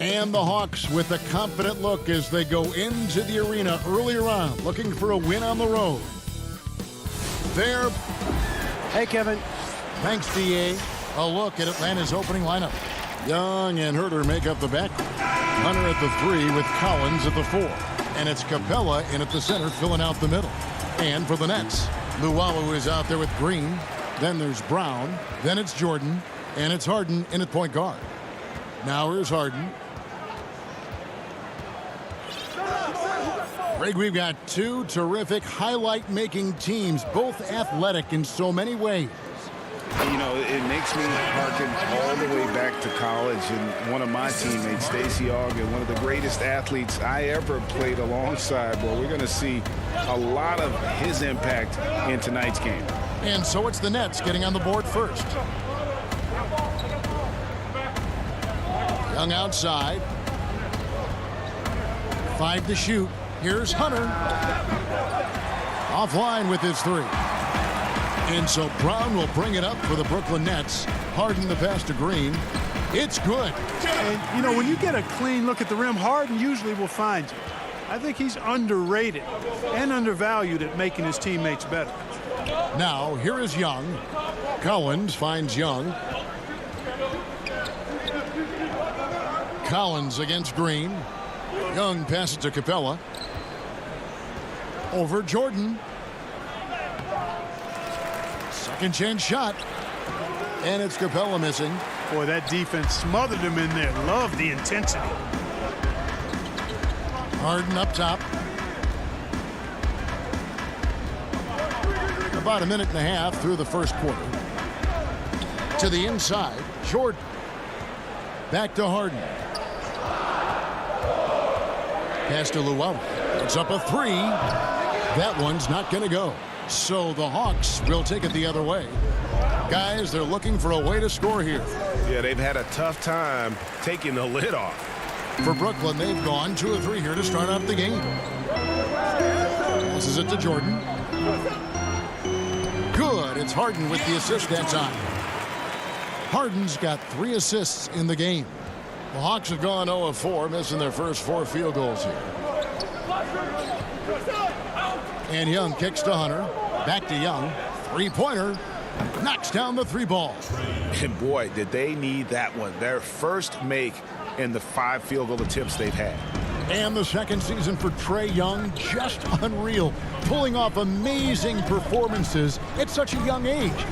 And the Hawks with a confident look as they go into the arena earlier on, looking for a win on the road. There. Hey, Kevin. Thanks, DA. A look at Atlanta's opening lineup. Young and Herter make up the back. Hunter at the 3 with Collins at the 4. And it's Capella in at the center filling out the middle. And for the Nets, Luwawu is out there with Green. Then there's Brown. Then it's Jordan. And it's Harden in at point guard. Now here's Harden. Greg, we've got two terrific highlight-making teams, both athletic in so many ways. You know, it makes me harken all the way back to college, and one of my teammates, Stacey Ogden, one of the greatest athletes I ever played alongside. Well, we're going to see a lot of his impact in tonight's game. And so it's the Nets getting on the board first. Young outside. 5 to shoot. Here's Hunter. Offline with his 3. And so Brown will bring it up for the Brooklyn Nets. Harden the pass to Green. It's good. And, you know, when you get a clean look at the rim, Harden usually will find you. I think he's underrated and undervalued at making his teammates better. Now, here is Young. Collins finds Young. Collins against Green. Young passes to Capella. Over Jordan. Second chance shot. And it's Capella missing. Boy, that defense smothered him in there. Love the intensity. Harden up top. About a minute and a half through the first quarter. To the inside, Jordan. Back to Harden. Pass to Luwawu. It's up a 3. That one's not going to go. So the Hawks will take it the other way. Guys, they're looking for a way to score here. Yeah, they've had a tough time taking the lid off. For Brooklyn, they've gone 2 of 3 here to start off the game. Passes it to Jordan. Good. It's Harden with the assist that time. Harden's got 3 assists in the game. The Hawks have gone 0 of 4, missing their first 4 field goals here. And Young kicks to Hunter. Back to Young. 3-pointer. Knocks down the 3 ball. And boy, did they need that one. Their first make in the 5 field goal attempts they've had. And the second season for Trae Young, just unreal. Pulling off amazing performances at such a young age.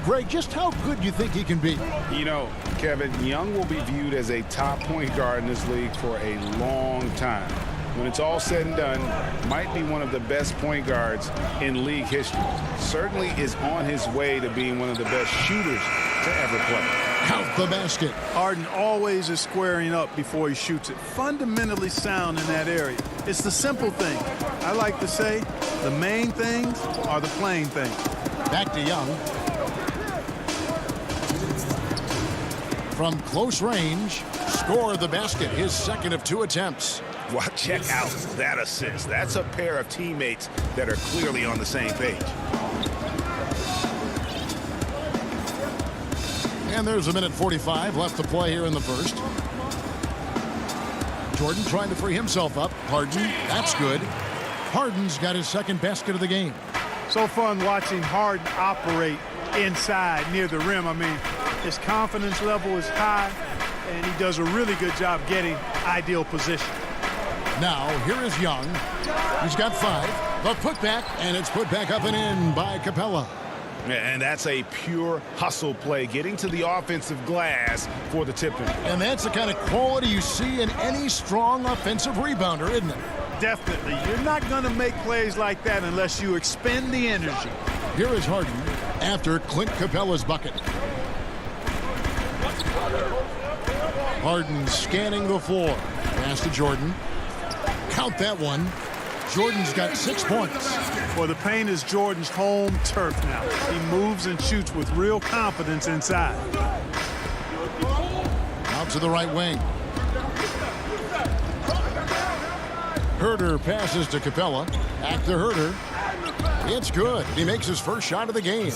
Greg, just how good do you think he can be? You know, Kevin, Young will be viewed as a top point guard in this league for a long time. When it's all said and done, might be one of the best point guards in league history. Certainly is on his way to being one of the best shooters to ever play. Count the basket. Harden always is squaring up before he shoots it. Fundamentally sound in that area. It's the simple thing. I like to say the main things are the plain things. Back to Young. From close range, score the basket, his second of 2 attempts. Well, check out that assist. That's a pair of teammates that are clearly on the same page. And there's a minute 45 left to play here in the first. Jordan trying to free himself up. Harden, that's good. Harden's got his second basket of the game. So fun watching Harden operate inside near the rim. I mean, his confidence level is high, and he does a really good job getting ideal position. Now, here is Young. He's got 5. The putback, and it's put back up and in by Capella. And that's a pure hustle play, getting to the offensive glass for the tip-in. And that's the kind of quality you see in any strong offensive rebounder, isn't it? Definitely. You're not going to make plays like that unless you expend the energy. Here is Harden after Clint Capella's bucket. Harden scanning the floor. Pass to Jordan. Count that one. Jordan's got 6 points. Well, the paint is Jordan's home turf now. He moves and shoots with real confidence inside. Out to the right wing. Herter passes to Capella. Back to Herter. It's good. He makes his first shot of the game.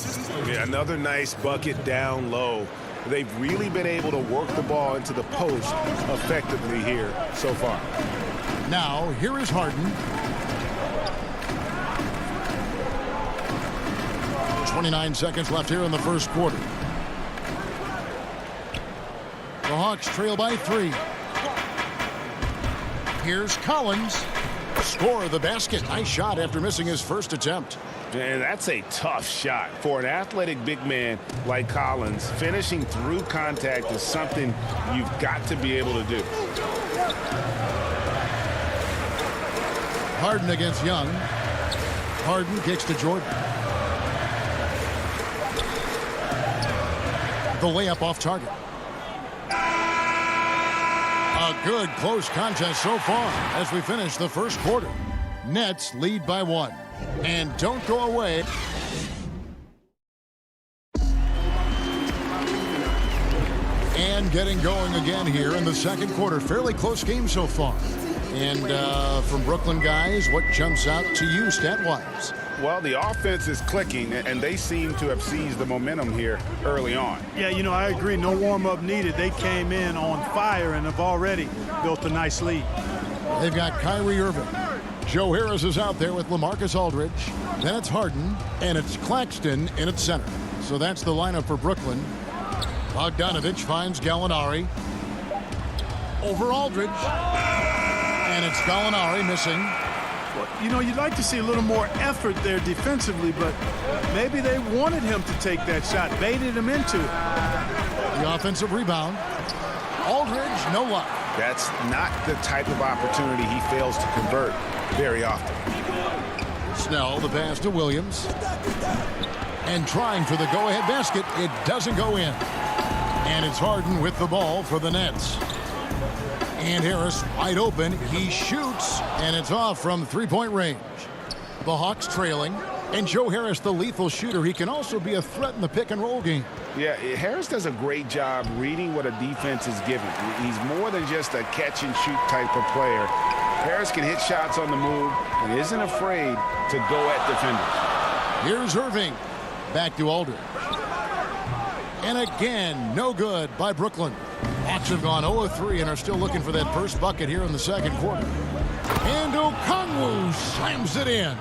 Yeah, another nice bucket down low. They've really been able to work the ball into the post effectively here so far. Now, here is Harden. 29 seconds left here in the first quarter. The Hawks trail by 3. Here's Collins. Score the basket. Nice shot after missing his first attempt. And that's a tough shot for an athletic big man like Collins. Finishing through contact is something you've got to be able to do. Harden against Young. Harden kicks to Jordan. The layup off target. A good close contest so far as we finish the first quarter. Nets lead by 1. And don't go away. And getting going again here in the second quarter. Fairly close game so far. And from Brooklyn guys, what jumps out to you stat-wise? Well, the offense is clicking, and they seem to have seized the momentum here early on. Yeah, you know, I agree. No warm-up needed. They came in on fire and have already built a nice lead. They've got Kyrie Irving. Joe Harris is out there with LaMarcus Aldridge. Then it's Harden, and it's Claxton in at center. So that's the lineup for Brooklyn. Bogdanovich finds Gallinari. Over Aldridge. And it's Gallinari missing. Well, you know, you'd like to see a little more effort there defensively, but maybe they wanted him to take that shot, baited him into it. The offensive rebound. Aldridge, no luck. That's not the type of opportunity he fails to convert very often. Snell, the pass to Williams. And trying for the go-ahead basket. It doesn't go in. And it's Harden with the ball for the Nets. And Harris wide open. He shoots, and it's off from three-point range. The Hawks trailing. And Joe Harris, the lethal shooter, he can also be a threat in the pick-and-roll game. Yeah, Harris does a great job reading what a defense is given. He's more than just a catch-and-shoot type of player. Harris can hit shots on the move and isn't afraid to go at defenders. Here's Irving. Back to Aldridge. And again, no good by Brooklyn. Hawks have gone 0-3 and are still looking for that first bucket here in the second quarter. And Okongwu slams it in.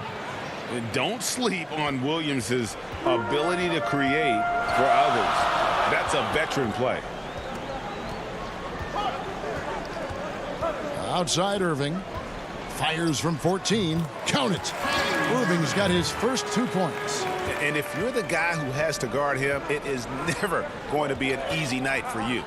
And don't sleep on Williams' ability to create for others. That's a veteran play. Outside Irving. Fires from 14. Count it. Irving's got his first 2 points. And if you're the guy who has to guard him, it is never going to be an easy night for you.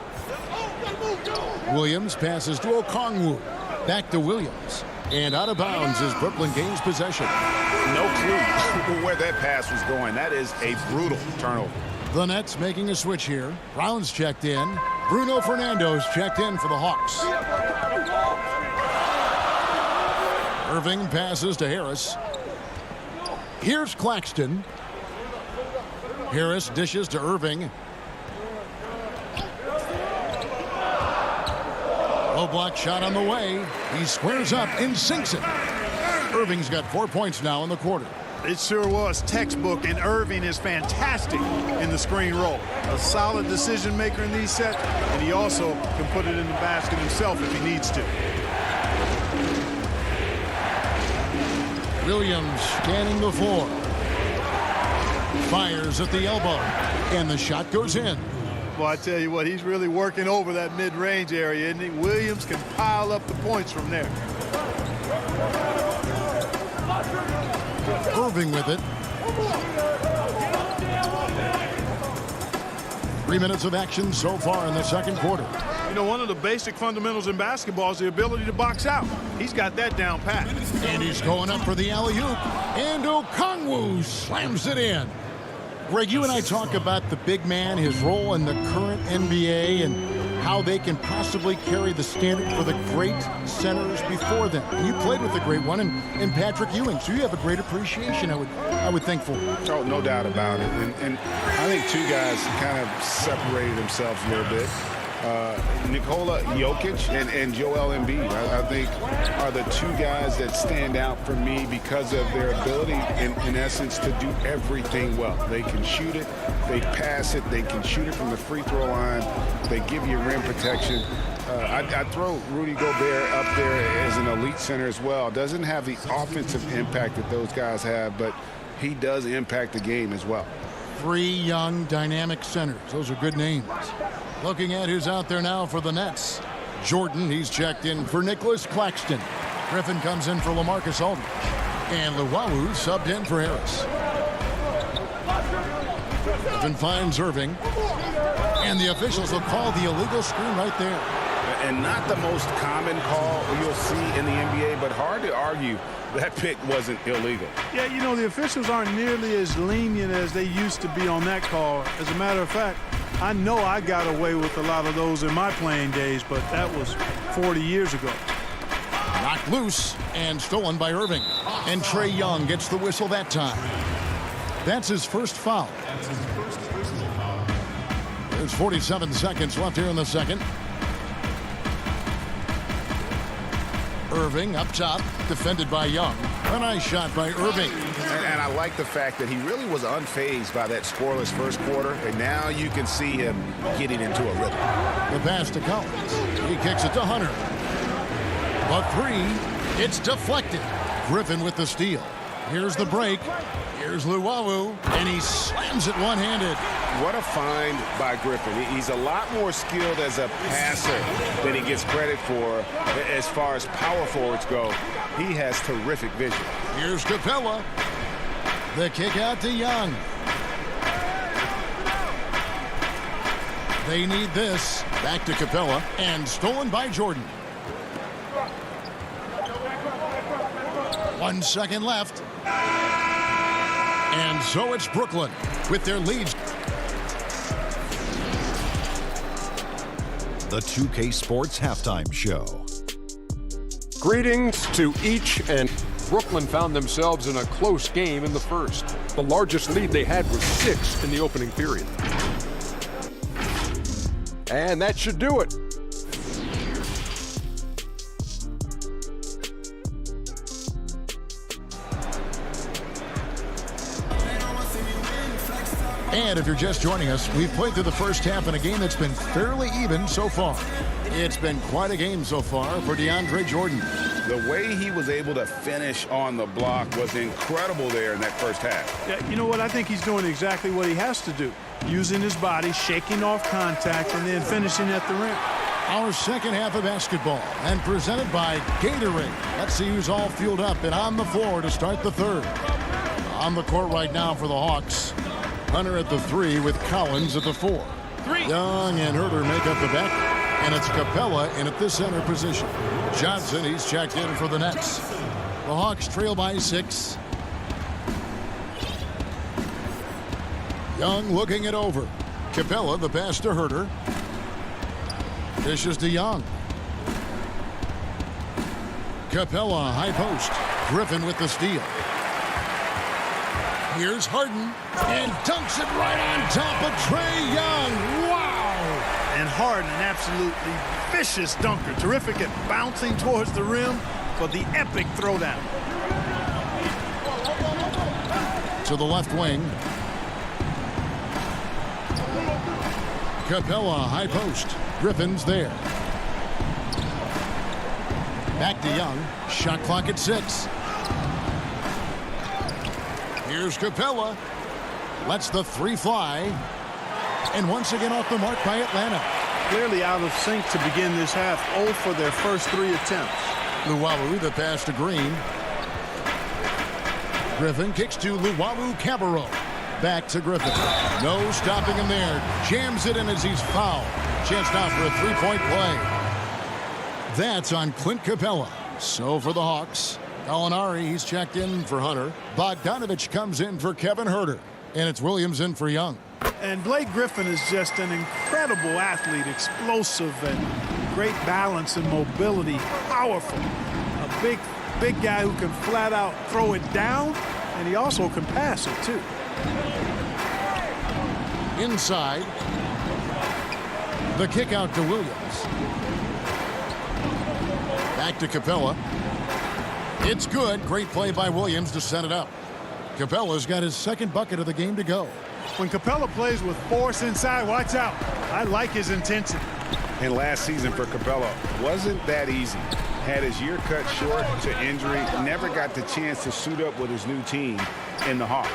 Williams passes to Okongwu. Back to Williams. And out of bounds as Brooklyn gains possession. No clue where that pass was going. That is a brutal turnover. The Nets making a switch here. Brown's checked in. Bruno Fernando's checked in for the Hawks. Irving passes to Harris. Here's Claxton. Harris dishes to Irving. Low block shot on the way. He squares up and sinks it. Irving's got 4 points now in the quarter. It sure was textbook, and Irving is fantastic in the screen roll. A solid decision maker in these sets, and he also can put it in the basket himself if he needs to. Williams scanning the floor. Fires at the elbow. And the shot goes in. Well, I tell you what, he's really working over that mid-range area, isn't he? Williams can pile up the points from there. Irving with it. 3 minutes of action so far in the second quarter. You know, one of the basic fundamentals in basketball is the ability to box out. He's got that down pat. And he's going up for the alley-oop. And Okongwu slams it in. Greg, you and I talk about the big man, his role in the current NBA, and how they can possibly carry the standard for the great centers before them. And you played with the great one in Patrick Ewing, so you have a great appreciation, I would think, for him. Oh, no doubt about it. And I think two guys kind of separated themselves a little bit. Nikola Jokic and Joel Embiid, I think, are the two guys that stand out for me because of their ability, in essence, to do everything well. They can shoot it, they pass it, they can shoot it from the free throw line, they give you rim protection. I throw Rudy Gobert up there as an elite center as well. Doesn't have the offensive impact that those guys have, but he does impact the game as well. Three young, dynamic centers. Those are good names. Looking at who's out there now for the Nets. Jordan, he's checked in for Nicholas Claxton. Griffin comes in for LaMarcus Aldridge. And Luwawu subbed in for Harris. Griffin finds Irving. And the officials will call the illegal screen right there. And not the most common call you'll see in the NBA, but hard to argue that pick wasn't illegal. Yeah, you know, the officials aren't nearly as lenient as they used to be on that call. As a matter of fact, I know I got away with a lot of those in my playing days, but that was 40 years ago. Knocked loose and stolen by Irving. And Trae Young gets the whistle that time. That's his first foul. There's 47 seconds left here in the second. Irving up top, defended by Young. A nice shot by Irving. And I like the fact that he really was unfazed by that scoreless first quarter, and now you can see him getting into a rhythm. The pass to Collins. He kicks it to Hunter. A three. It's deflected. Griffin with the steal. Here's the break. Here's Luwawu, and he slams it one-handed. What a find by Griffin. He's a lot more skilled as a passer than he gets credit for as far as power forwards go. He has terrific vision. Here's Capella. The kick out to Young. They need this. Back to Capella, and stolen by Jordan. 1 second left. And so it's Brooklyn with their leads. The 2K Sports Halftime Show. Greetings to each, and Brooklyn found themselves in a close game in the first. The largest lead they had was 6 in the opening period. And that should do it. And if you're just joining us, we've played through the first half in a game that's been fairly even so far. It's been quite a game so far for DeAndre Jordan. The way he was able to finish on the block was incredible there in that first half. Yeah, you know what? I think he's doing exactly what he has to do. Using his body, shaking off contact, and then finishing at the rim. Our second half of basketball, and presented by Gatorade. Let's see who's all fueled up and on the floor to start the third. On the court right now for the Hawks. Hunter at the 3 with Collins at the 4. Young and Herter make up the back, and it's Capella in at the center position. Johnson, he's checked in for the Nets. The Hawks trail by 6. Young looking it over. Capella, the pass to Herter. Dishes to Young. Capella, high post. Griffin with the steal. Here's Harden, and dunks it right on top of Trae Young. Wow! And Harden, an absolutely vicious dunker. Terrific at bouncing towards the rim for the epic throwdown. To the left wing. Capella, high post. Griffin's there. Back to Young. Shot clock at 6. Here's Capella. Lets the 3 fly. And once again off the mark by Atlanta. Clearly out of sync to begin this half. 0 for their first 3 attempts. Luwawu, the pass to Green. Griffin kicks to Luwawu-Cabarrot. Back to Griffin. No stopping him there. Jams it in as he's fouled. Chance now for a 3-point play. That's on Clint Capella. So for the Hawks, Gallinari, he's checked in for Hunter. Bogdanovich comes in for Kevin Herter. And it's Williams in for Young. And Blake Griffin is just an incredible athlete, explosive and great balance and mobility, powerful. A big guy who can flat out throw it down, and he also can pass it too. The kick out to Williams. Back to Capella. It's good. Great play by Williams to set it up. Capella's got his second bucket of the game to go. When Capella plays with force inside, watch out. I like his intensity. And last season for Capella wasn't that easy. Had his year cut short to injury, never got the chance to suit up with his new team in the Hawks.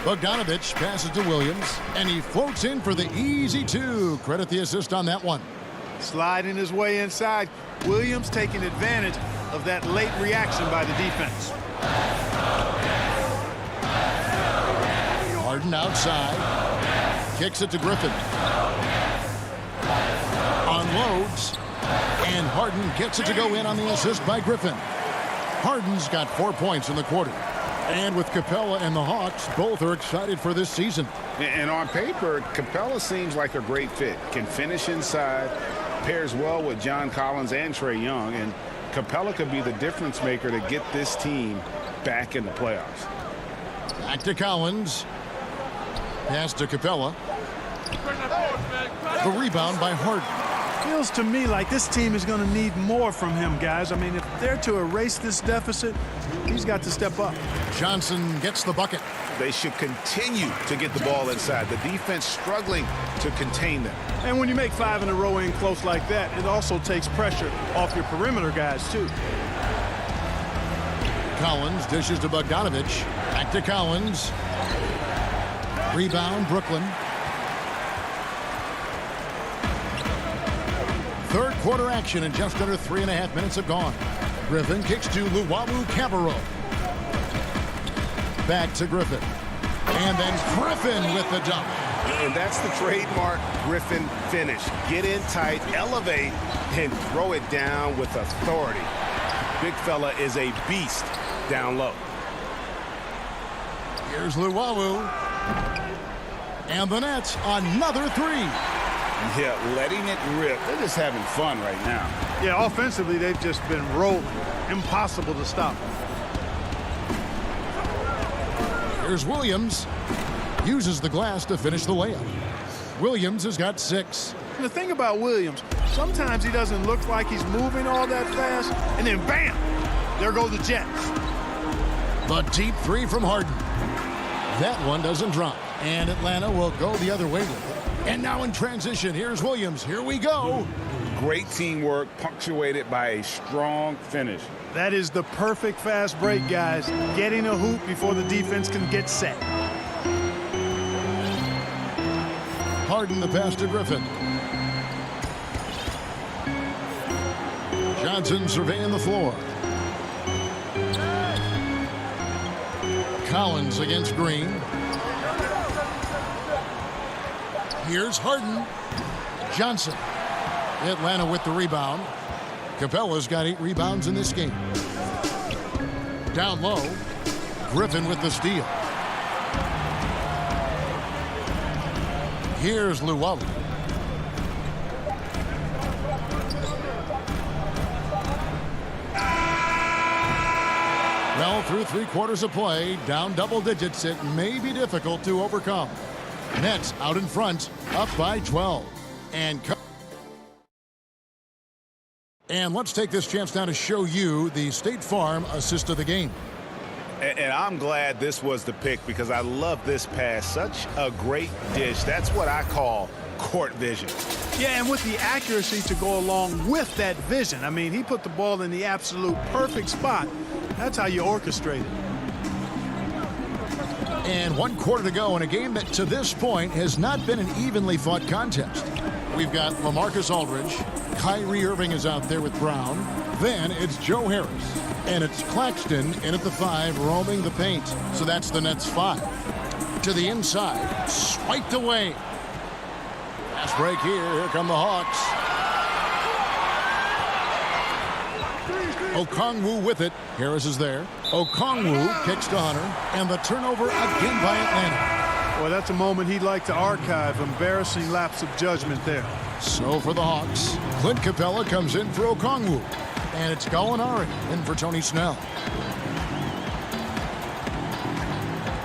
Bogdanovich passes to Williams, and he floats in for the easy two. Credit the assist on that one. Sliding his way inside. Williams taking advantage of that late reaction by the defense. Harden outside. Kicks it to Griffin. Unloads. And Harden gets it to go in on the assist by Griffin. Harden's got 4 points in the quarter. And with Capella and the Hawks, both are excited for this season. And on paper, Capella seems like a great fit. Can finish inside, pairs well with John Collins and Trae Young, and Capella could be the difference maker to get this team back in the playoffs. Back to Collins. Pass to Capella. The rebound by Harden. Feels to me like this team is going to need more from him, guys. I mean, if they're to erase this deficit, he's got to step up. Johnson gets the bucket. They should continue to get the ball inside. The defense struggling to contain them. And when you make 5 in a row in close like that, it also takes pressure off your perimeter guys, too. Collins dishes to Bogdanovich. Back to Collins. Rebound, Brooklyn. Third quarter action and just under 3.5 minutes have gone. Griffin kicks to Luwawu-Cabarrot. Back to Griffin. And then Griffin with the dunk. And that's the trademark Griffin finish. Get in tight, elevate, and throw it down with authority. Big fella is a beast down low. Here's Luwawu. And the Nets, another three. Yeah, letting it rip. They're just having fun right now. Yeah, offensively, they've just been rolling. Impossible to stop. Here's Williams. Uses the glass to finish the layup. Williams has got 6. And the thing about Williams, sometimes he doesn't look like he's moving all that fast, and then bam, there go the Jets. The deep three from Harden. That one doesn't drop. And Atlanta will go the other way with it. And now in transition, here's Williams. Here we go. Great teamwork punctuated by a strong finish. That is the perfect fast break, guys. Getting a hoop before the defense can get set. Harden the pass to Griffin. Johnson surveying the floor. Collins against Green. Here's Harden. Johnson. Atlanta with the rebound. Capella's got 8 rebounds in this game. Down low. Griffin with the steal. Here's Luwawu. Well, through 3 quarters of play, down double digits, it may be difficult to overcome. Nets out in front, up by 12. And let's take this chance now to show you the State Farm assist of the game. And I'm glad this was the pick because I love this pass. Such a great dish. That's what I call court vision. Yeah, and with the accuracy to go along with that vision. I mean, he put the ball in the absolute perfect spot. That's how you orchestrate it. And 1 quarter to go in a game that to this point has not been an evenly fought contest. We've got LaMarcus Aldridge. Kyrie Irving is out there with Brown. Then it's Joe Harris. And it's Claxton in at the 5 roaming the paint. So that's the Nets 5. To the inside. Swiped away. Fast break here. Here come the Hawks. Okongwu with it. Harris is there. Okongwu kicks to Hunter. And the turnover again by Atlanta. Well, that's a moment he'd like to archive. Embarrassing lapse of judgment there. So for the Hawks, Clint Capella comes in for Okongwu. And it's Gallinari in for Tony Snell.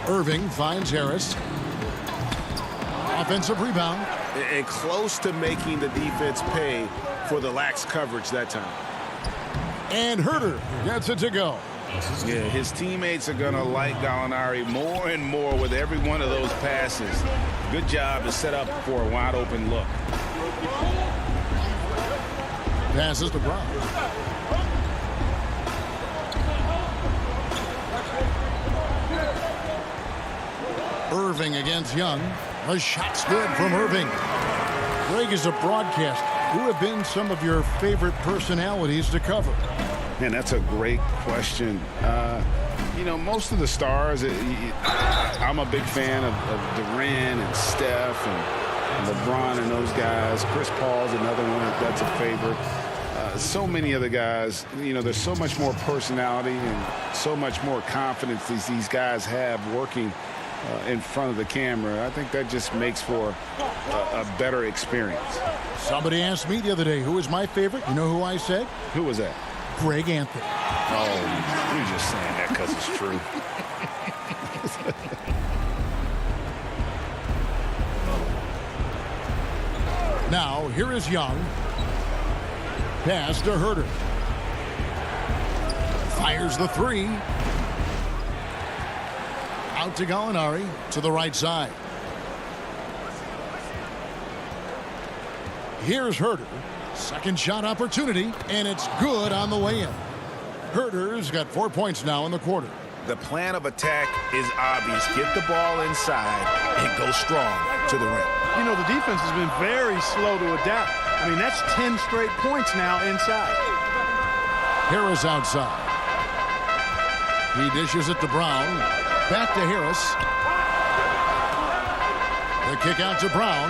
Irving finds Harris. Offensive rebound. and close to making the defense pay for the lax coverage that time. And Herder gets it to go. Yeah, his teammates are going to like Gallinari more and more with every one of those passes. Good job to set up for a wide-open look. Passes to Brown. Irving against Young. A shot's good from Irving. Greg, is a broadcast. Who have been some of your favorite personalities to cover? Man, that's a great question. You know, most of the stars, I'm a big fan of Durant and Steph and LeBron and those guys. Chris Paul's another one that's a favorite. So many other guys, you know, there's so much more personality and so much more confidence these guys have working in front of the camera. I think that just makes for a better experience. Somebody asked me the other day, who was my favorite? You know who I said? Who was that? Greg Anthony. Oh, you're just saying that because it's true. Now, here is Young. Pass to Herder. Fires the three. Out to Gallinari to the right side. Here's Herder. Second shot opportunity, and it's good on the way in. Herder's got 4 points now in the quarter. The plan of attack is obvious. Get the ball inside and go strong to the rim. You know, the defense has been very slow to adapt. I mean, that's 10 straight points now inside. Harris outside. He dishes it to Brown. Back to Harris. The kick out to Brown.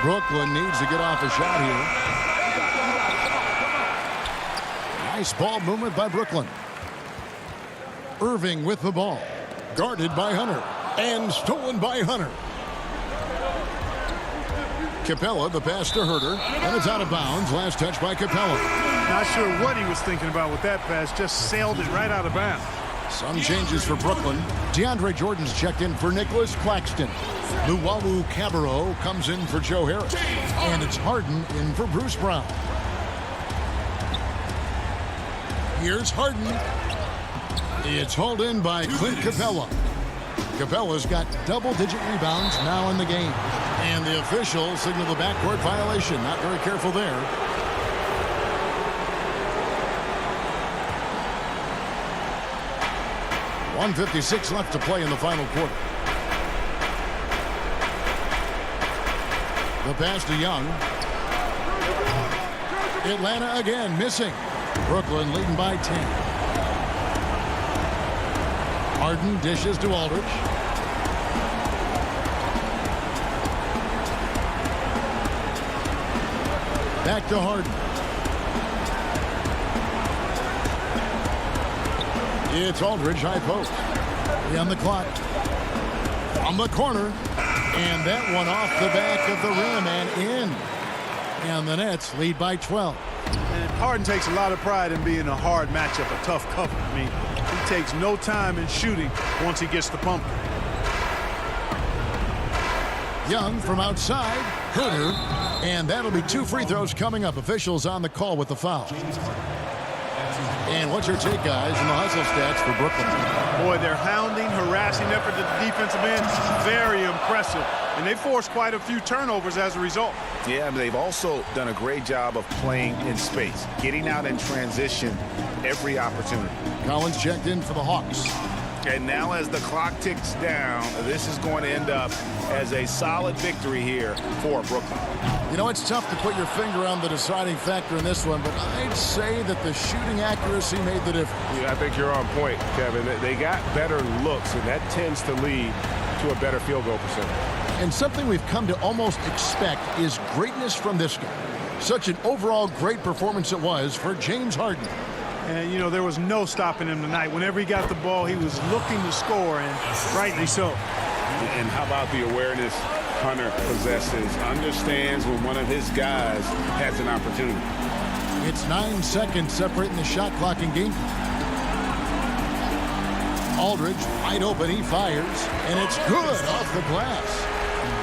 Brooklyn needs to get off a shot here. Nice ball movement by Brooklyn. Irving with the ball. Guarded by Hunter. And stolen by Hunter. Capella, the pass to Herder. And it's out of bounds. Last touch by Capella. Not sure what he was thinking about with that pass. Just sailed it right out of bounds. Some changes for Brooklyn. DeAndre Jordan's checked in for Nicholas Claxton. Luwawu Cabarro comes in for Joe Harris. And it's Harden in for Bruce Brown. Here's Harden. It's hauled in by Clint Capella. Capella's got double-digit rebounds now in the game. And the officials signal the backcourt violation. Not very careful there. .156 left to play in the final quarter. The pass to Young. Atlanta again missing. Brooklyn leading by 10. Harden dishes to Aldridge. Back to Harden. It's Aldridge, high post. On the clock. On the corner. And that one off the back of the rim and in. And the Nets lead by 12. And Harden takes a lot of pride in being a hard matchup, a tough cover. I mean, he takes no time in shooting once he gets the pump. Young from outside. Herder. And that'll be 2 free throws coming up. Officials on the call with the foul. And what's your take, guys, on the hustle stats for Brooklyn? Boy, their hounding, harassing effort at the defensive end, very impressive. And they forced quite a few turnovers as a result. Yeah, they've also done a great job of playing in space, getting out in transition every opportunity. Collins checked in for the Hawks. And now as the clock ticks down, this is going to end up as a solid victory here for Brooklyn. You know, it's tough to put your finger on the deciding factor in this one, but I'd say that the shooting accuracy made the difference. Yeah, I think you're on point, Kevin. They got better looks, and that tends to lead to a better field goal percentage. And something we've come to almost expect is greatness from this guy. Such an overall great performance it was for James Harden. And, you know, there was no stopping him tonight. Whenever he got the ball, he was looking to score, and rightly so. And how about the awareness Hunter possesses, understands when one of his guys has an opportunity. It's 9 seconds separating the shot clock in game. Aldridge wide open, he fires, and it's good off the glass.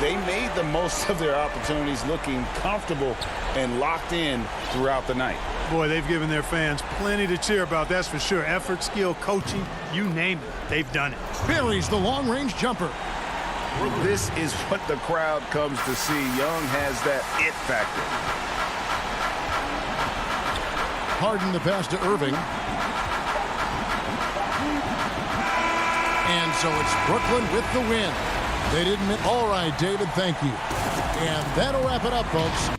they made the most of their opportunities, looking comfortable and locked in throughout the night. Boy, they've given their fans plenty to cheer about, that's for sure. Effort, skill, coaching, you name it, they've done it. Buries the long-range jumper. This is what the crowd comes to see. Young has that it factor. Harden the pass to Irving. And so it's Brooklyn with the win. They didn't miss. All right, David, thank you. And that'll wrap it up, folks.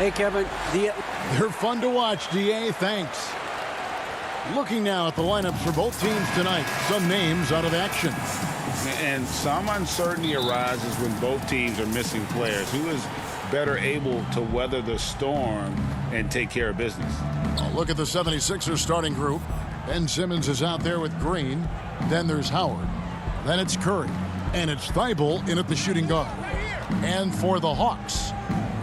Hey, Kevin. They're fun to watch, DA. Thanks. Looking now at the lineups for both teams tonight. Some names out of action. And some uncertainty arises when both teams are missing players. Who is better able to weather the storm and take care of business? Look at the 76ers starting group. Ben Simmons is out there with Green. Then there's Howard. Then it's Curry. And it's Thibault in at the shooting guard. And for the Hawks,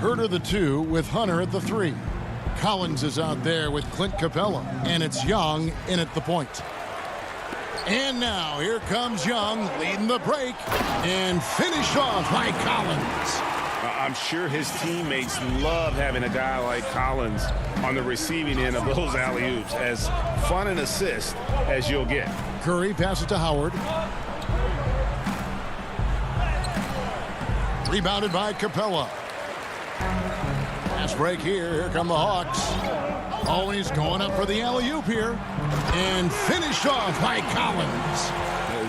Herter the 2 with Hunter at the 3. Collins is out there with Clint Capella. And it's Young in at the point. And now here comes Young leading the break. And finished off by Collins. I'm sure his teammates love having a guy like Collins on the receiving end of those alley-oops. As fun an assist as you'll get. Curry passes to Howard. Rebounded by Capella. Fast break here. Here come the Hawks. Always going up for the alley-oop here. And finished off by Collins.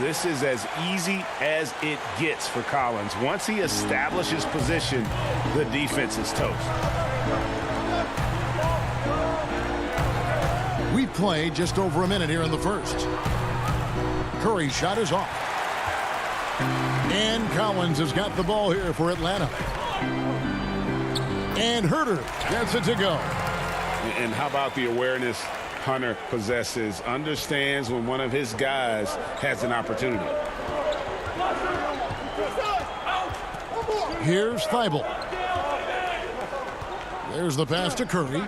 This is as easy as it gets for Collins. Once he establishes position, the defense is toast. We've played just over a minute here in the first. Curry's shot is off. And Collins has got the ball here for Atlanta. And Herter gets it to go. And how about the awareness Hunter possesses? Understands when one of his guys has an opportunity. Here's Thibault. There's the pass to Curry.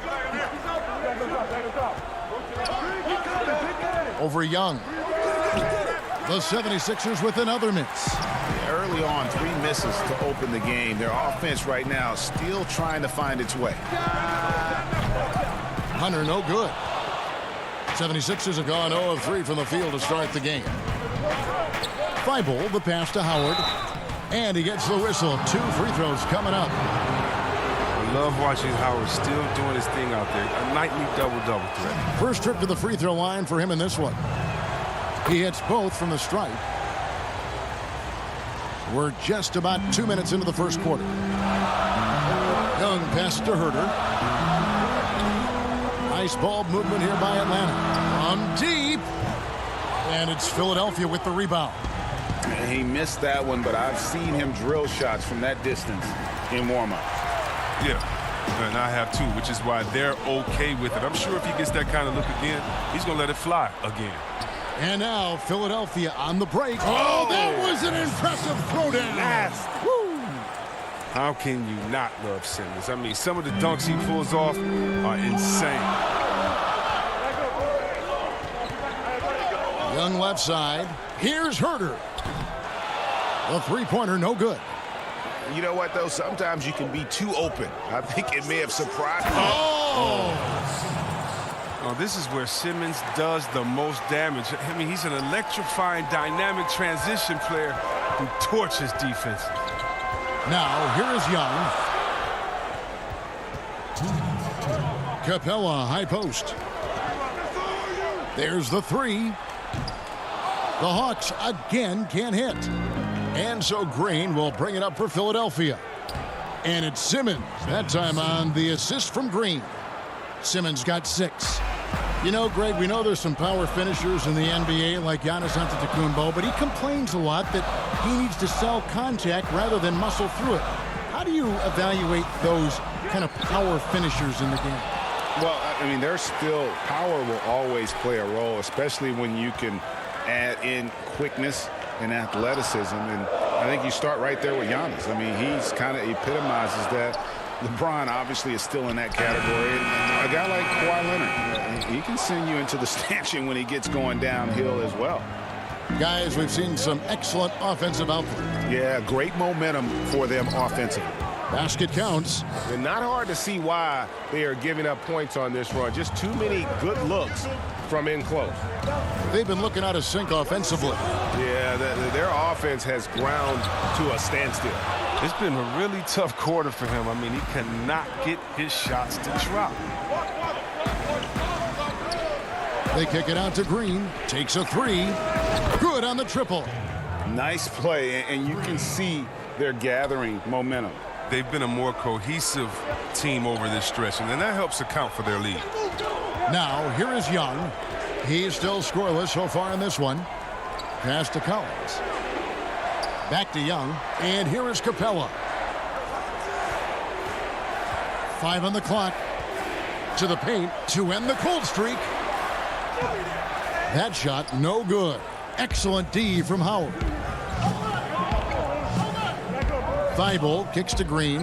Over Young. The 76ers with another miss. Early on, 3 misses to open the game. Their offense right now still trying to find its way. Hunter no good. 76ers have gone 0 of 3 from the field to start the game. Thibault, the pass to Howard. And he gets the whistle. 2 free throws coming up. I love watching Howard still doing his thing out there. A nightly double-double threat. First trip to the free throw line for him in this one. He hits both from the stripe. We're just about 2 minutes into the first quarter. Young passes to Herter. Nice ball movement here by Atlanta. From deep. And it's Philadelphia with the rebound. And he missed that one, but I've seen him drill shots from that distance in warm-up. Yeah, and I have too, which is why they're okay with it. I'm sure if he gets that kind of look again, he's going to let it fly again. And now Philadelphia on the break. Oh, that was an impressive throwdown. Woo! How can you not love Simmons? I mean, some of the dunks he pulls off are insane. Young left side. Here's Herter. The three-pointer no good. You know what, though? Sometimes you can be too open. I think it may have surprised me. Oh, this is where Simmons does the most damage. I mean, he's an electrifying, dynamic transition player who torches defense. Now, here is Young. Capella, high post. There's the 3. The Hawks again can't hit. And so Green will bring it up for Philadelphia. And it's Simmons, that time on the assist from Green. Simmons got 6. You know, Greg, we know there's some power finishers in the NBA like Giannis Antetokounmpo, but he complains a lot that he needs to sell contact rather than muscle through it. How do you evaluate those kind of power finishers in the game? Well, I mean, there's still power will always play a role, especially when you can add in quickness and athleticism. And I think you start right there with Giannis. I mean, he's kind of epitomizes that. LeBron obviously is still in that category. And a guy like Kawhi Leonard, he can send you into the stanchion when he gets going downhill as well. Guys, we've seen some excellent offensive output. Yeah, great momentum for them offensively. Basket counts. And not hard to see why they are giving up points on this run. Just too many good looks from in close. They've been looking out of sync offensively. Yeah, their offense has ground to a standstill. It's been a really tough quarter for him. I mean, he cannot get his shots to drop. They kick it out to Green. Takes a 3. Good on the triple. Nice play, and you can see they're gathering momentum. They've been a more cohesive team over this stretch, and then that helps account for their lead. Now, here is Young. He's still scoreless so far in this one. Pass to Collins. Back to Young. And here is Capella. 5 on the clock. To the paint to end the cold streak. That shot no good. Excellent D from Howard. Thibault kicks to Green.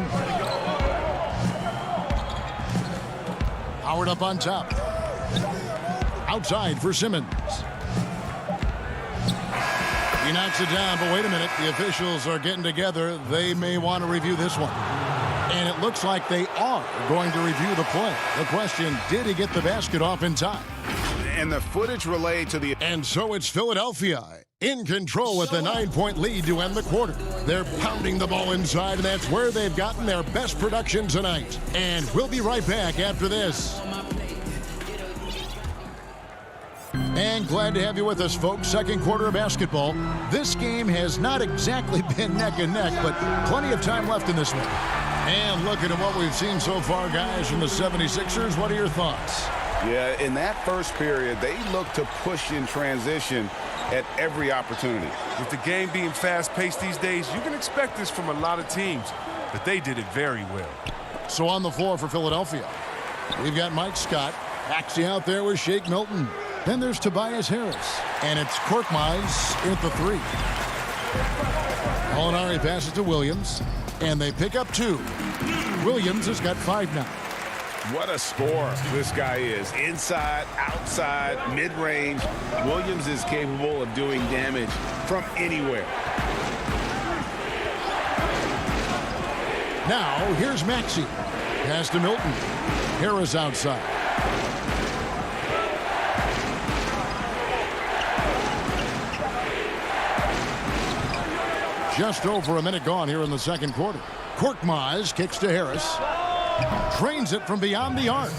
Howard up on top. Outside for Simmons. He knocks it down, but wait a minute. The officials are getting together. They may want to review this one. And it looks like they are going to review the play. The question, did he get the basket off in time? And the footage relayed to the... And so it's Philadelphia in control with a 9-point lead to end the quarter. They're pounding the ball inside, and that's where they've gotten their best production tonight. And we'll be right back after this. And glad to have you with us, folks. Second quarter of basketball. This game has not exactly been neck and neck, but plenty of time left in this one. And looking at what we've seen so far, guys, from the 76ers, what are your thoughts? Yeah, in that first period, they looked to push in transition at every opportunity. With the game being fast-paced these days, you can expect this from a lot of teams, but they did it very well. So on the floor for Philadelphia, we've got Mike Scott. Actually out there with Shake Milton. Then there's Tobias Harris. And it's Korkmaz at the 3. Molinari passes to Williams. And they pick up 2. Williams has got 5 now. What a scorer this guy is. Inside, outside, mid-range. Williams is capable of doing damage from anywhere. Now, here's Maxey. Pass to Milton. Harris outside. Just over a minute gone here in the second quarter. Korkmaz kicks to Harris. Drains it from beyond the arc.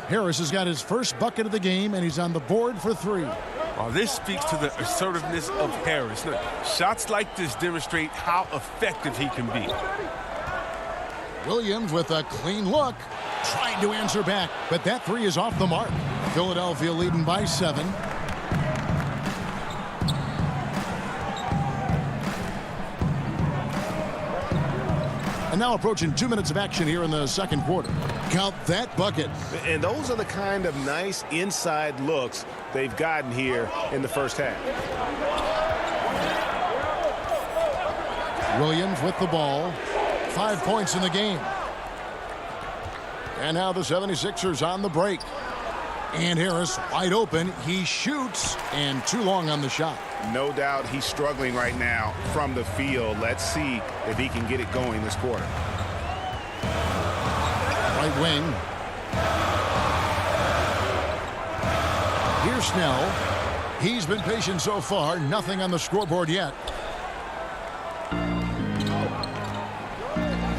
Harris has got his first bucket of the game, and he's on the board for 3. Well, this speaks to the assertiveness of Harris. Look, shots like this demonstrate how effective he can be. Williams with a clean look. Trying to answer back, but that 3 is off the mark. Philadelphia leading by 7. And now approaching 2 minutes of action here in the second quarter. Count that bucket. And those are the kind of nice inside looks they've gotten here in the first half. Williams with the ball. 5 points in the game. And now the 76ers on the break. And Harris wide open. He shoots, and too long on the shot. No doubt he's struggling right now from the field. Let's see if he can get it going this quarter. Right wing. Here's Snell. He's been patient so far. Nothing on the scoreboard yet.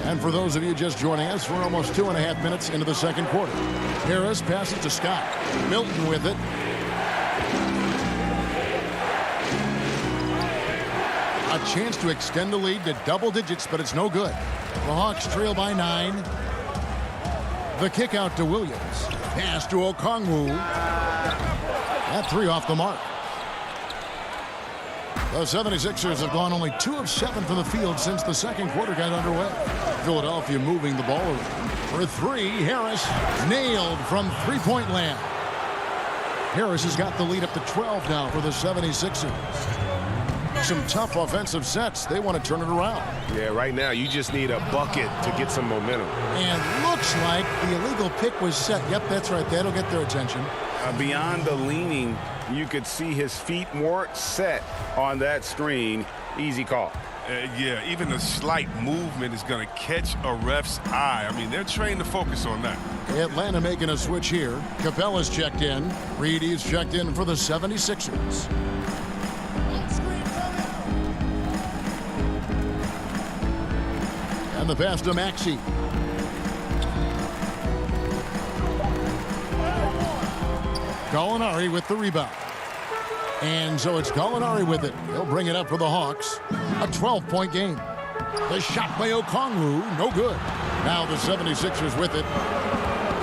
And for those of you just joining us, we're almost 2.5 minutes into the second quarter. Harris passes to Scott. Milton with it. A chance to extend the lead to double digits, but it's no good. The Hawks trail by 9. The kick out to Williams. Pass to Okongwu. That 3 off the mark. The 76ers have gone only 2 of 7 from the field since the second quarter got underway. Philadelphia moving the ball around. For 3, Harris nailed from three-point land. Harris has got the lead up to 12 now for the 76ers. Some tough offensive sets. They want to turn it around. Yeah, right now you just need a bucket to get some momentum. And looks like the illegal pick was set. Yep, that's right. That'll get their attention. Beyond the leaning, you could see his feet weren't set on that screen. Easy call. Yeah, even a slight movement is going to catch a ref's eye. I mean, they're trained to focus on that. Atlanta making a switch here. Capella's checked in. Reedy's checked in for the 76ers. And the pass to Maxey. Gallinari with the rebound. And so it's Gallinari with it. He'll bring it up for the Hawks. A 12-point game. The shot by Okongwu, no good. Now the 76ers with it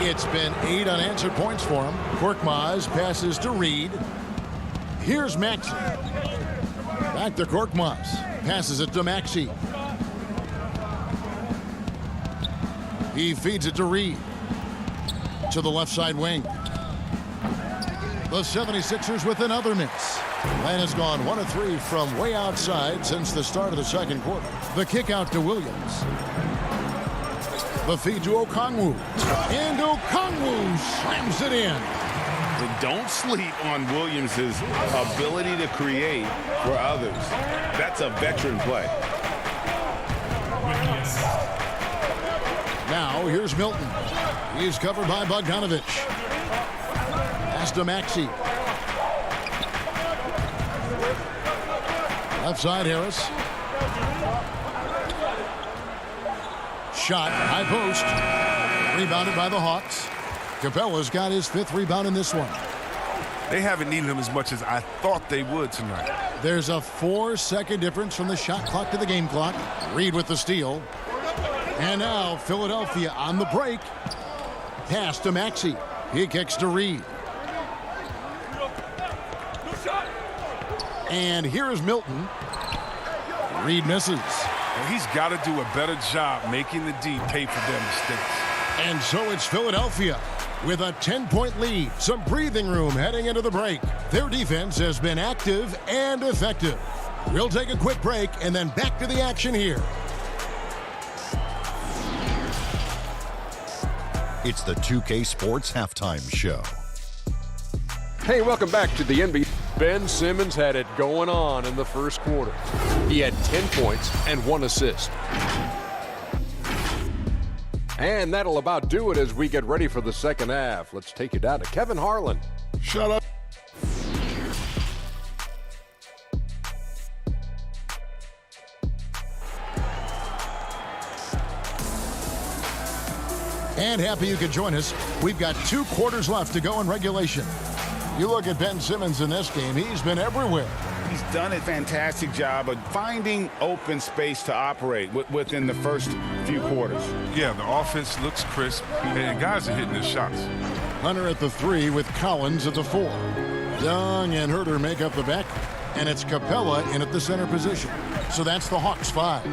It's been 8 unanswered points for him. Korkmaz passes to Reed. Here's Maxey. Back to Korkmaz. Passes it to Maxey. He feeds it to Reed. To the left side wing. The 76ers with another miss. Atlanta's gone 1 of 3 from way outside since the start of the second quarter. The kick out to Williams. The feed to Okongwu. And Okongwu slams it in. But don't sleep on Williams' ability to create for others. That's a veteran play. Now here's Milton. He's covered by Bogdanovich. Pass to Maxey. Left side Harris. Shot, high post. Rebounded by the Hawks. Capella's got his 5th rebound in this one. They haven't needed him as much as I thought they would tonight. There's a 4-second difference from the shot clock to the game clock. Reed with the steal. And now Philadelphia on the break. Pass to Maxey. He kicks to Reed. And here's Milton. Reed misses. And he's got to do a better job making the D pay for their mistakes. And so it's Philadelphia with a 10-point lead. Some breathing room heading into the break. Their defense has been active and effective. We'll take a quick break and then back to the action here. It's the 2K Sports Halftime Show. Hey, welcome back to the NBA. Ben Simmons had it going on in the first quarter. He had 10 points and 1 assist. And that'll about do it as we get ready for the second half. Let's take you down to Kevin Harlan. Shut up. And happy you could join us. We've got 2 quarters left to go in regulation. You look at Ben Simmons in this game, he's been everywhere. He's done a fantastic job of finding open space to operate within the first few quarters. Yeah, the offense looks crisp, and guys are hitting their shots. Hunter at the 3 with Collins at the 4. Young and Herter make up the back, and it's Capella in at the center position. So that's the Hawks 5.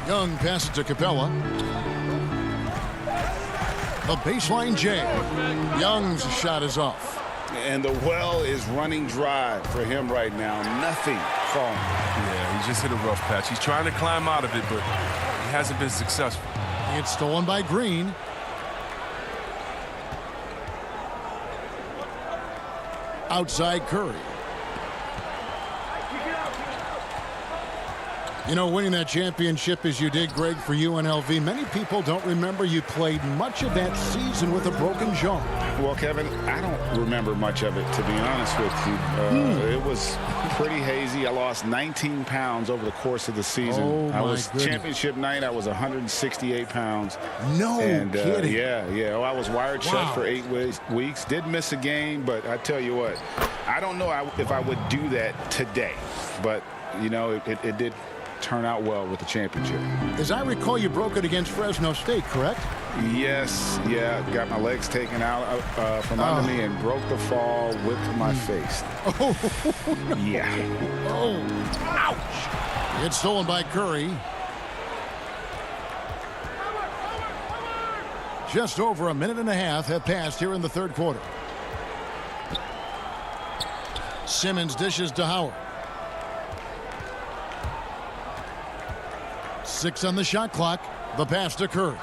Young passes to Capella. The baseline J. Young's shot is off. And the well is running dry for him right now. Nothing falling. Yeah, he just hit a rough patch. He's trying to climb out of it, but he hasn't been successful. It's stolen by Green. Outside Curry. You know, winning that championship as you did, Greg, for UNLV, many people don't remember you played much of that season with a broken jaw. Well, Kevin, I don't remember much of it, to be honest with you. It was pretty hazy. I lost 19 pounds over the course of the season. Oh, I was goodness. Championship night, I was 168 pounds. No kidding. Yeah. I was wired shut Wow. for 8 weeks. Did miss a game, but I tell you what, I don't know if I would do that today. But, you know, it did turn out well with the championship. As I recall, you broke it against Fresno State, correct? Yes, yeah, got my legs taken out from under me and broke the fall with my face. Oh, no. Yeah. Oh, ouch. It's stolen by Curry. Just over a minute and a half have passed here in the third quarter. Simmons dishes to Howard. 6 on the shot clock. The pass to Curry.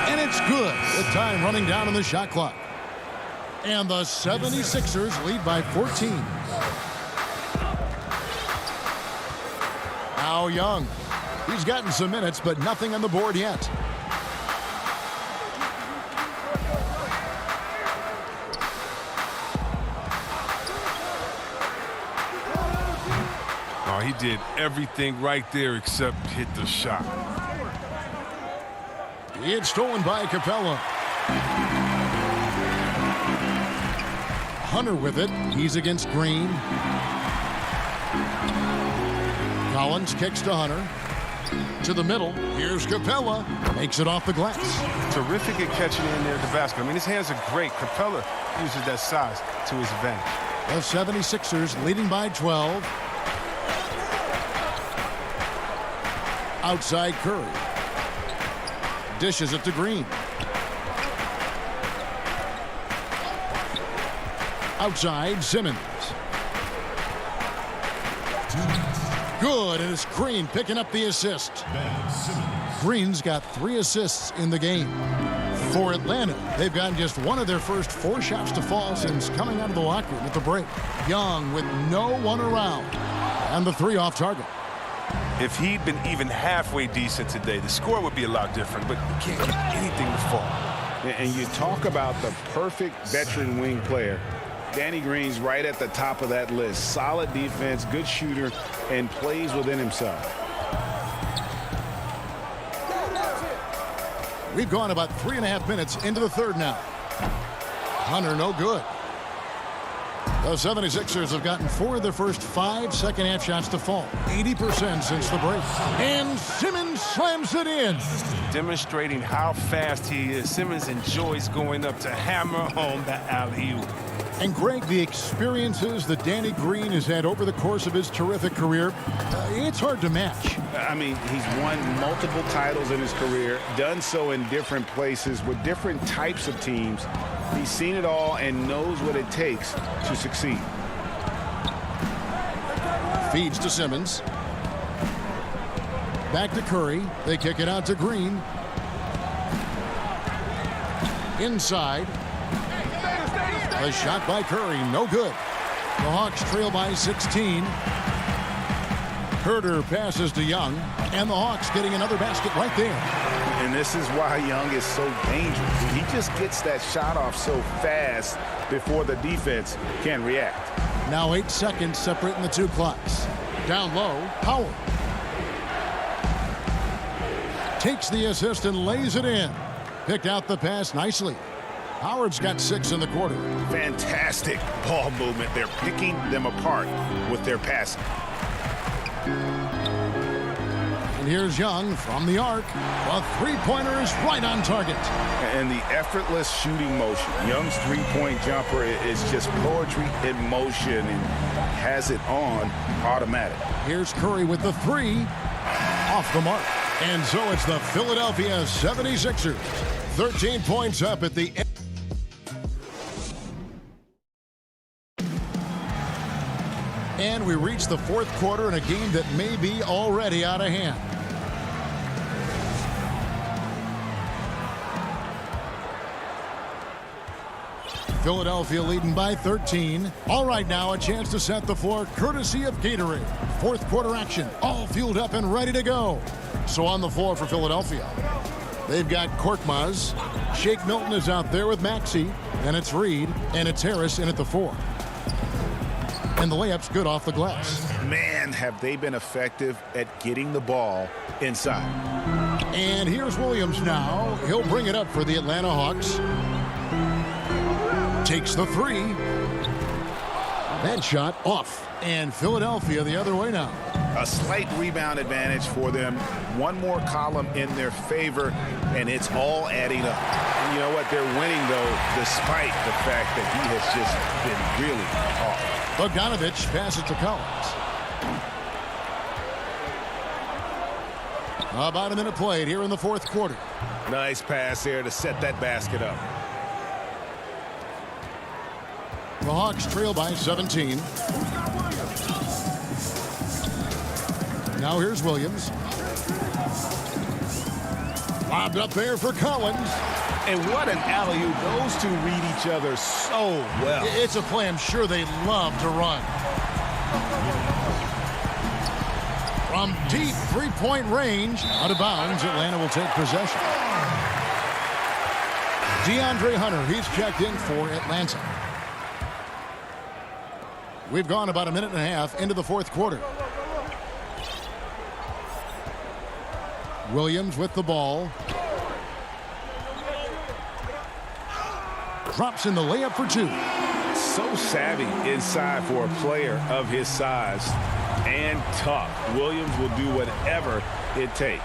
And it's good. The time running down on the shot clock. And the 76ers lead by 14. Now Young. He's gotten some minutes, but nothing on the board yet. Oh, he did everything right there except hit the shot. It's stolen by Capella. Hunter with it. He's against Green. Collins kicks to Hunter. To the middle. Here's Capella. Makes it off the glass. Terrific at catching in there at the basket. I mean, his hands are great. Capella uses that size to his advantage. The 76ers leading by 12. Outside Curry. Dishes it to Green. Outside Simmons. Good, and it's Green picking up the assist. Green's got 3 assists in the game. For Atlanta, they've gotten just one of their first 4 shots to fall since coming out of the locker room at the break. Young with no one around. And the 3 off target. If he'd been even halfway decent today, the score would be a lot different, but you can't get anything to fall. And you talk about the perfect veteran wing player. Danny Green's right at the top of that list. Solid defense, good shooter, and plays within himself. We've gone about 3.5 minutes into the third now. Hunter, no good. The 76ers have gotten 4 of their first 5 second-half shots to fall. 80% since the break. And Simmons slams it in. Demonstrating how fast he is. Simmons enjoys going up to hammer home the alley-oop. And Greg, the experiences that Danny Green has had over the course of his terrific career, it's hard to match. I mean, he's won multiple titles in his career, done so in different places with different types of teams. He's seen it all and knows what it takes to succeed. Feeds to Simmons. Back to Curry. They kick it out to Green. Inside. A shot by Curry, no good. The Hawks trail by 16. Herter passes to Young, and the Hawks getting another basket right there. And this is why Young is so dangerous. He just gets that shot off so fast before the defense can react. Now 8 seconds separating the 2 clocks. Down low, Howard. Takes the assist and lays it in. Picked out the pass nicely. Howard's got 6 in the quarter. Fantastic ball movement. They're picking them apart with their passing. And here's Young from the arc. A 3-pointer is right on target. And the effortless shooting motion. Young's 3-point jumper is just poetry in motion and has it on automatic. Here's Curry with the 3. Off the mark. And so it's the Philadelphia 76ers. 13 points up at the end. And we reach the 4th quarter in a game that may be already out of hand. Philadelphia leading by 13. All right, now a chance to set the floor courtesy of Gatorade. 4th quarter action, all fueled up and ready to go. So on the floor for Philadelphia, they've got Korkmaz. Shake Milton is out there with Maxey. And it's Reed, and it's Harris in at the 4. And the layup's good off the glass. Man, have they been effective at getting the ball inside. And here's Williams now. He'll bring it up for the Atlanta Hawks. Takes the 3. That shot off. And Philadelphia the other way now. A slight rebound advantage for them. One more column in their favor, and it's all adding up. And you know what? They're winning, though, despite the fact that he has just been really off. Bogdanovich passes to Collins. About a minute played here in the 4th quarter. Nice pass there to set that basket up. The Hawks trail by 17. Now here's Williams. Lobbed up there for Collins. And what an alley-oop. Those two read each other so well. It's a play I'm sure they love to run. From deep 3-point range, out of bounds, Atlanta will take possession. DeAndre Hunter, he's checked in for Atlanta. We've gone about a minute and a half into the 4th quarter. Williams with the ball. Drops in the layup for 2. So savvy inside for a player of his size. and tough. Williams will do whatever it takes.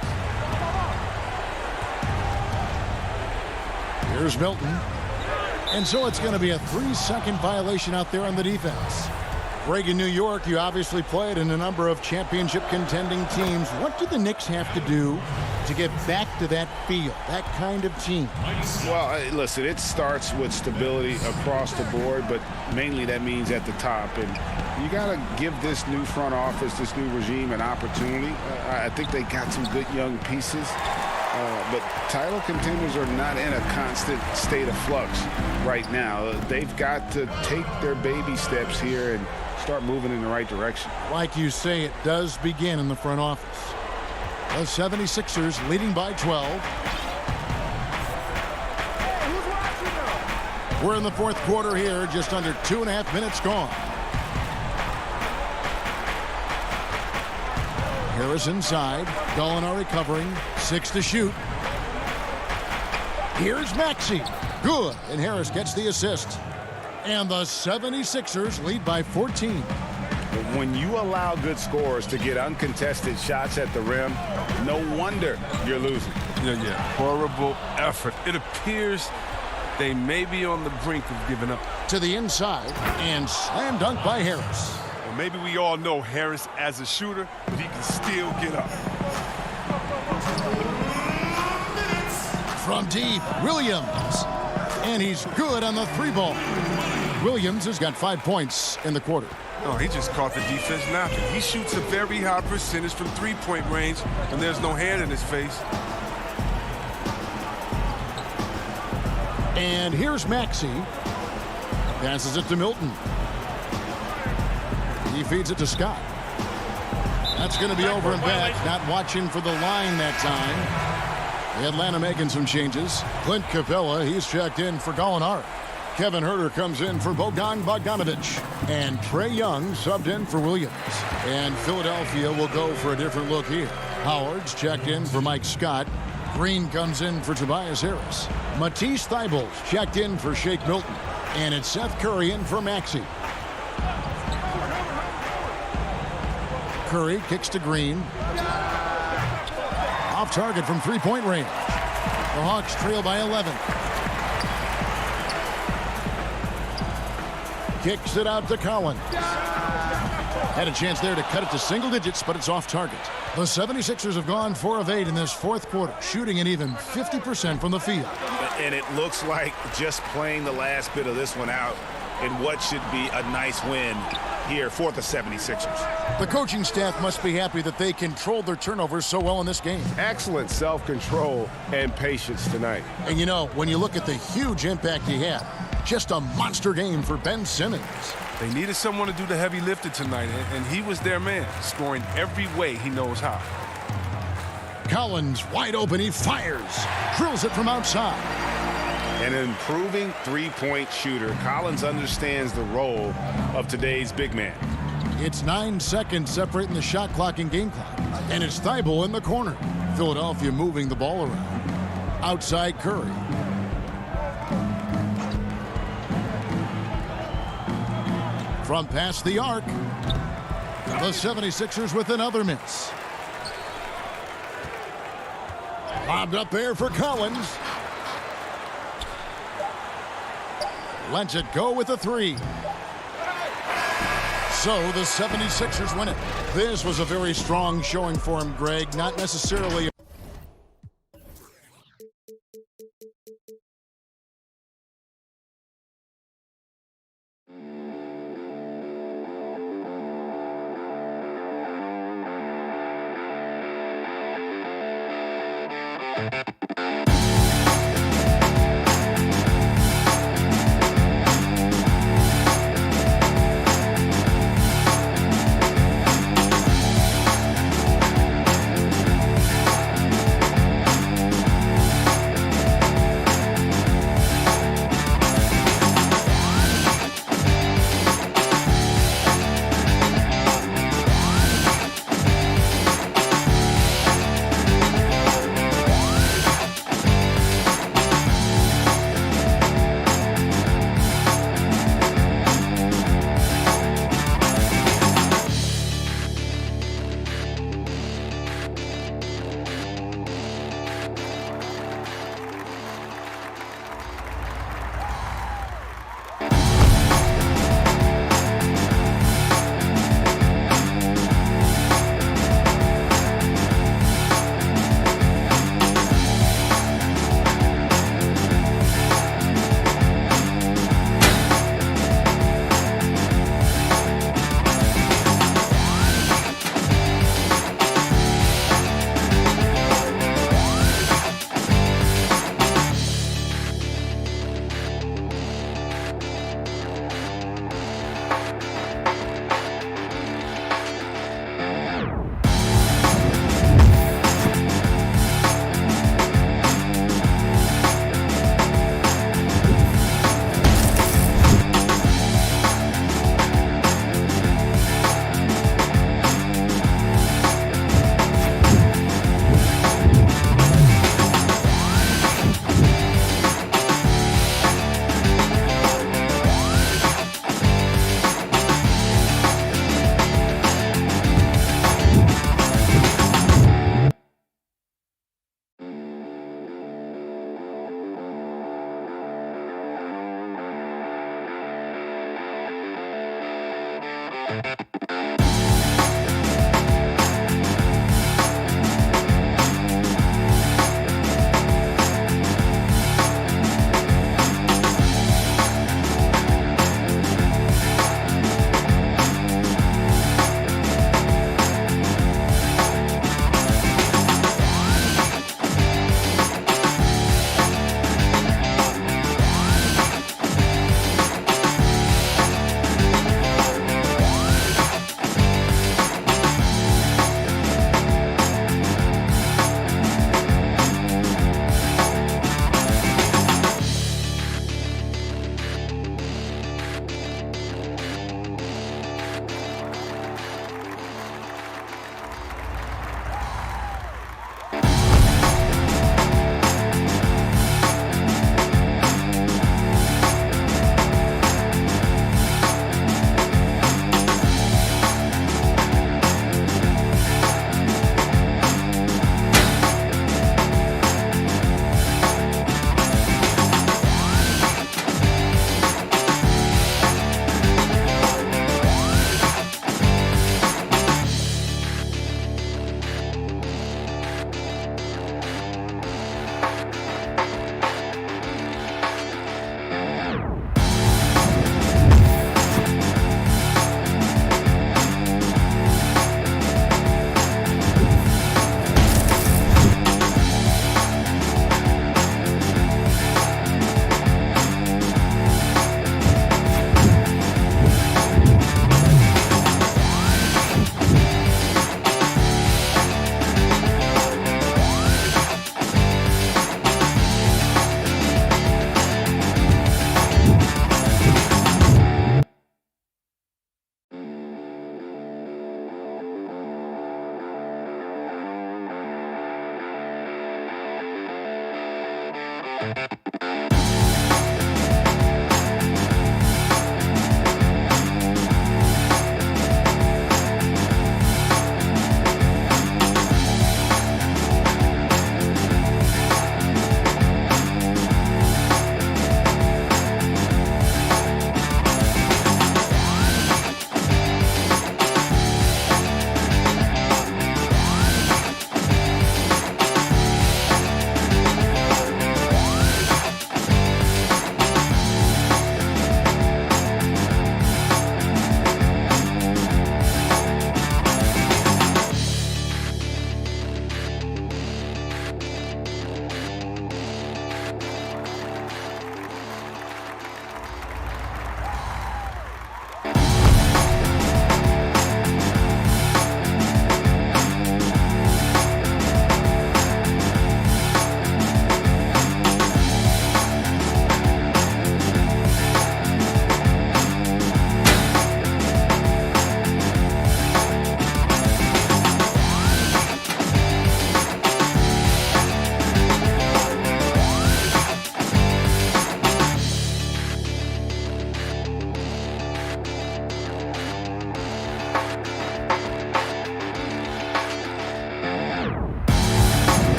Here's Milton. And so it's going to be a 3-second violation out there on the defense. Greg, in New York, you obviously played in a number of championship contending teams. What do the Knicks have to do to get back to that feel, that kind of team? Well, listen, it starts with stability across the board, but mainly that means at the top. And you got to give this new front office, this new regime, an opportunity. I think they got some good young pieces. But title contenders are not in a constant state of flux right now. They've got to take their baby steps here and start moving in the right direction. Like you say, it does begin in the front office. The 76ers leading by 12. We're in the fourth quarter here, just under 2.5 minutes gone. Harris inside. Gallinari covering. 6 to shoot. Here's Maxey. Good. And Harris gets the assist. And the 76ers lead by 14. When you allow good scorers to get uncontested shots at the rim, no wonder you're losing. Yeah. Horrible effort. It appears they may be on the brink of giving up. To the inside. And slam dunk by Harris. Well, maybe we all know Harris as a shooter, but he can still get up. From deep, Williams. And he's good on the 3-ball. Williams has got 5 points in the quarter. No, he just caught the defense napping. He shoots a very high percentage from three-point range, and there's no hand in his face. And here's Maxey. Passes it to Milton. He feeds it to Scott. That's going to be over and back. Not watching for the line that time. Atlanta making some changes. Clint Capella, he's checked in for Gallinari. Kevin Huerter comes in for Bogdan Bogdanovic. And Trae Young subbed in for Williams. And Philadelphia will go for a different look here. Howard's checked in for Mike Scott. Green comes in for Tobias Harris. Matisse Thybulle's checked in for Shake Milton. And it's Seth Curry in for Maxey. Curry kicks to Green. Off target from 3-point range. The Hawks trail by 11. Kicks it out to Collins. Had a chance there to cut it to single digits, but it's off target. The 76ers have gone 4 of 8 in this fourth quarter, shooting an even 50% from the field. And it looks like just playing the last bit of this one out in what should be a nice win here for the 76ers. The coaching staff must be happy that they controlled their turnovers so well in this game. Excellent self-control and patience tonight. And you know, when you look at the huge impact he had, just a monster game for Ben Simmons. They needed someone to do the heavy lifting tonight, and he was their man, scoring every way he knows how. Collins wide open, he fires, drills it from outside. An improving three-point shooter. Collins understands the role of today's big man. It's 9 seconds separating the shot clock and game clock. And it's Thibault in the corner. Philadelphia moving the ball around. Outside Curry. From past the arc. The 76ers with another miss. Lobbed up there for Collins. Lets it go with a 3. So the 76ers win it. This was a very strong showing for him, Greg. Not necessarily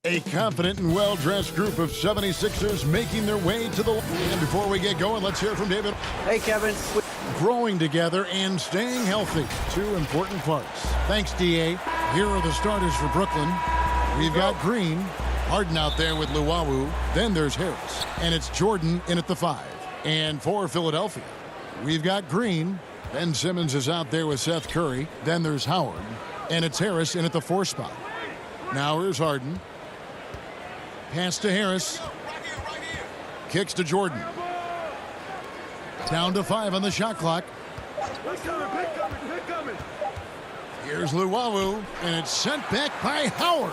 A confident and well-dressed group of 76ers making their way to the line. And before we get going, let's hear from David. Hey, Kevin. Growing together and staying healthy. Two important parts. Thanks, D.A. Here are the starters for Brooklyn. We've got Green, Harden out there with Luwawu. Then there's Harris. And it's Jordan in at the 5. And for Philadelphia, we've got Green. Ben Simmons is out there with Seth Curry. Then there's Howard. And it's Harris in at the 4 spot. Now here's Harden. Pass to Harris. Kicks to Jordan. Down to 5 on the shot clock. Here's Luwawu, and it's sent back by Howard.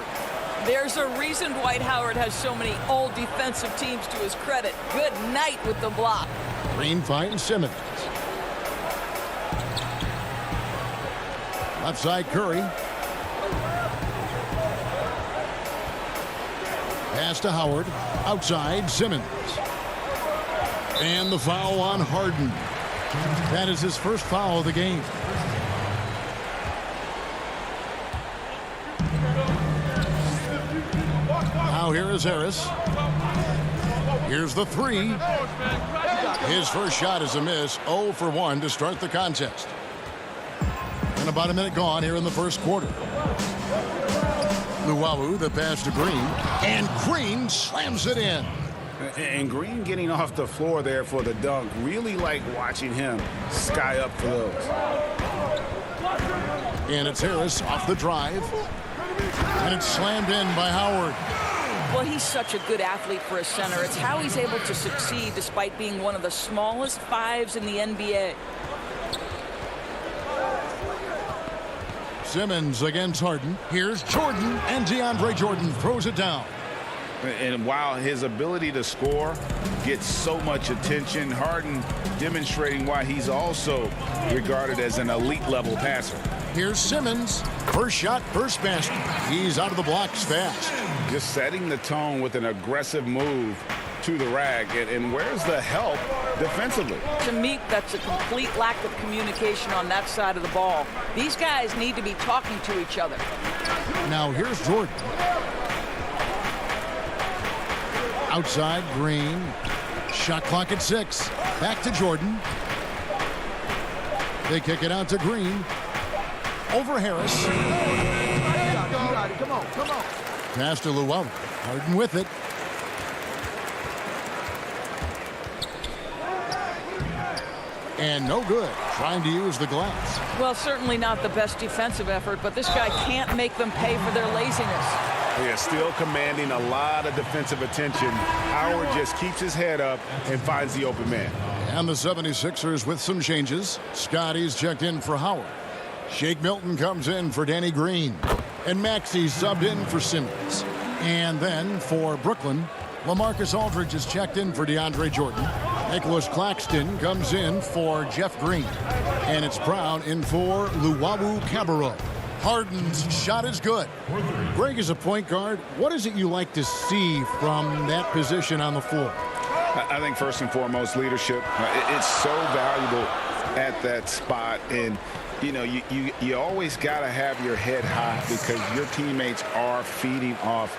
There's a reason Dwight Howard has so many all defensive teams to his credit. Good night with the block. Green finds Simmons. Left side Curry. Pass to Howard. Outside Simmons. And the foul on Harden. That is his first foul of the game. Now here is Harris. Here's the 3. His first shot is a miss. 0 for 1 to start the contest. And about a minute gone here in the first quarter. Luwawu, the pass to Green. And Green slams it in. And Green getting off the floor there for the dunk. Really like watching him sky up for those. And it's Harris off the drive. And it's slammed in by Howard. Well, he's such a good athlete for a center. It's how he's able to succeed despite being one of the smallest 5s in the NBA. Simmons against Harden. Here's Jordan, and DeAndre Jordan throws it down. And while his ability to score gets so much attention, Harden demonstrating why he's also regarded as an elite level passer. Here's Simmons. First shot, first basket. He's out of the blocks fast. Just setting the tone with an aggressive move to the rack. And where's the help defensively? To me, that's a complete lack of communication on that side of the ball. These guys need to be talking to each other. Now here's Jordan. Outside, Green. Shot clock at 6. Back to Jordan. They kick it out to Green. Over Harris. You got it. Come on. Pass to Luwawu. Harden with it. And no good. Trying to use the glass. Well, certainly not the best defensive effort, but this guy can't make them pay for their laziness. Yeah, still commanding a lot of defensive attention. Howard just keeps his head up and finds the open man. And the 76ers with some changes. Scotty's checked in for Howard. Shake Milton comes in for Danny Green. And Maxey's subbed in for Simmons. And then for Brooklyn, LaMarcus Aldridge is checked in for DeAndre Jordan. Nicholas Claxton comes in for Jeff Green. And it's Brown in for Luwawu Cabarrot. Harden's shot is good. Greg, is a point guard, what is it you like to see from that position on the floor? I think first and foremost, leadership. It's so valuable at that spot. And, you know, you always got to have your head high because your teammates are feeding off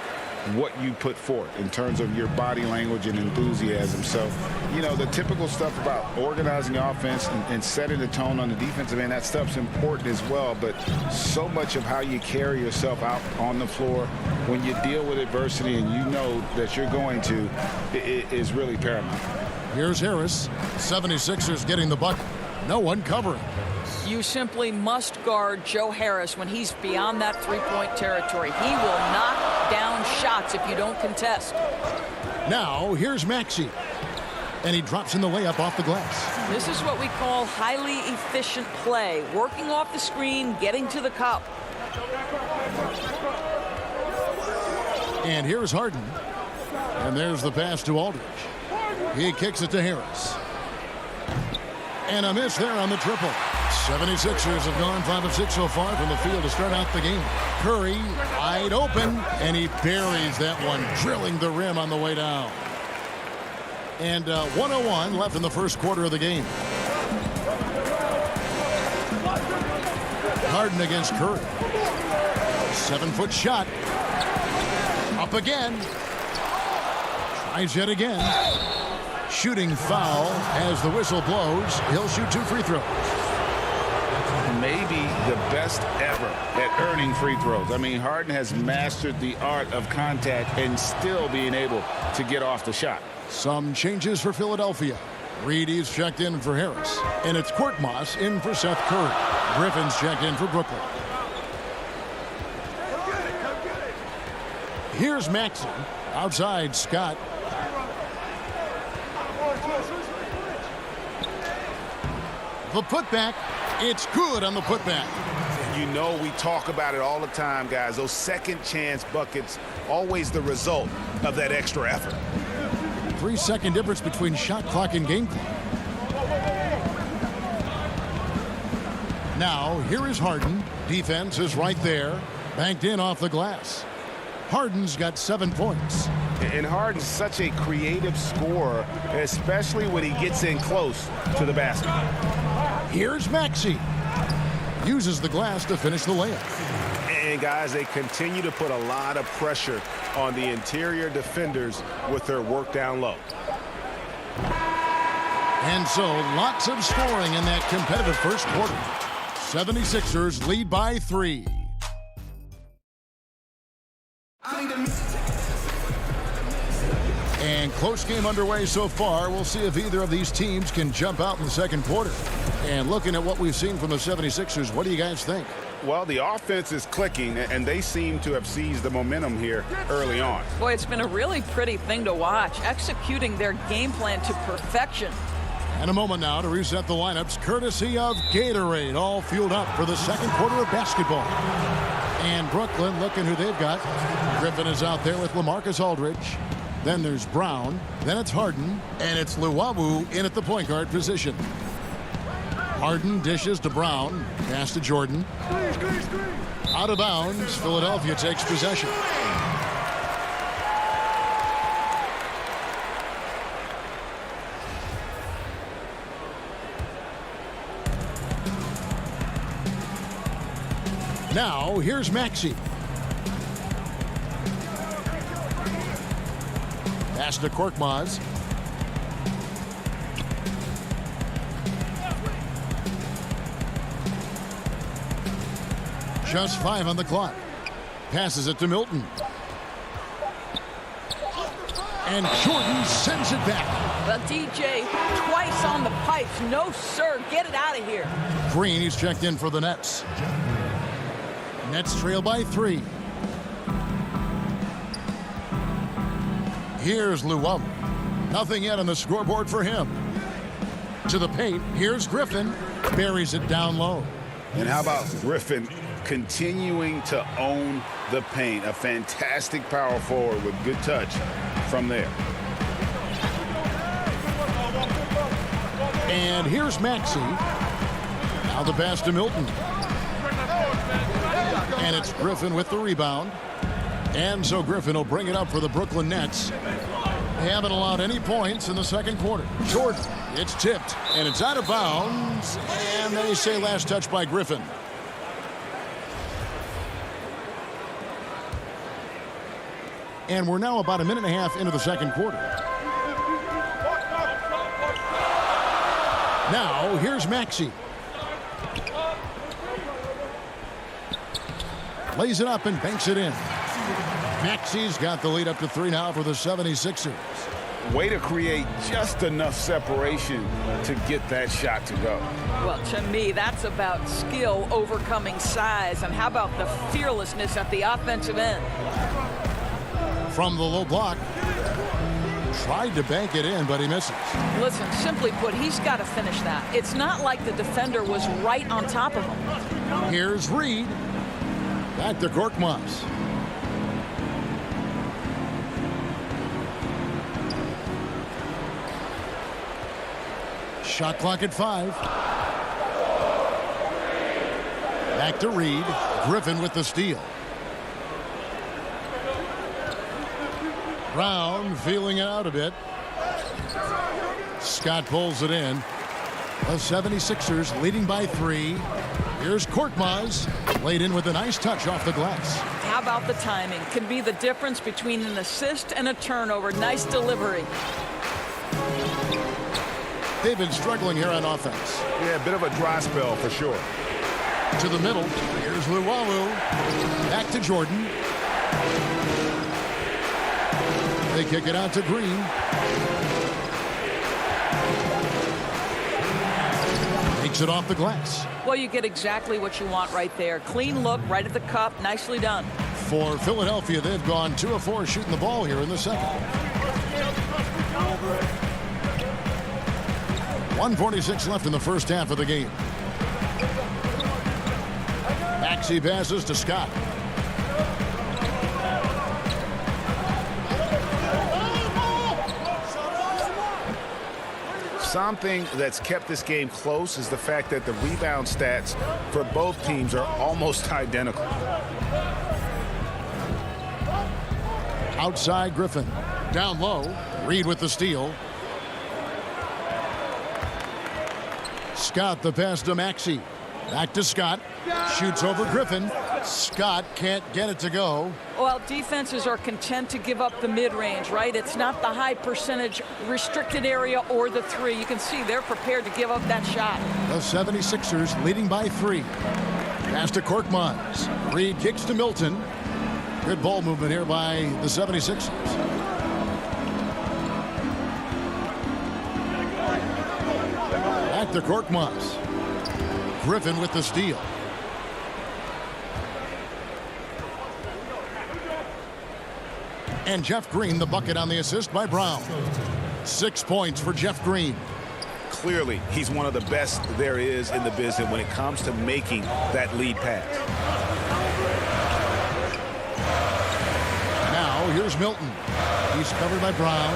what you put forth in terms of your body language and enthusiasm. So, you know, the typical stuff about organizing the offense and setting the tone on the defensive end, that stuff's important as well. But so much of how you carry yourself out on the floor when you deal with adversity and you know that you're going to, it is really paramount. Here's Harris. 76ers getting the bucket. No one covering. You simply must guard Joe Harris when he's beyond that three-point territory. He will knock down shots if you don't contest. Now, here's Maxey. And he drops in the layup off the glass. This is what we call highly efficient play. Working off the screen, getting to the cup. And here's Harden. And there's the pass to Aldridge. He kicks it to Harris. And a miss there on the triple. 76ers have gone 5 of 6 so far from the field to start out the game. Curry wide open, and he buries that one, drilling the rim on the way down. And 1:01 left in the first quarter of the game. Harden against Curry. 7-foot shot. Up again. Tries yet again. Shooting foul as the whistle blows. He'll shoot 2 free throws. Maybe the best ever at earning free throws. I mean, Harden has mastered the art of contact and still being able to get off the shot. Some changes for Philadelphia. Reedy's checked in for Harris. And it's Korkmaz in for Seth Curry. Griffin's checked in for Brooklyn. Here's Maxey. Outside, Scott. The putback. It's good on the putback. You know, we talk about it all the time, guys. Those second chance buckets, always the result of that extra effort. 3-second difference between shot clock and game clock. Now, here is Harden. Defense is right there. Banked in off the glass. Harden's got 7 points. And Harden's such a creative scorer, especially when he gets in close to the basket. Here's Maxey. Uses the glass to finish the layup. And, guys, they continue to put a lot of pressure on the interior defenders with their work down low. And so, lots of scoring in that competitive first quarter. 76ers lead by 3. And close game underway so far. We'll see if either of these teams can jump out in the second quarter. And looking at what we've seen from the 76ers, what do you guys think? Well, the offense is clicking, and they seem to have seized the momentum here early on. Boy, it's been a really pretty thing to watch, executing their game plan to perfection. And a moment now to reset the lineups, courtesy of Gatorade, all fueled up for the second quarter of basketball. And Brooklyn, looking who they've got. Griffin is out there with LaMarcus Aldridge. Then there's Brown. Then it's Harden. And it's Luwawu in at the point guard position. Harden dishes to Brown. Pass to Jordan. Out of bounds. Philadelphia takes possession. Now, here's Maxey. Pass to Korkmaz. Just 5 on the clock. Passes it to Milton. And Jordan sends it back. Well, DJ, twice on the pipes. No, sir. Get it out of here. Green, he's checked in for the Nets. Nets trail by 3. Here's Luwawu. Nothing yet on the scoreboard for him. To the paint. Here's Griffin. Buries it down low. And how about Griffin continuing to own the paint? A fantastic power forward with good touch from there. And here's Maxey. Now the pass to Milton. And it's Griffin with the rebound. And so Griffin will bring it up for the Brooklyn Nets. They haven't allowed any points in the second quarter. Jordan, it's tipped, and it's out of bounds. And they say last touch by Griffin. And we're now about a minute and a half into the second quarter. Now, here's Maxey. Lays it up and banks it in. Maxey's got the lead up to 3 now for the 76ers. Way to create just enough separation to get that shot to go. Well, to me, that's about skill overcoming size. And how about the fearlessness at the offensive end? From the low block. Tried to bank it in, but he misses. Listen, simply put, he's got to finish that. It's not like the defender was right on top of him. Here's Reed. Back to Korkmaz. Shot clock at 5. Back to Reed. Griffin with the steal. Brown feeling it out a bit. Scott pulls it in. The 76ers leading by 3. Here's Korkmaz, laid in with a nice touch off the glass. How about the timing? Can be the difference between an assist and a turnover. Nice delivery. They've been struggling here on offense. Yeah, a bit of a dry spell for sure. To the middle. Here's Luwawu. Back to Jordan. They kick it out to Green. Takes it off the glass. Well, you get exactly what you want right there. Clean look, right at the cup. Nicely done. For Philadelphia, they've gone 2 of 4 shooting the ball here in the second. 1:46 left in the first half of the game. Maxey passes to Scott. Something that's kept this game close is the fact that the rebound stats for both teams are almost identical. Outside Griffin. Down low. Reed with the steal. Scott the pass to Maxey. Back to Scott. Shoots over Griffin. Scott can't get it to go. Well, defenses are content to give up the mid-range, right? It's not the high percentage restricted area or the three. You can see they're prepared to give up that shot. The 76ers leading by 3. Pass to Korkmaz. Reed kicks to Milton. Good ball movement here by the 76ers. Back to Korkmaz. Griffin with the steal. And Jeff Green, the bucket on the assist by Brown. 6 points for Jeff Green. Clearly, he's one of the best there is in the business when it comes to making that lead pass. Now, here's Milton. He's covered by Brown.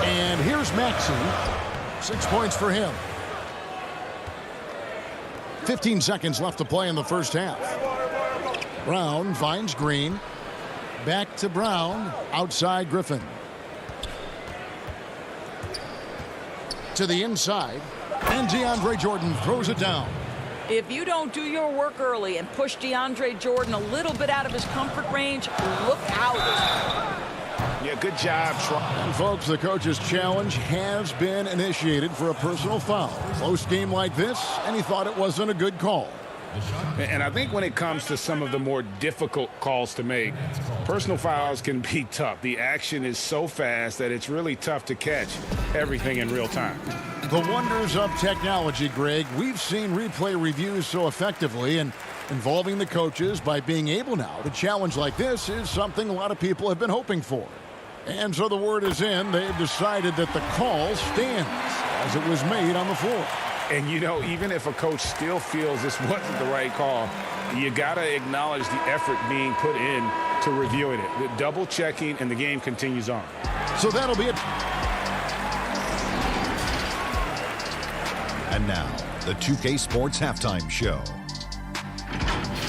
And here's Maxey. 6 points for him. 15 seconds left to play in the first half. Brown finds Green. Back to Brown. Outside Griffin. To the inside. And DeAndre Jordan throws it down. If you don't do your work early and push DeAndre Jordan a little bit out of his comfort range, look out. Yeah, good job, Troy. And folks, the coach's challenge has been initiated for a personal foul. Close game like this, and he thought it wasn't a good call. And I think when it comes to some of the more difficult calls to make, personal fouls can be tough. The action is so fast that it's really tough to catch everything in real time. The wonders of technology, Greg. We've seen replay reviews so effectively, and involving the coaches by being able now to challenge like this is something a lot of people have been hoping for. And so the word is in. They've decided that the call stands as it was made on the floor. And, you know, even if a coach still feels this wasn't the right call, you got to acknowledge the effort being put in to reviewing it. The double checking, and the game continues on. So that'll be it. And now, the 2K Sports Halftime Show.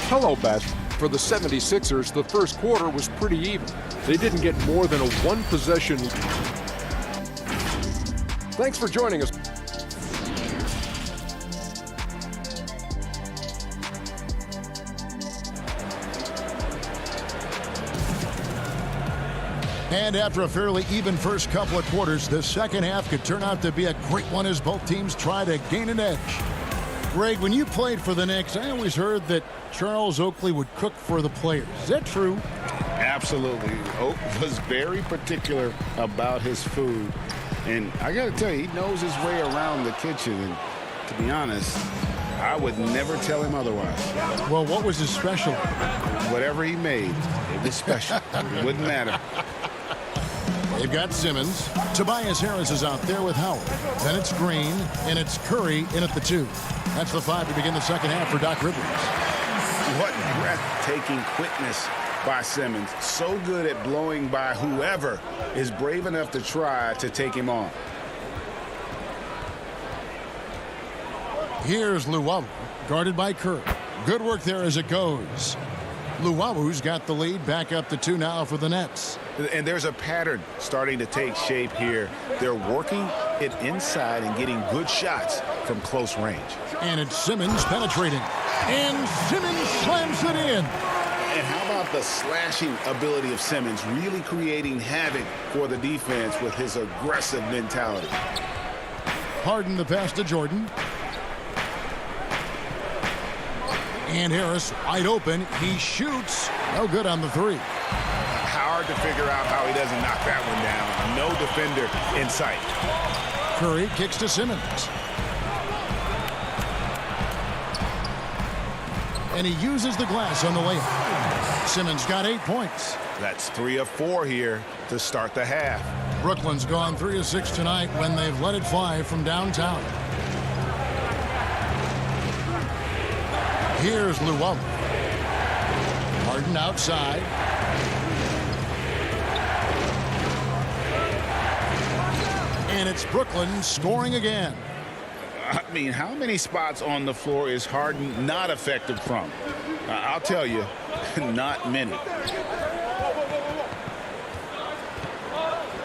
Hello, Beth. For the 76ers, the first quarter was pretty even. They didn't get more than a one-possession. Thanks for joining us. And after a fairly even first couple of quarters, the second half could turn out to be a great one as both teams try to gain an edge. Greg, when you played for the Knicks, I always heard that Charles Oakley would cook for the players. Is that true? Absolutely. Oak was very particular about his food. And I got to tell you, he knows his way around the kitchen. And to be honest, I would never tell him otherwise. Well, what was his special? Whatever he made, it was special. It wouldn't matter. They've got Simmons. Tobias Harris is out there with Howard. Then it's Green, and it's Curry in at the 2. That's the 5 to begin the second half for Doc Rivers. What breathtaking quickness by Simmons. So good at blowing by whoever is brave enough to try to take him on. Here's Luwawu, guarded by Curry. Good work there as it goes. Luwawu's got the lead, back up to 2 now for the Nets. And there's a pattern starting to take shape here. They're working it inside and getting good shots from close range. And it's Simmons penetrating. And Simmons slams it in. And how about the slashing ability of Simmons, really creating havoc for the defense with his aggressive mentality. Harden the pass to Jordan. And Harris wide open. He shoots. No good on the three. Hard to figure out how he doesn't knock that one down. No defender in sight. Curry kicks to Simmons. And he uses the glass on the layup. Simmons got 8 points. That's 3 of 4 here to start the half. Brooklyn's gone 3 of 6 tonight when they've let it fly from downtown. Here's Llewellyn. Harden outside. And it's Brooklyn scoring again. I mean, how many spots on the floor is Harden not effective from? I'll tell you, not many.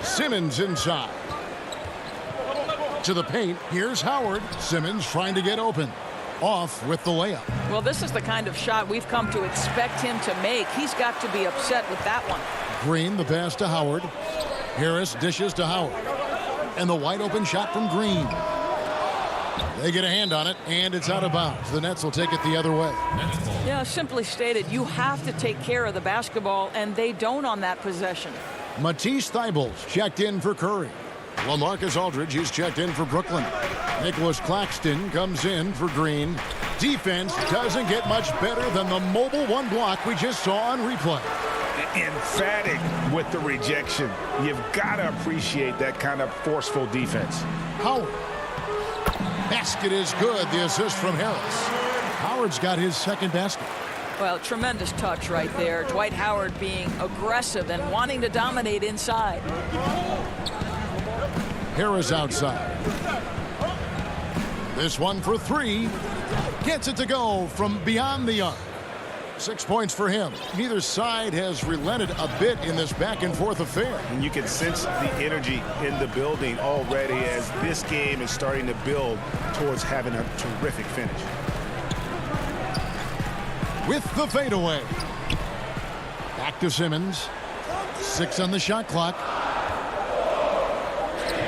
Simmons inside. To the paint. Here's Howard. Simmons trying to get open. Off with the layup. Well, this is the kind of shot we've come to expect him to make. He's got to be upset with that one. Green, the pass to Howard. Harris dishes to Howard. And the wide open shot from Green. They get a hand on it, and it's out of bounds. The Nets will take it the other way. Yeah, simply stated, you have to take care of the basketball, and they don't on that possession. Matisse Thybulle's checked in for Curry. LaMarcus Aldridge, he's checked in for Brooklyn. Nicholas Claxton comes in for Green. Defense doesn't get much better than the mobile one block we just saw on replay. Emphatic with the rejection. You've got to appreciate that kind of forceful defense. Howard. Basket is good. The assist from Harris. Howard's got his second basket. Well, tremendous touch right there. Dwight Howard being aggressive and wanting to dominate inside. Harris outside. This one for three. Gets it to go from beyond the arc. 6 points for him. Neither side has relented a bit in this back-and-forth affair. And you can sense the energy in the building already as this game is starting to build towards having a terrific finish. With the fadeaway. Back to Simmons. 6 on the shot clock.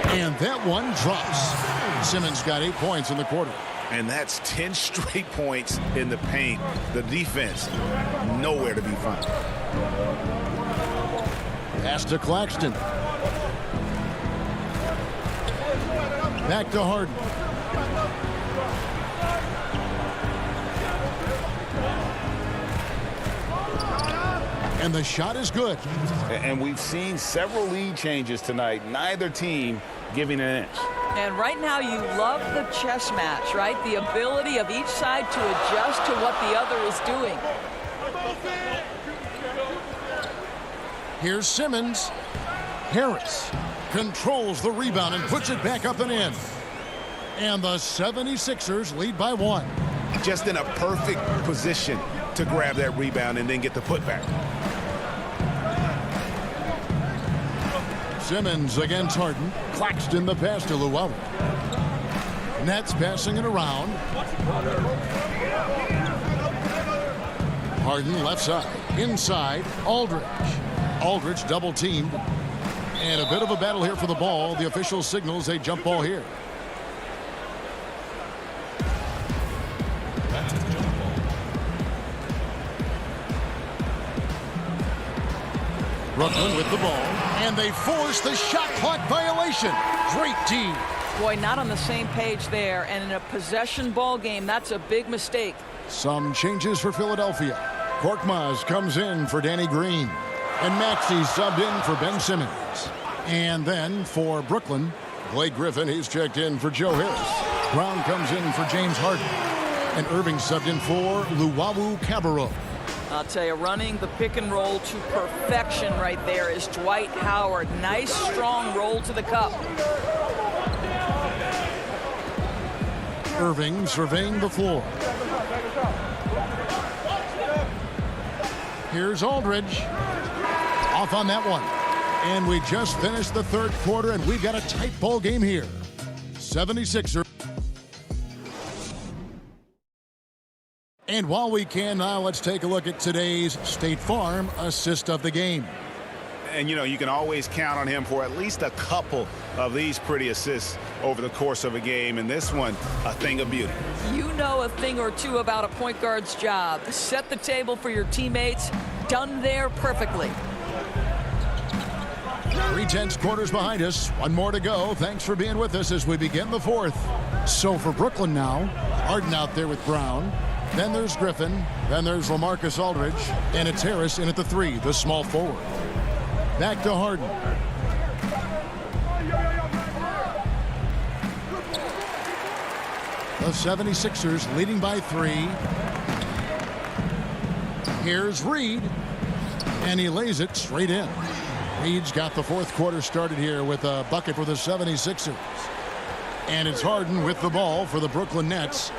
And that one drops. Simmons got 8 points in the quarter. And that's 10 straight points in the paint. The defense, nowhere to be found. Pass to Claxton. Back to Harden. And the shot is good. And we've seen several lead changes tonight. Neither team giving an inch. And right now you love the chess match, right? The ability of each side to adjust to what the other is doing. Here's Simmons. Harris controls the rebound and puts it back up and in. And the 76ers lead by 1. Just in a perfect position to grab that rebound and then get the putback. Simmons against Harden. Claxton the pass to Llewellyn. Nets passing it around. Harden left side. Inside, Aldridge. Aldridge double teamed. And a bit of a battle here for the ball. The official signals a jump ball here. Brooklyn with the ball, and they force the shot clock violation. Great team. Boy, not on the same page there, and in a possession ball game, that's a big mistake. Some changes for Philadelphia. Korkmaz comes in for Danny Green, and Maxey subbed in for Ben Simmons. And then for Brooklyn, Blake Griffin, he's checked in for Joe Harris. Brown comes in for James Harden, and Irving subbed in for Luwawu Cabarrot. I'll tell you, running the pick and roll to perfection right there is Dwight Howard. Nice, strong roll to the cup. Irving surveying the floor. Here's Aldridge. Off on that one. And we just finished the third quarter, and we've got a tight ball game here. 76ers. And while we can now, let's take a look at today's State Farm assist of the game. And, you know, you can always count on him for at least a couple of these pretty assists over the course of a game. And this one, a thing of beauty. You know a thing or two about a point guard's job. Set the table for your teammates. Done there perfectly. 3/10 quarters behind us. One more to go. Thanks for being with us as we begin the fourth. So for Brooklyn now, Harden out there with Brown. Then there's Griffin. Then there's LaMarcus Aldridge. And it's Harris in at the 3, the small forward. Back to Harden. The 76ers leading by 3. Here's Reed. And he lays it straight in. Reed's got the fourth quarter started here with a bucket for the 76ers. And it's Harden with the ball for the Brooklyn Nets.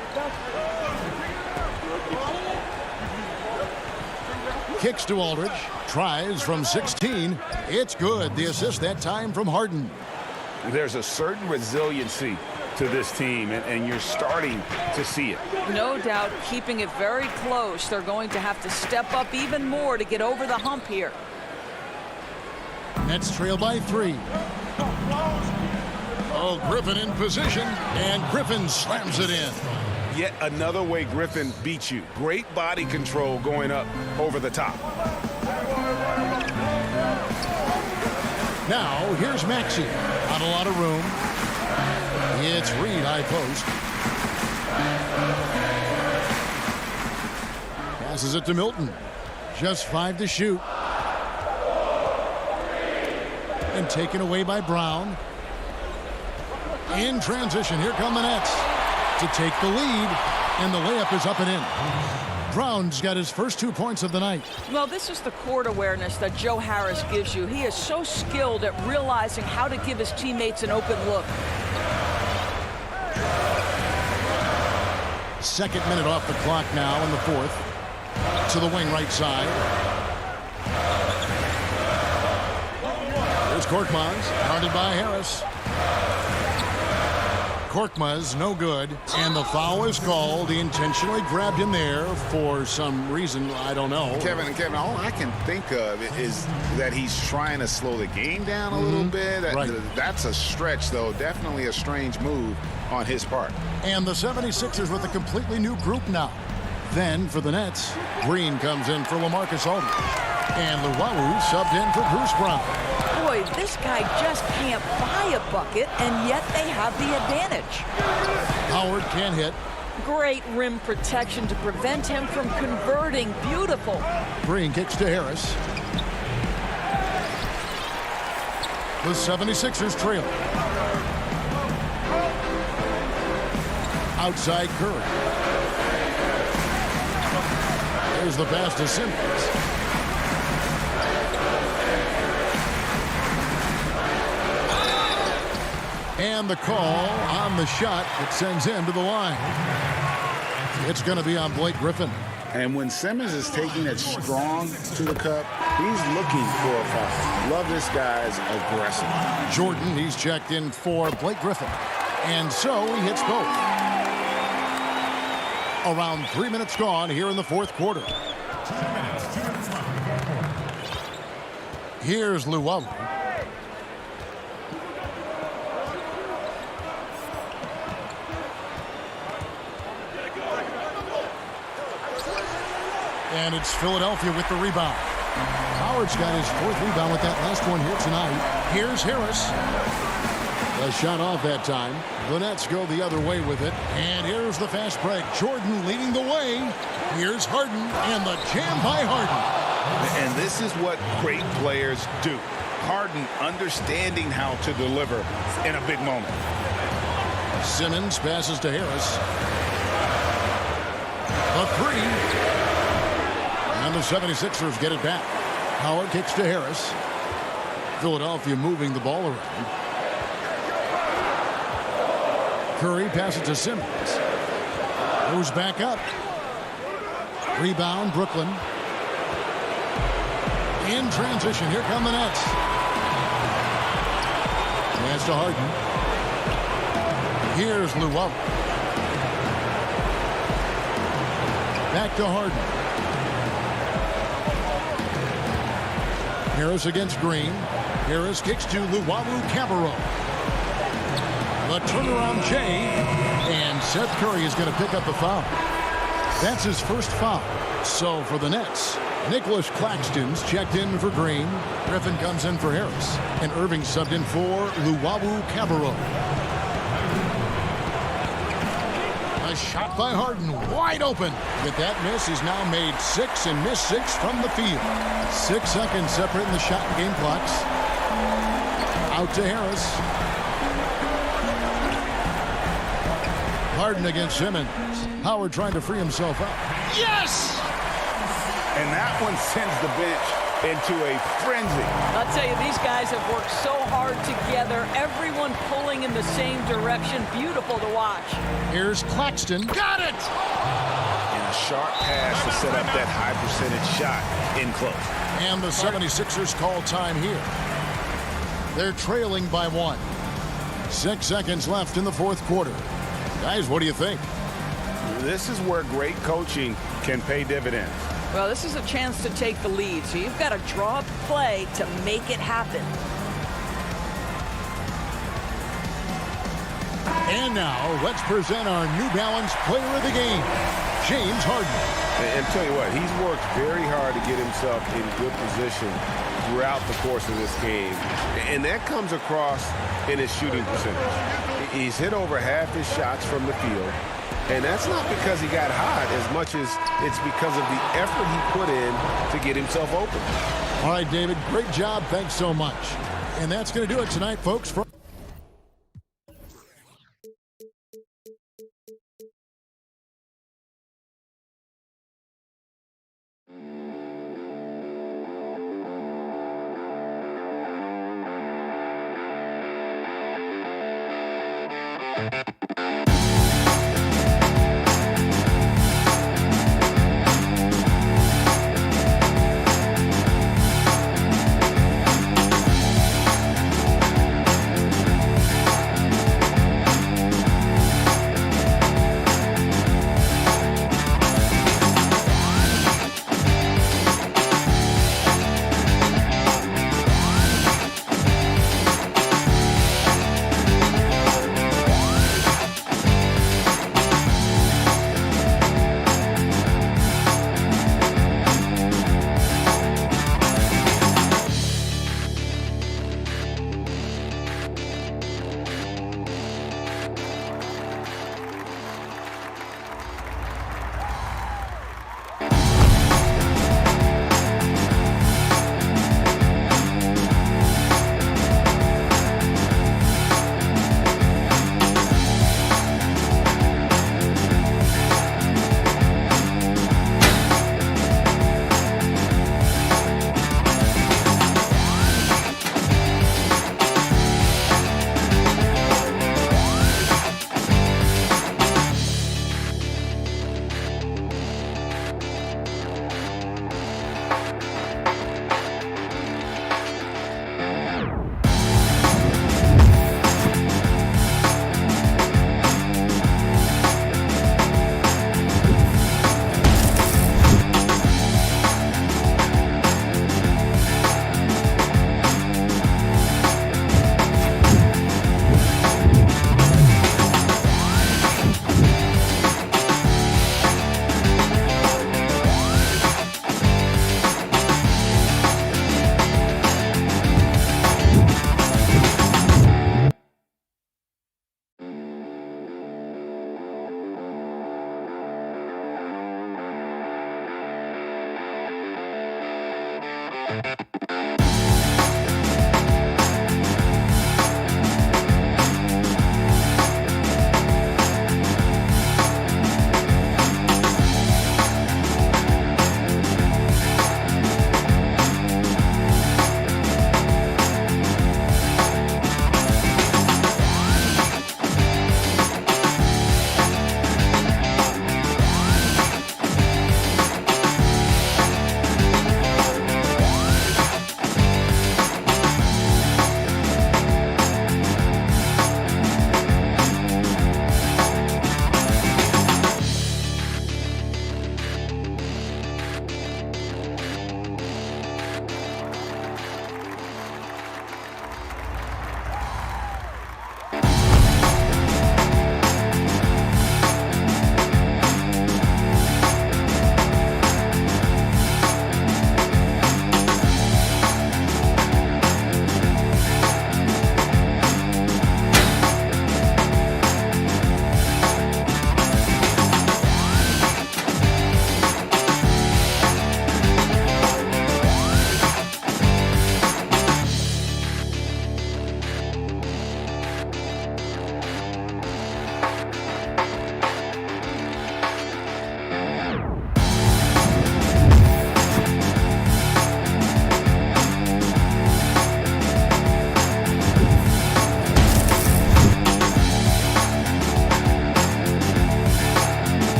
Kicks to Aldridge. Tries from 16. It's good. The assist that time from Harden. There's a certain resiliency to this team, and you're starting to see it. No doubt keeping it very close. They're going to have to step up even more to get over the hump here. Nets trail by 3. Oh, Griffin in position, and Griffin slams it in. Yet another way Griffin beats you. Great body control going up over the top. Now, here's Maxey. Not a lot of room. It's Reed, high post. Passes it to Milton. Just 5 to shoot. And taken away by Brown. In transition, here come the Nets to take the lead, and the layup is up and in. Brown's got his first 2 points of the night. Well, this is the court awareness that Joe Harris gives you. He is so skilled at realizing how to give his teammates an open look. Second minute off the clock now in the fourth. To the wing right side. Here's Korkmaz, guarded by Harris. Korkmaz, no good, and the foul is called. He intentionally grabbed him there for some reason, I don't know. Kevin, all I can think of is that he's trying to slow the game down a little bit. That's a stretch, though. Definitely a strange move on his part. And the 76ers with a completely new group now. Then for the Nets, Green comes in for LaMarcus Aldridge. And Luwawu subbed in for Bruce Brown. Boy, this guy just can't buy a bucket, and yet they have the advantage. Howard can't hit. Great rim protection to prevent him from converting. Beautiful. Green kicks to Harris. The 76ers trail. Outside Curry. There's the pass to Simmons. And the call on the shot that sends him to the line. It's going to be on Blake Griffin. And when Simmons is taking it strong to the cup, he's looking for a foul. Love this guy's aggressive. Jordan, he's checked in for Blake Griffin. And so he hits both. Around 3 minutes gone here in the fourth quarter. Here's Luwawu. And it's Philadelphia with the rebound. Howard's got his fourth rebound with that last one here tonight. Here's Harris. The shot off that time. The Nets go the other way with it. And here's the fast break. Jordan leading the way. Here's Harden and the jam by Harden. And this is what great players do. Harden understanding how to deliver in a big moment. Simmons passes to Harris. The three. And the 76ers get it back. Howard kicks to Harris. Philadelphia moving the ball around. Curry passes to Simmons. Goes back up. Rebound, Brooklyn. In transition, here come the Nets. Pass to Harden. Here's Luwawu. Back to Harden. Harris against Green. Harris kicks to Luwawu-Cabarrot. The turnaround Jay. And Seth Curry is going to pick up the foul. That's his first foul. So for the Nets, Nicholas Claxton's checked in for Green. Griffin comes in for Harris. And Irving subbed in for Luwawu-Cabarrot. A shot by Harden, wide open. With that miss, he's now made 6 and missed 6 from the field. 6 seconds separating the shot and game clocks. Out to Harris. Harden against Simmons. Howard trying to free himself up. Yes! And that one sends the bench into a frenzy. I'll tell you, these guys have worked so hard together. Everyone pulling in the same direction. Beautiful to watch. Here's Claxton. Got it! And a sharp pass to set up that high percentage shot in close. And the 76ers call time here. They're trailing by 1. 6 seconds left in the fourth quarter. Guys, what do you think? This is where great coaching can pay dividends. Well, this is a chance to take the lead, so you've got to draw up play to make it happen. And now, let's present our New Balance Player of the Game, James Harden. And tell you what, he's worked very hard to get himself in good position throughout the course of this game. And that comes across in his shooting percentage. He's hit over half his shots from the field. And that's not because he got hot as much as it's because of the effort he put in to get himself open. All right, David, great job. Thanks so much. And that's going to do it tonight, folks.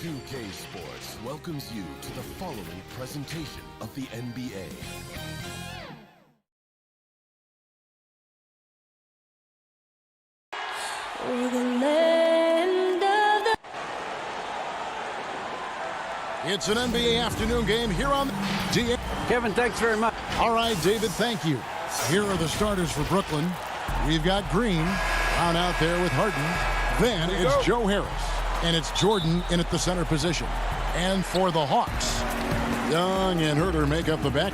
2K Sports welcomes you to the following presentation of the NBA. It's an NBA afternoon game here on DA. Kevin, thanks very much. All right, David, thank you. Here are the starters for Brooklyn. We've got Green down out there with Harden. Then it's Joe Harris, and it's Jordan in at the center position. And for the Hawks, Young and Herter make up the backcourt.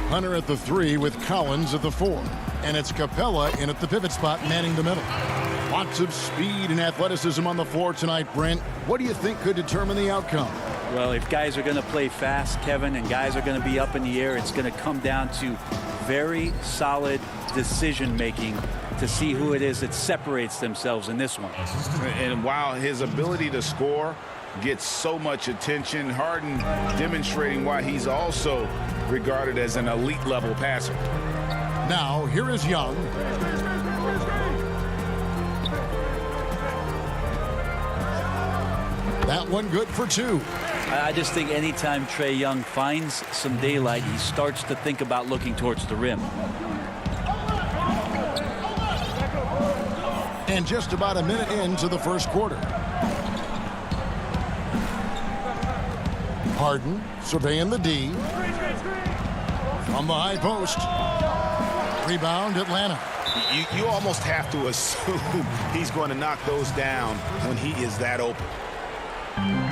Hunter at the 3 with Collins at the 4. And it's Capella in at the pivot spot, manning the middle. Lots of speed and athleticism on the floor tonight, Brent. What do you think could determine the outcome? Well, if guys are going to play fast, Kevin, and guys are going to be up in the air, it's going to come down to very solid decision-making to see who it is that separates themselves in this one. And while his ability to score gets so much attention, Harden demonstrating why he's also regarded as an elite-level passer. Now, here is Young. That one good for 2. I just think anytime Trae Young finds some daylight, he starts to think about looking towards the rim. And just about a minute into the first quarter. Harden surveying the D. From the high post. Rebound, Atlanta. You almost have to assume he's going to knock those down when he is that open.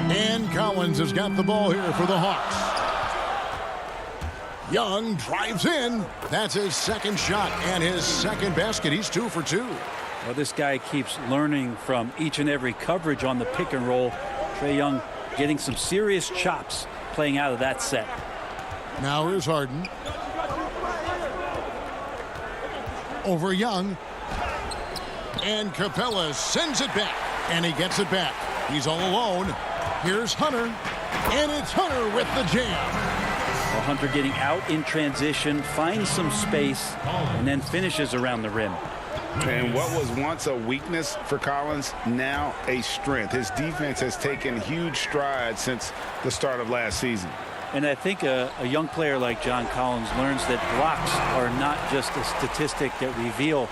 And Collins has got the ball here for the Hawks. Young drives in. That's his second shot and his second basket. He's 2 for 2. Well, this guy keeps learning from each and every coverage on the pick and roll. Trae Young getting some serious chops playing out of that set. Now here's Harden. Over Young. And Capella sends it back. And he gets it back. He's all alone. Here's Hunter. And it's Hunter with the jam. Well, Hunter getting out in transition, finds some space, and then finishes around the rim. And what was once a weakness for Collins, now a strength. His defense has taken huge strides since the start of last season. And I think a young player like John Collins learns that blocks are not just a statistic that reveal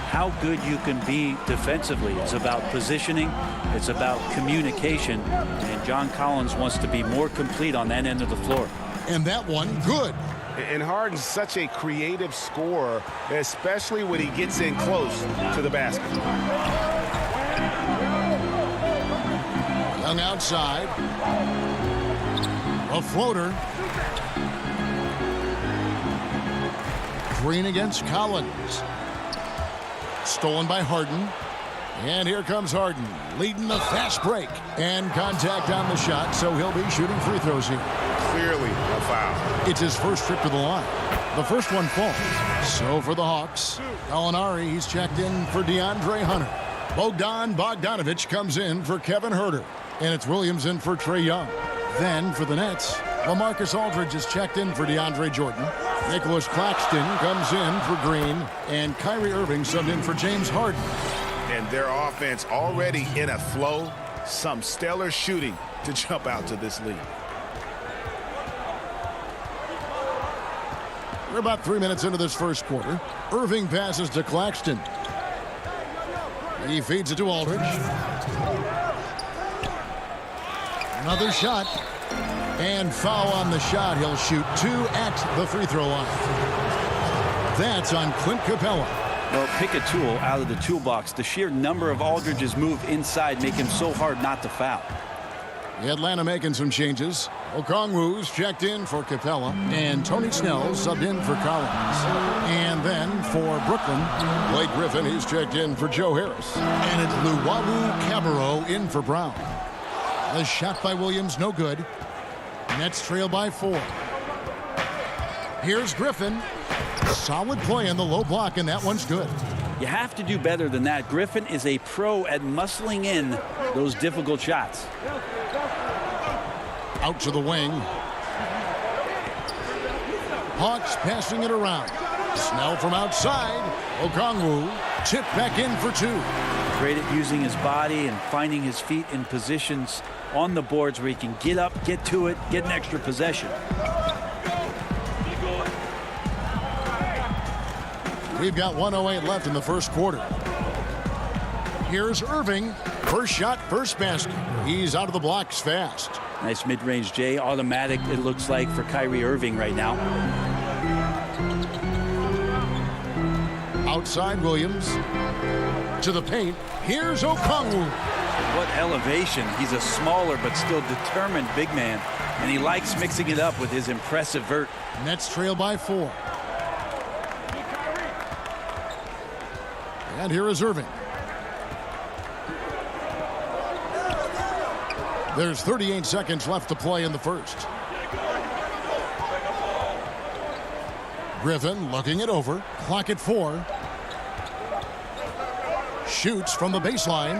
how good you can be defensively. It's about positioning. It's about communication. And John Collins wants to be more complete on that end of the floor. And that one, good. And Harden's such a creative scorer, especially when he gets in close to the basket. Young outside. A floater. Green against Collins. Stolen by Harden. And here comes Harden, leading the fast break. And contact on the shot, so he'll be shooting free throws here. Clearly a foul. It's his first trip to the line. The first one falls. So for the Hawks, Gallinari, he's checked in for DeAndre Hunter. Bogdanovich comes in for Kevin Huerter. And it's Williams in for Trae Young. Then for the Nets, LaMarcus Aldridge is checked in for DeAndre Jordan. Nicholas Claxton comes in for Green. And Kyrie Irving subbed in for James Harden. And their offense already in a flow. Some stellar shooting to jump out to this lead. We're about 3 minutes into this first quarter. Irving passes to Claxton. He feeds it to Aldridge. Another shot. And foul on the shot. He'll shoot 2 at the free throw line. That's on Clint Capella. Well, pick a tool out of the toolbox. The sheer number of Aldridge's move inside make him so hard not to foul. Atlanta making some changes. Okongwu's checked in for Capella. And Tony Snell subbed in for Collins. And then for Brooklyn, Blake Griffin, he's checked in for Joe Harris. And it's Luwawu Cabarrot in for Brown. The shot by Williams, no good. Nets trail by 4. Here's Griffin. Solid play in the low block, and that one's good. You have to do better than that. Griffin is a pro at muscling in those difficult shots. Out to the wing. Hawks passing it around. Snell from outside. Okongwu tipped back in for 2. Great at using his body and finding his feet in positions on the boards where he can get up, get to it, get an extra possession. We've got 1:08 left in the first quarter. Here's Irving. First shot, first basket. He's out of the blocks fast. Nice mid-range J. Automatic, it looks like, for Kyrie Irving right now. Outside Williams. To the paint. Here's Okongwu. What elevation. He's a smaller but still determined big man. And he likes mixing it up with his impressive vert. Nets trail by 4. And here is Irving. There's 38 seconds left to play in the first. Griffin looking it over. Clock at 4. Shoots from the baseline.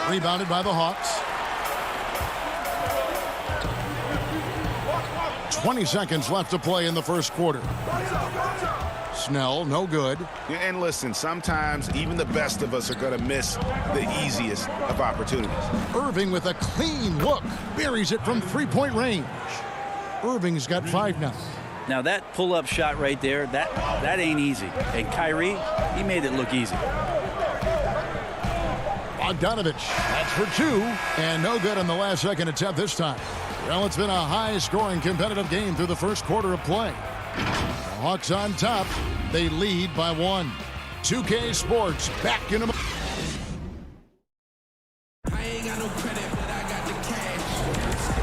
Rebounded by the Hawks. 20 seconds left to play in the first quarter. Snell, no good. And listen, sometimes even the best of us are going to miss the easiest of opportunities. Irving with a clean look. Buries it from three-point range. Irving's got 5 now. Now that pull-up shot right there, that ain't easy. And Kyrie, he made it look easy. Bogdanovich, that's for 2. And no good on the last second attempt this time. Well, it's been a high-scoring competitive game through the first quarter of play. The Hawks on top. They lead by 1. 2K Sports back in a...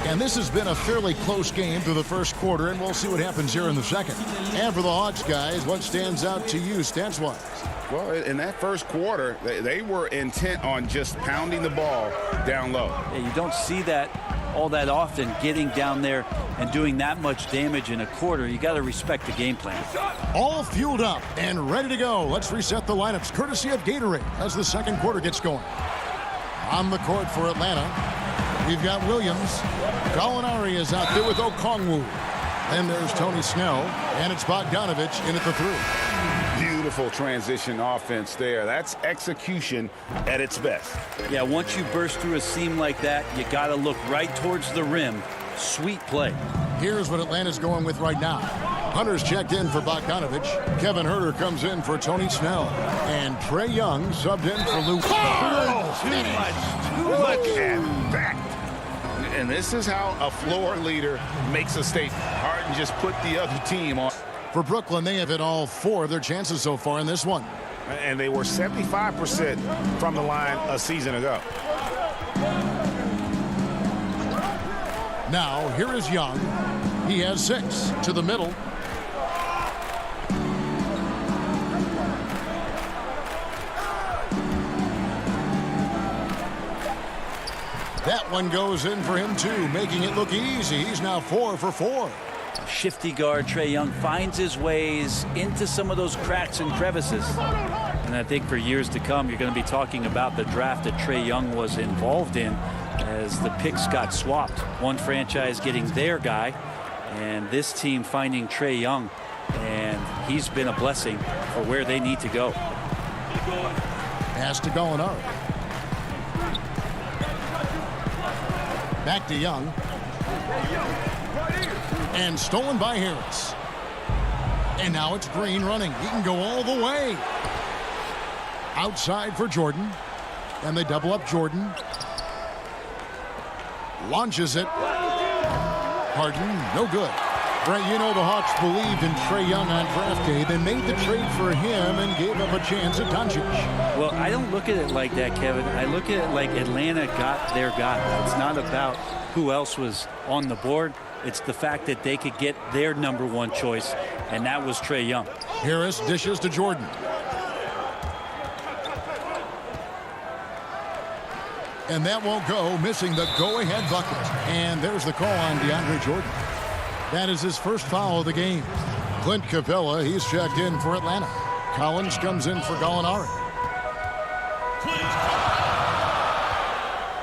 And this has been a fairly close game through the first quarter, and we'll see what happens here in the second. And for the Hawks guys, what stands out to you stats-wise? Well, in that first quarter, they were intent on just pounding the ball down low. Yeah, you don't see that all that often, getting down there and doing that much damage in a quarter. You got to respect the game plan. All fueled up and ready to go. Let's reset the lineups courtesy of Gatorade as the second quarter gets going. On the court for Atlanta, we've got Williams. Gallinari is out there with Okongwu. Then there's Tony Snell, and it's Bogdanovich in at the 3. Beautiful transition offense there. That's execution at its best. Yeah, once you burst through a seam like that, you got to look right towards the rim. Sweet play. Here's what Atlanta's going with right now. Hunter's checked in for Bogdanovich. Kevin Huerter comes in for Tony Snell. And Trae Young subbed in for Lou. Oh, Look at that. And this is how a floor leader makes a statement. Harden just put the other team on. For Brooklyn, they have hit all 4 of their chances so far in this one. And they were 75% from the line a season ago. Now, here is Young. He has 6 to the middle. That one goes in for him, too, making it look easy. He's now 4 for 4. Shifty guard Trae Young finds his ways into some of those cracks and crevices. And I think for years to come, you're going to be talking about the draft that Trae Young was involved in as the picks got swapped. One franchise getting their guy, and this team finding Trae Young. And he's been a blessing for where they need to go. Pass to Gallinari. Back to Young. And stolen by Harris. And now it's Green running. He can go all the way. Outside for Jordan. And they double up Jordan. Launches it. Harden, no good. Right, you know the Hawks believed in Trae Young on draft day. They made the trade for him and gave up a chance at Doncic. Well, I don't look at it like that, Kevin. I look at it like Atlanta got their guy. It's not about who else was on the board. It's the fact that they could get their number 1 choice, and that was Trae Young. Harris dishes to Jordan. And that won't go, missing the go-ahead bucket. And there's the call on DeAndre Jordan. That is his first foul of the game. Clint Capella, he's checked in for Atlanta. Collins comes in for Gallinari.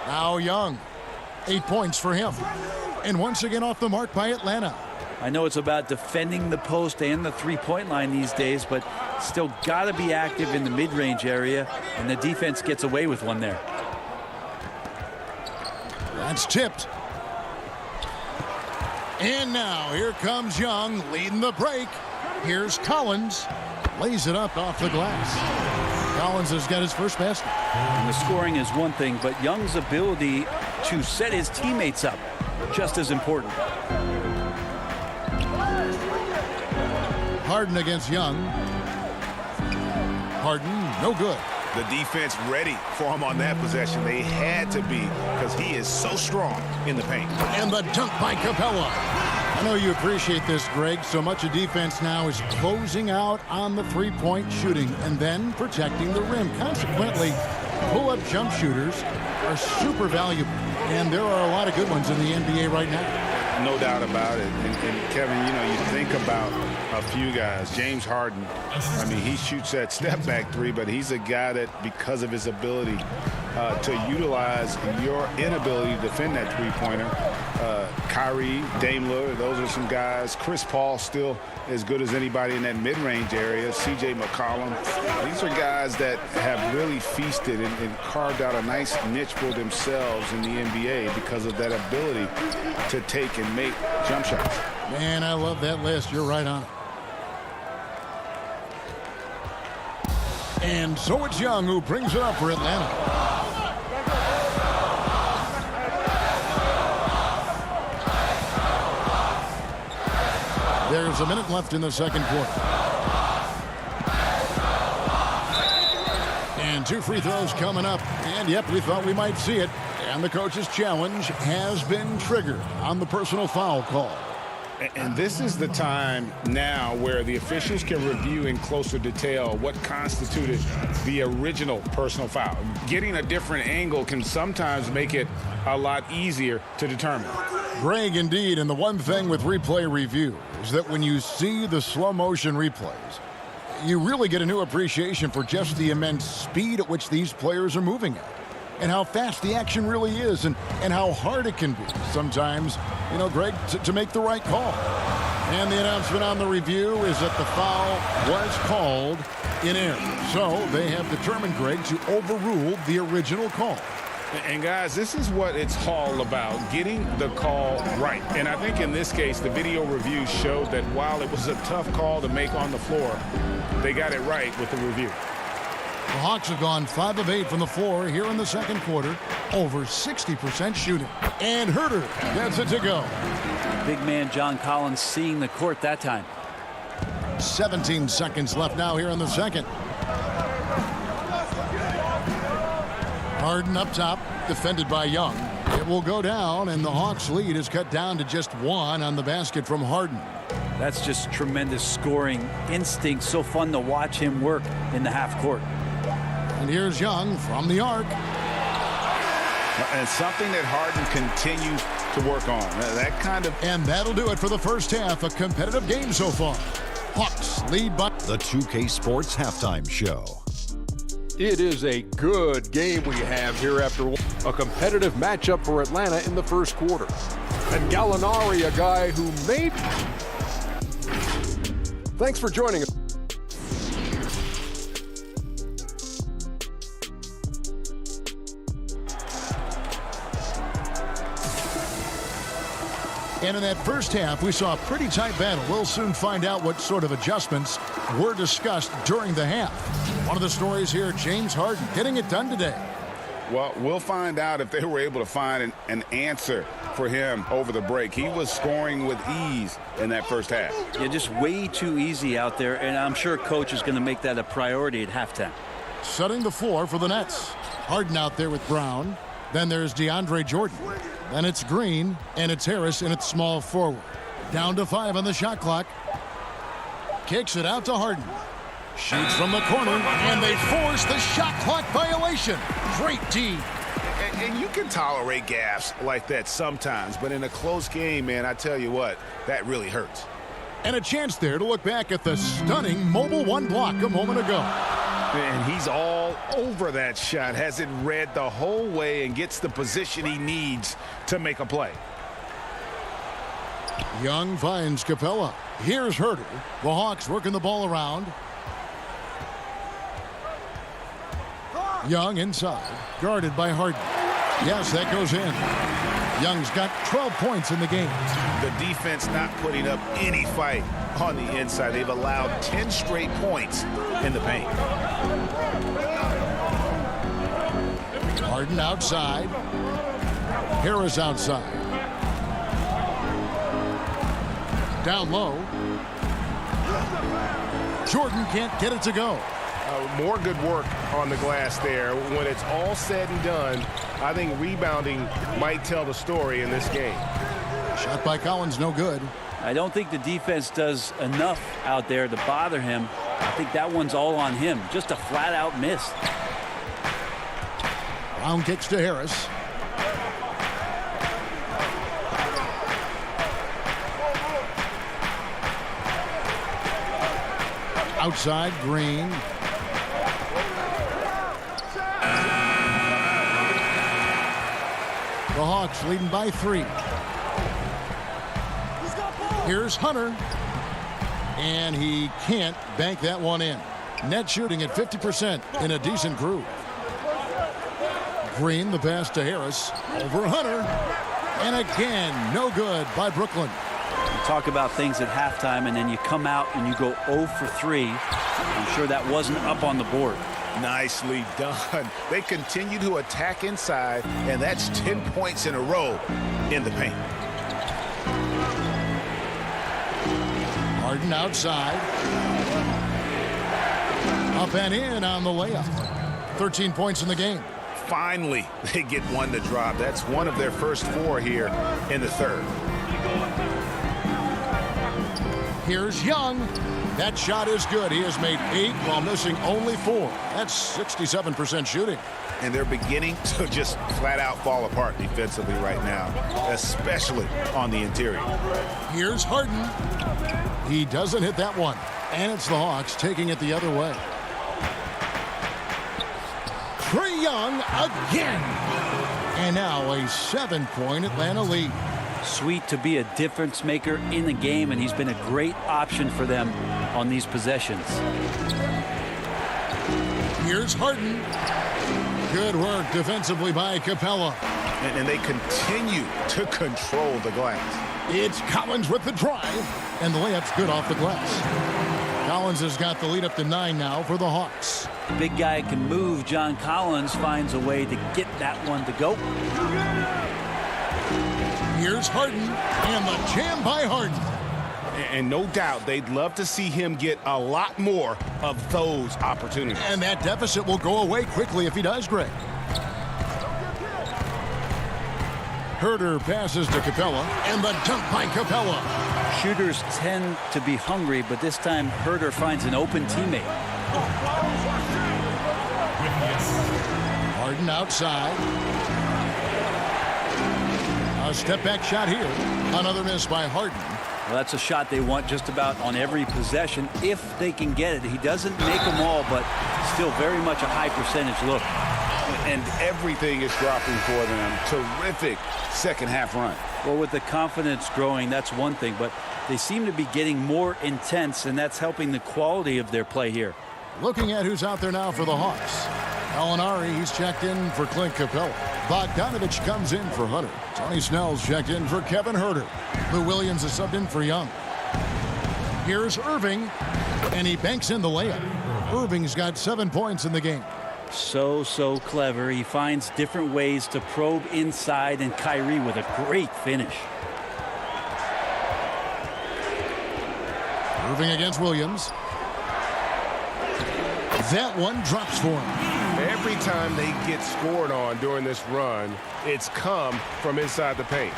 Now Young. 8 points for him. And once again off the mark by Atlanta. I know it's about defending the post and the three-point line these days, but still got to be active in the mid-range area, and the defense gets away with one there. That's tipped. And now here comes Young leading the break. Here's Collins. Lays it up off the glass. Collins has got his first basket. And the scoring is one thing, but Young's ability to set his teammates up just as important. Harden against Young. Harden, no good. The defense ready for him on that possession. They had to be, because he is so strong in the paint. And the dunk by Capella. I know you appreciate this, Greg. So much of defense now is closing out on the three-point shooting and then protecting the rim. Consequently, pull-up jump shooters are super valuable. And there are a lot of good ones in the NBA right now. No doubt about it. And Kevin, you know, you think about a few guys. James Harden, I mean, he shoots that step-back three, but he's a guy that, because of his ability to utilize your inability to defend that three-pointer, Kyrie, Dame Lillard, those are some guys. Chris Paul still as good as anybody in that mid-range area. C.J. McCollum. These are guys that have really feasted and carved out a nice niche for themselves in the NBA because of that ability to take and make jump shots. Man, I love that list. You're right on it. And so it's Young who brings it up for Atlanta. There's a minute left in the second quarter. And 2 free throws coming up. And yep, we thought we might see it. And the coach's challenge has been triggered on the personal foul call. And this is the time now where the officials can review in closer detail what constituted the original personal foul. Getting a different angle can sometimes make it a lot easier to determine. Greg, indeed, and the one thing with replay review is that when you see the slow motion replays, you really get a new appreciation for just the immense speed at which these players are moving at. And how fast the action really is, and how hard it can be sometimes, you know, Greg, to make the right call. And the announcement on the review is that the foul was called in error. So they have determined, Greg, to overrule the original call. And guys, this is what it's all about, getting the call right. And I think in this case, the video review showed that while it was a tough call to make on the floor, they got it right with the review. The Hawks have gone 5 of 8 from the floor here in the second quarter, over 60% shooting. And Herter gets it to go. Big man John Collins seeing the court that time. 17 seconds left now here in the second. Harden up top, defended by Young. It will go down, and the Hawks' lead is cut down to just 1 on the basket from Harden. That's just tremendous scoring instinct. So fun to watch him work in the half court. And here's Young from the arc. And something that Harden continues to work on. That kind of... And that'll do it for the first half. A competitive game so far. Hawks lead by... The 2K Sports Halftime Show. It is a good game we have here after a competitive matchup for Atlanta in the first quarter. And Gallinari, a guy who may... Thanks for joining us. And in that first half, we saw a pretty tight battle. We'll soon find out what sort of adjustments were discussed during the half. One of the stories here, James Harden getting it done today. Well, we'll find out if they were able to find an answer for him over the break. He was scoring with ease in that first half. Yeah, just way too easy out there, and I'm sure coach is going to make that a priority at halftime. Setting the floor for the Nets. Harden out there with Brown. Then there's DeAndre Jordan. Then it's Green, and it's Harris in its small forward. Down to 5 on the shot clock. Kicks it out to Harden. Shoots from the corner, and they force the shot clock violation. Great D. And you can tolerate gaffes like that sometimes, but in a close game, man, I tell you what, that really hurts. And a chance there to look back at the stunning mobile one block a moment ago. And he's all over that shot, has it read the whole way and gets the position he needs to make a play. Young finds Capella. Here's Herter. The Hawks working the ball around. Young inside, guarded by Harden. Yes, that goes in. Young's got 12 points in the game. The defense not putting up any fight on the inside. They've allowed 10 straight points in the paint. Harden outside. Harris outside. Down low. Jordan can't get it to go. More good work on the glass there. When it's all said and done, I think rebounding might tell the story in this game. Shot by Collins, no good. I don't think the defense does enough out there to bother him. I think that one's all on him. Just a flat-out miss. Brown kicks to Harris. Outside, Green. The Hawks leading by 3. Here's Hunter. And he can't bank that one in. Net shooting at 50% in a decent groove. Green, the pass to Harris. Over Hunter. And again, no good by Brooklyn. You talk about things at halftime, and then you come out and you go 0 for 3. I'm sure that wasn't up on the board. Nicely done. They continue to attack inside, and that's 10 points in a row in the paint. Harden outside. Up and in on the layup. 13 points in the game. Finally, they get one to drop. That's one of their first 4 here in the third. Here's Young. That shot is good. He has made 8 while missing only 4. That's 67% shooting. And they're beginning to just flat out fall apart defensively right now, especially on the interior. Here's Harden. He doesn't hit that one. And it's the Hawks taking it the other way. Trae Young again. And now a 7-point Atlanta lead. Sweet to be a difference maker in the game, and he's been a great option for them on these possessions. Here's Harden. Good work defensively by Capella. And they continue to control the glass. It's Collins with the drive, and the layup's good off the glass. Collins has got the lead up to 9 now for the Hawks. Big guy can move. John Collins finds a way to get that one to go. Here's Harden, and the jam by Harden. And no doubt they'd love to see him get a lot more of those opportunities. And that deficit will go away quickly if he does, Greg. Herder passes to Capella, and the dunk by Capella. Shooters tend to be hungry, but this time Herder finds an open teammate. Harden outside. A step-back shot here. Another miss by Harden. Well, that's a shot they want just about on every possession if they can get it. He doesn't make them all, but still very much a high percentage look. And everything is dropping for them. Terrific second half run. Well, with the confidence growing, that's one thing, but they seem to be getting more intense, and that's helping the quality of their play here. Looking at who's out there now for the Hawks. Gallinari, he's checked in for Clint Capella. Bogdanovich comes in for Hunter. Tony Snell's checked in for Kevin Herter. Lou Williams is subbed in for Young. Here's Irving, and he banks in the layup. Irving's got 7 points in the game. So clever. He finds different ways to probe inside, and Kyrie with a great finish. Irving against Williams. That one drops for him. Every time they get scored on during this run, it's come from inside the paint.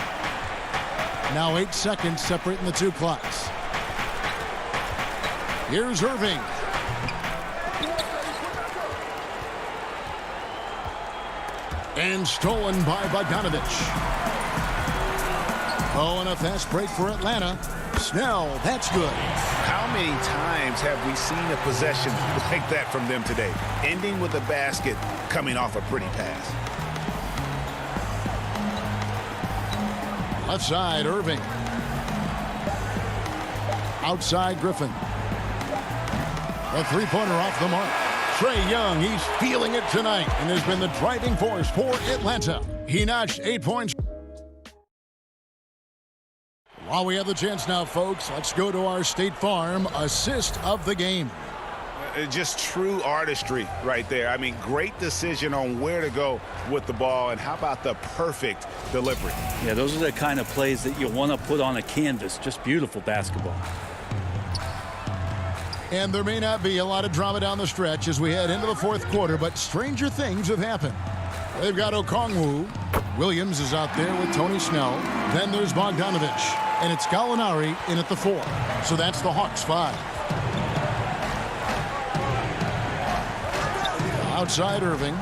Now 8 seconds separating the two clocks. Here's Irving. And stolen by Bogdanovich. Oh, and a fast break for Atlanta. Snell, that's good. How many times have we seen a possession like that from them today? Ending with a basket, coming off a pretty pass. Left side, Irving. Outside, Griffin. A three-pointer off the mark. Trae Young, he's feeling it tonight and has been the driving force for Atlanta. He notched 8 points. While we have the chance now, folks, let's go to our State Farm assist of the game. Just true artistry right there. I mean, great decision on where to go with the ball, and how about the perfect delivery? Yeah, those are the kind of plays that you want to put on a canvas. Just beautiful basketball. And there may not be a lot of drama down the stretch as we head into the fourth quarter, but stranger things have happened. They've got Okongwu. Williams is out there with Tony Snell. Then there's Bogdanovich. And it's Gallinari in at the 4. So that's the Hawks 5. Outside Irving.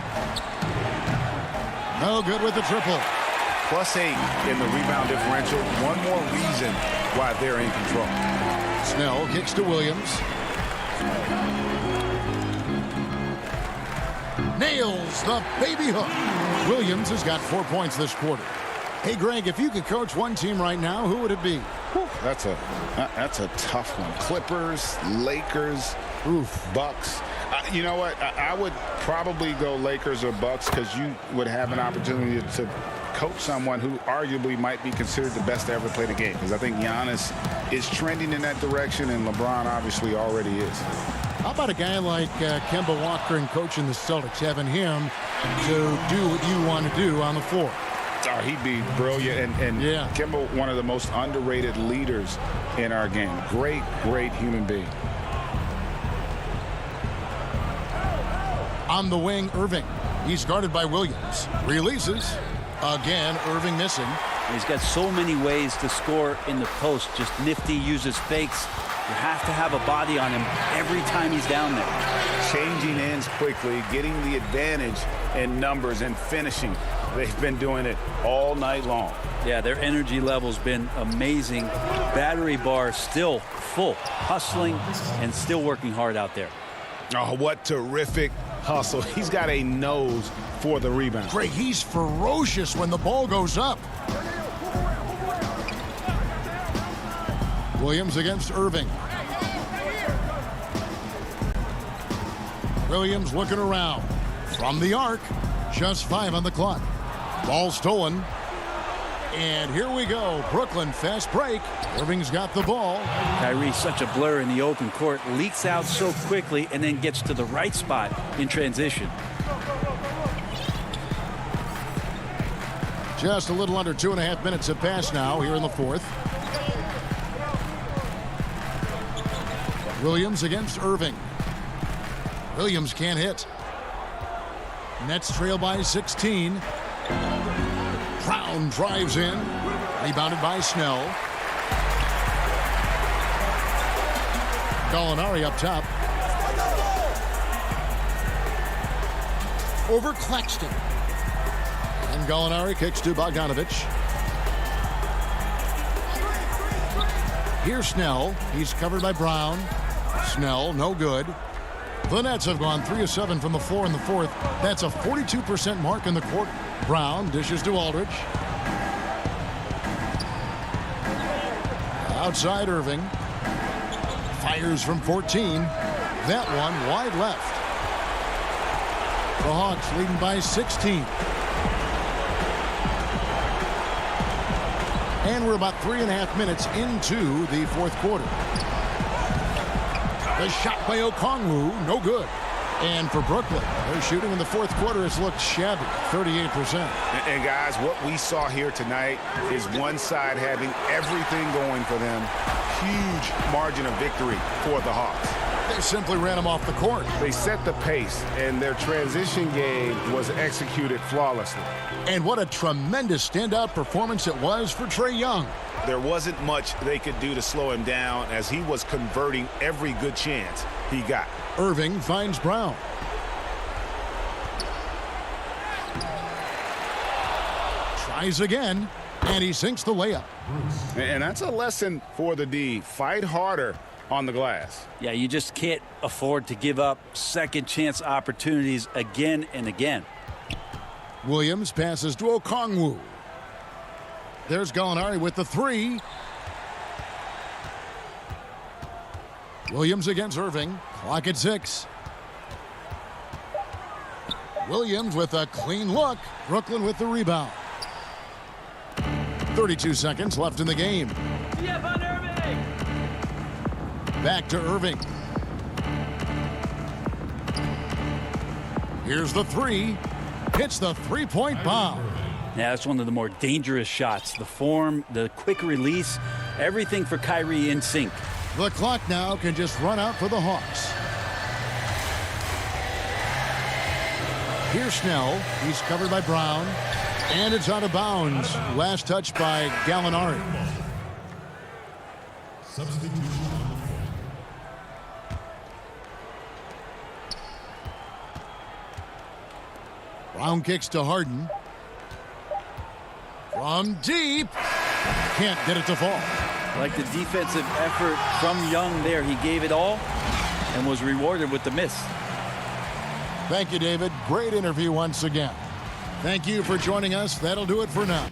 No good with the triple. +8 in the rebound differential. One more reason why they're in control. Snell kicks to Williams. Nails the baby hook. Williams has got 4 points this quarter. Hey, Greg, if you could coach one team right now, who would it be? That's a tough one. Clippers, Lakers, Bucks. You know what? I would probably go Lakers or Bucks because you would have an opportunity to coach someone who arguably might be considered the best to ever play the game. Because I think Giannis is trending in that direction, and LeBron obviously already is. How about a guy like Kemba Walker and coaching the Celtics, having him to do what you want to do on the floor? Oh, he'd be brilliant. And yeah. Kemba, one of the most underrated leaders in our game. Great human being. On the wing, Irving. He's guarded by Williams. Releases. Again, Irving missing. He's got so many ways to score in the post. Just nifty, uses fakes. You have to have a body on him every time he's down there. Changing ends quickly, getting the advantage in numbers and finishing. They've been doing it all night long. Yeah, their energy level's been amazing. Battery bar still full, hustling and still working hard out there. Oh, what terrific hustle. He's got a nose for the rebound. Greg, he's ferocious when the ball goes up. Williams against Irving. Williams looking around. From the arc, just 5 on the clock. Ball stolen. And here we go. Brooklyn, fast break. Irving's got the ball. Kyrie's such a blur in the open court. Leaks out so quickly and then gets to the right spot in transition. Just a little under 2.5 minutes have passed now here in the fourth. Williams against Irving. Williams can't hit. Nets trail by 16. Crowd Brown drives in. Rebounded by Snell. Gallinari up top. Over Claxton. And Gallinari kicks to Bogdanovich. Here's Snell. He's covered by Brown. Snell, no good. The Nets have gone 3 of 7 from the floor in the fourth. That's a 42% mark in the quarter. Brown dishes to Aldridge. Outside Irving. Fires from 14. That one wide left. The Hawks leading by 16. And we're about 3.5 minutes into the fourth quarter. The shot by Okongwu, no good. And for Brooklyn, their shooting in the fourth quarter has looked shabby, 38%. And guys, what we saw here tonight is one side having everything going for them. Huge margin of victory for the Hawks. They simply ran them off the court. They set the pace, and their transition game was executed flawlessly. And what a tremendous standout performance it was for Trae Young. There wasn't much they could do to slow him down as he was converting every good chance he got. Irving finds Brown. Tries again, and he sinks the layup. And that's a lesson for the D. Fight harder on the glass. Yeah, you just can't afford to give up second chance opportunities again and again. Williams passes to Okongwu. There's Gallinari with the three. Williams against Irving. Clock at 6. Williams with a clean look. Brooklyn with the rebound. 32 seconds left in the game. Back to Irving. Here's the three. Hits the three-point bomb. Yeah, that's one of the more dangerous shots. The form, the quick release, everything for Kyrie in sync. The clock now can just run out for the Hawks. Here's Snell. He's covered by Brown. And it's out of bounds. Last touch by Gallinari. Brown kicks to Harden. From deep. Can't get it to fall. Like the defensive effort from Young there. He gave it all and was rewarded with the miss. Thank you, David. Great interview once again. Thank you for joining us. That'll do it for now.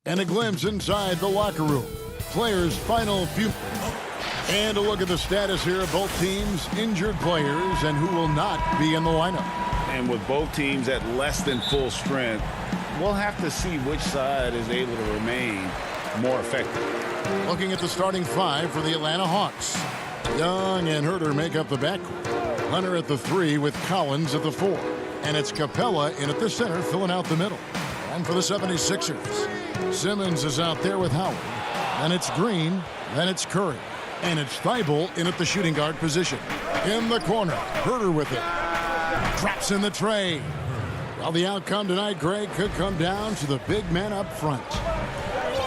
And a glimpse inside the locker room. Players' final few. And a look at the status here of both teams' injured players and who will not be in the lineup. And with both teams at less than full strength, we'll have to see which side is able to remain more effective. Looking at the starting five for the Atlanta Hawks. Young and Herter make up the backcourt. Hunter at the 3 with Collins at the 4. And it's Capella in at the center filling out the middle. And for the 76ers, Simmons is out there with Howard. Then it's Green. Then it's Curry. And it's Thibault in at the shooting guard position. In the corner, Herter with it. Traps in the tray. Well, the outcome tonight, Greg, could come down to the big man up front.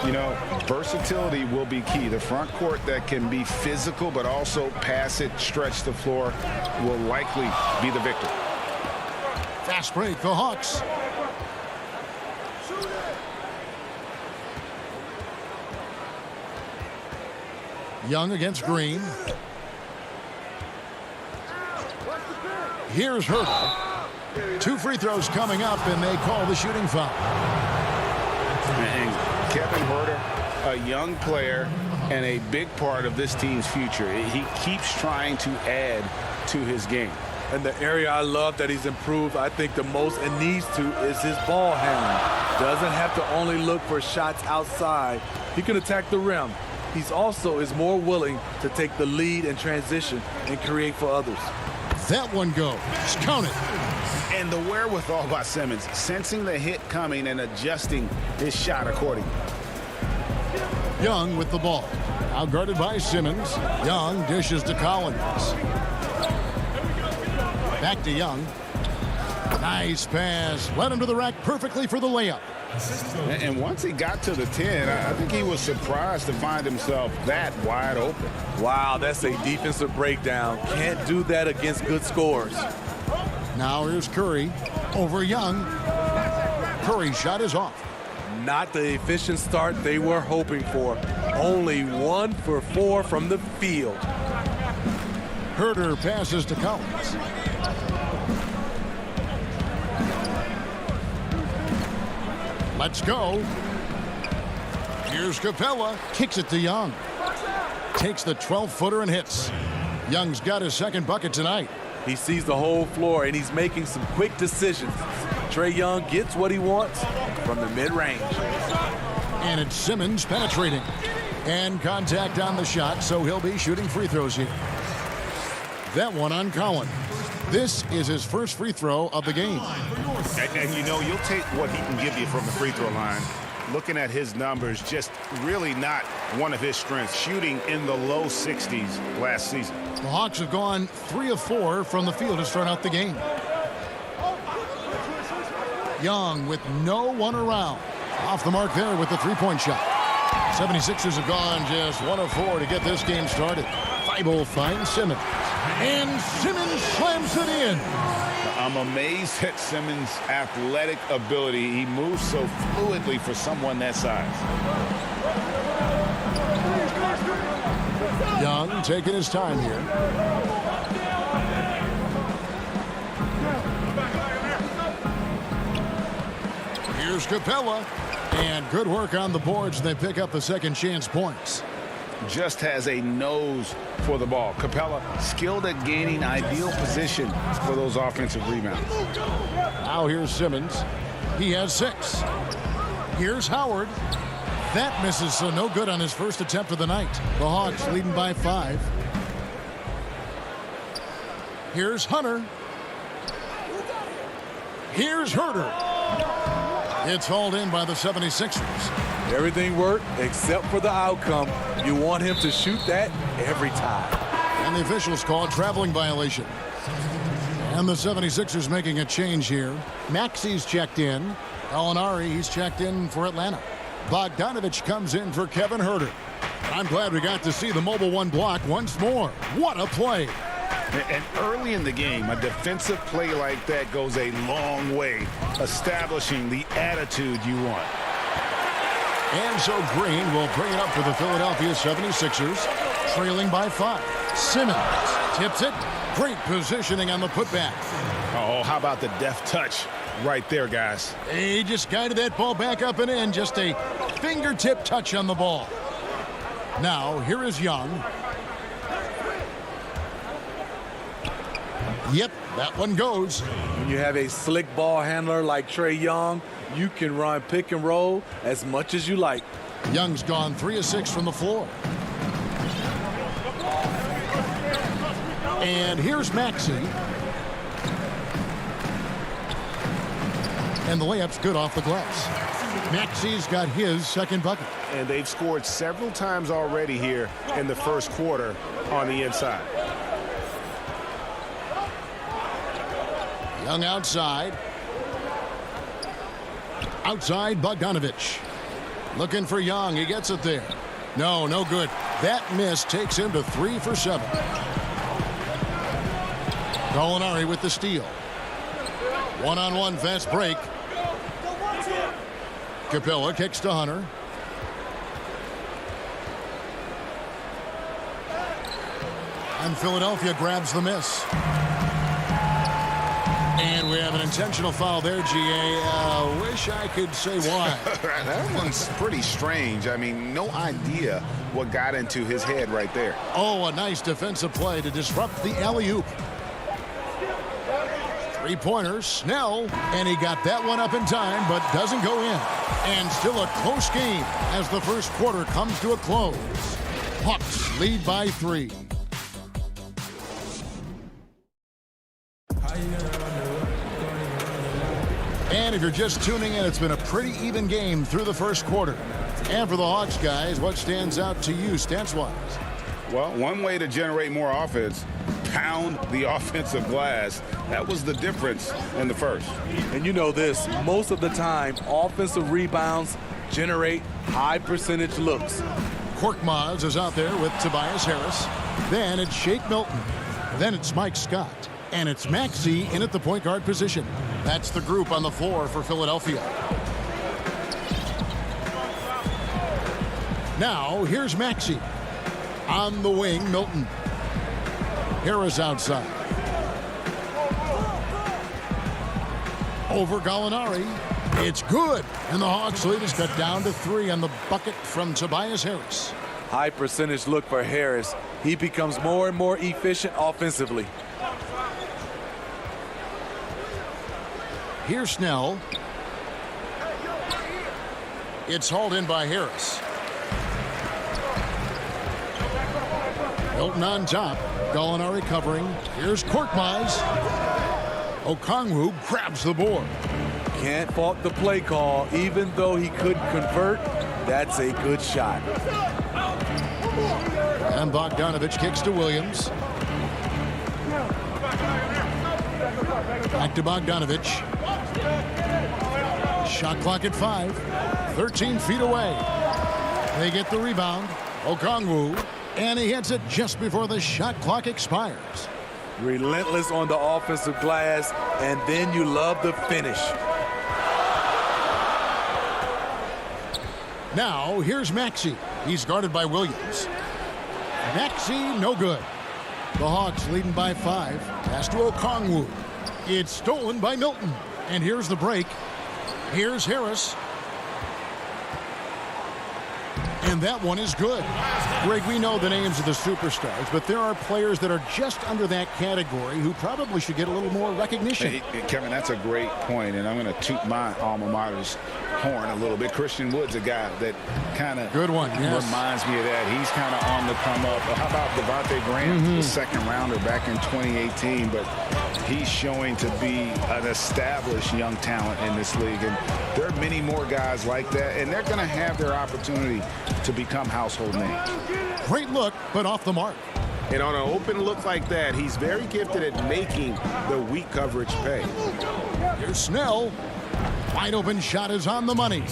You know, versatility will be key. The front court that can be physical but also pass it, stretch the floor will likely be the victor. Fast break, the Hawks. Young against Green. Here's Herter. 2 free throws coming up, and they call the shooting foul. And Kevin Herter, a young player and a big part of this team's future. He keeps trying to add to his game. And the area I love that he's improved, I think the most and needs to, is his ball handling. Doesn't have to only look for shots outside. He can attack the rim. He's also is more willing to take the lead and transition and create for others. That one goes. Count it. And the wherewithal by Simmons, sensing the hit coming and adjusting his shot accordingly. Young with the ball. Outguarded by Simmons. Young dishes to Collins. Back to Young. Nice pass. Led him to the rack perfectly for the layup. And once he got to the 10, I think he was surprised to find himself that wide open. Wow, that's a defensive breakdown. Can't do that against good scores. Now here's Curry over Young. Curry's shot is off. Not the efficient start they were hoping for. Only 1 for 4 from the field. Herter passes to Collins. Let's go. Here's Capella. Kicks it to Young. Takes the 12-footer and hits. Young's got his second bucket tonight. He sees the whole floor, and he's making some quick decisions. Trae Young gets what he wants from the mid-range. And it's Simmons penetrating. And contact on the shot, so he'll be shooting free throws here. That one on Collins. This is his first free throw of the game. And you know, you'll take what he can give you from the free throw line. Looking at his numbers, just really not one of his strengths. Shooting in the low 60s last season. The Hawks have gone 3 of 4 from the field to start out the game. Young with no one around. Off the mark there with the three-point shot. 76ers have gone just 1 of 4 to get this game started. Thibault finds Simmons. And Simmons slams it in. I'm amazed at Simmons' athletic ability. He moves so fluidly for someone that size. Young taking his time here. Here's Capella. And good work on the boards. They pick up the second chance points. Just has a nose for the ball. Capella skilled at gaining ideal position for those offensive rebounds. Now here's Simmons. He has 6. Here's Howard. That misses, so no good on his first attempt of the night. The Hawks leading by 5. Here's Hunter. Here's Herter. It's hauled in by the 76ers. Everything worked except for the outcome. You want him to shoot that every time. And the officials call a traveling violation. And the 76ers making a change here. Maxi's checked in. Gallinari, he's checked in for Atlanta. Bogdanovich comes in for Kevin Herter. I'm glad we got to see the mobile one block once more. What a play. And early in the game, a defensive play like that goes a long way, establishing the attitude you want. And so Green will bring it up for the Philadelphia 76ers, trailing by 5. Simmons tips it. Great positioning on the putback. Oh, how about the deft touch right there, guys. He just guided that ball back up and in. Just a fingertip touch on the ball. Now, here is Young. Yep, that one goes. When you have a slick ball handler like Trae Young, you can run pick and roll as much as you like. Young's gone 3 of 6 from the floor. And here's Maxey. And the layup's good off the glass. Maxey's got his second bucket. And they've scored several times already here in the first quarter on the inside. Young outside. Outside, Bogdanovich. Looking for Young. He gets it there. No, no good. That miss takes him to 3 for 7. Gallinari with the steal. One-on-one fast break. Capella kicks to Hunter. And Philadelphia grabs the miss. And we have an intentional foul there, GA. Wish I could say why. That one's pretty strange. I mean, no idea what got into his head right there. Oh, a nice defensive play to disrupt the alley-oop. Three-pointer, Snell, and he got that one up in time, but doesn't go in. And still a close game as the first quarter comes to a close. Hawks lead by 3. And if you're just tuning in, it's been a pretty even game through the first quarter. And for the Hawks guys, what stands out to you stats-wise? Well, one way to generate more offense, pound the offensive glass. That was the difference in the first. And you know this, most of the time, offensive rebounds generate high percentage looks. Korkmaz is out there with Tobias Harris. Then it's Shake Milton. Then it's Mike Scott. And it's Maxey in at the point guard position. That's the group on the floor for Philadelphia. Now, here's Maxey. On the wing, Milton. Harris outside. Over Gallinari. It's good. And the Hawks lead is cut down to 3 on the bucket from Tobias Harris. High percentage look for Harris. He becomes more and more efficient offensively. Here's Snell. It's hauled in by Harris. Milton on top. Gallinari covering. Here's Korkmaz. Okongwu grabs the board. Can't fault the play call. Even though he couldn't convert, that's a good shot. And Bogdanovich kicks to Williams. Back to Bogdanovich. Shot clock at 5. 13 feet away. They get the rebound. Okongwu. And he hits it just before the shot clock expires. Relentless on the offensive glass, and then you love the finish. Now, here's Maxey. He's guarded by Williams. Maxey, no good. The Hawks leading by 5. Pass to Okongwu. It's stolen by Milton. And here's the break. Here's Harris. And that one is good. Greg, we know the names of the superstars, but there are players that are just under that category who probably should get a little more recognition. Hey, Kevin, that's a great point, and I'm going to toot my alma mater's horn a little bit. Christian Wood's a guy that kind of reminds me of that. He's kind of on the come up. How about Devontae Graham, the second rounder back in 2018, but he's showing to be an established young talent in this league, and there are many more guys like that, and they're going to have their opportunity to become household names. Great look, but off the mark. And on an open look like that, he's very gifted at making the weak coverage pay. Here's Snell. Wide open shot is on the money.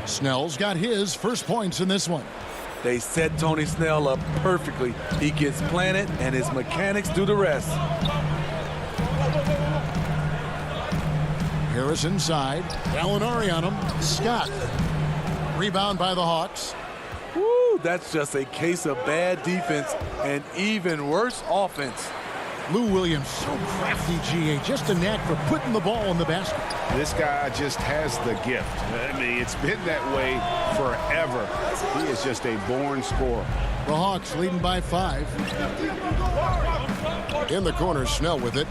Snell's got his first points in this one. They set Tony Snell up perfectly. He gets planted, and his mechanics do the rest. Harris inside. Gallinari on him. Scott. Rebound by the Hawks. Woo, that's just a case of bad defense and even worse offense. Lou Williams, so crafty, GA. Just a knack for putting the ball in the basket. This guy just has the gift. I mean, it's been that way forever. He is just a born scorer. The Hawks leading by 5. In the corner, Snell with it.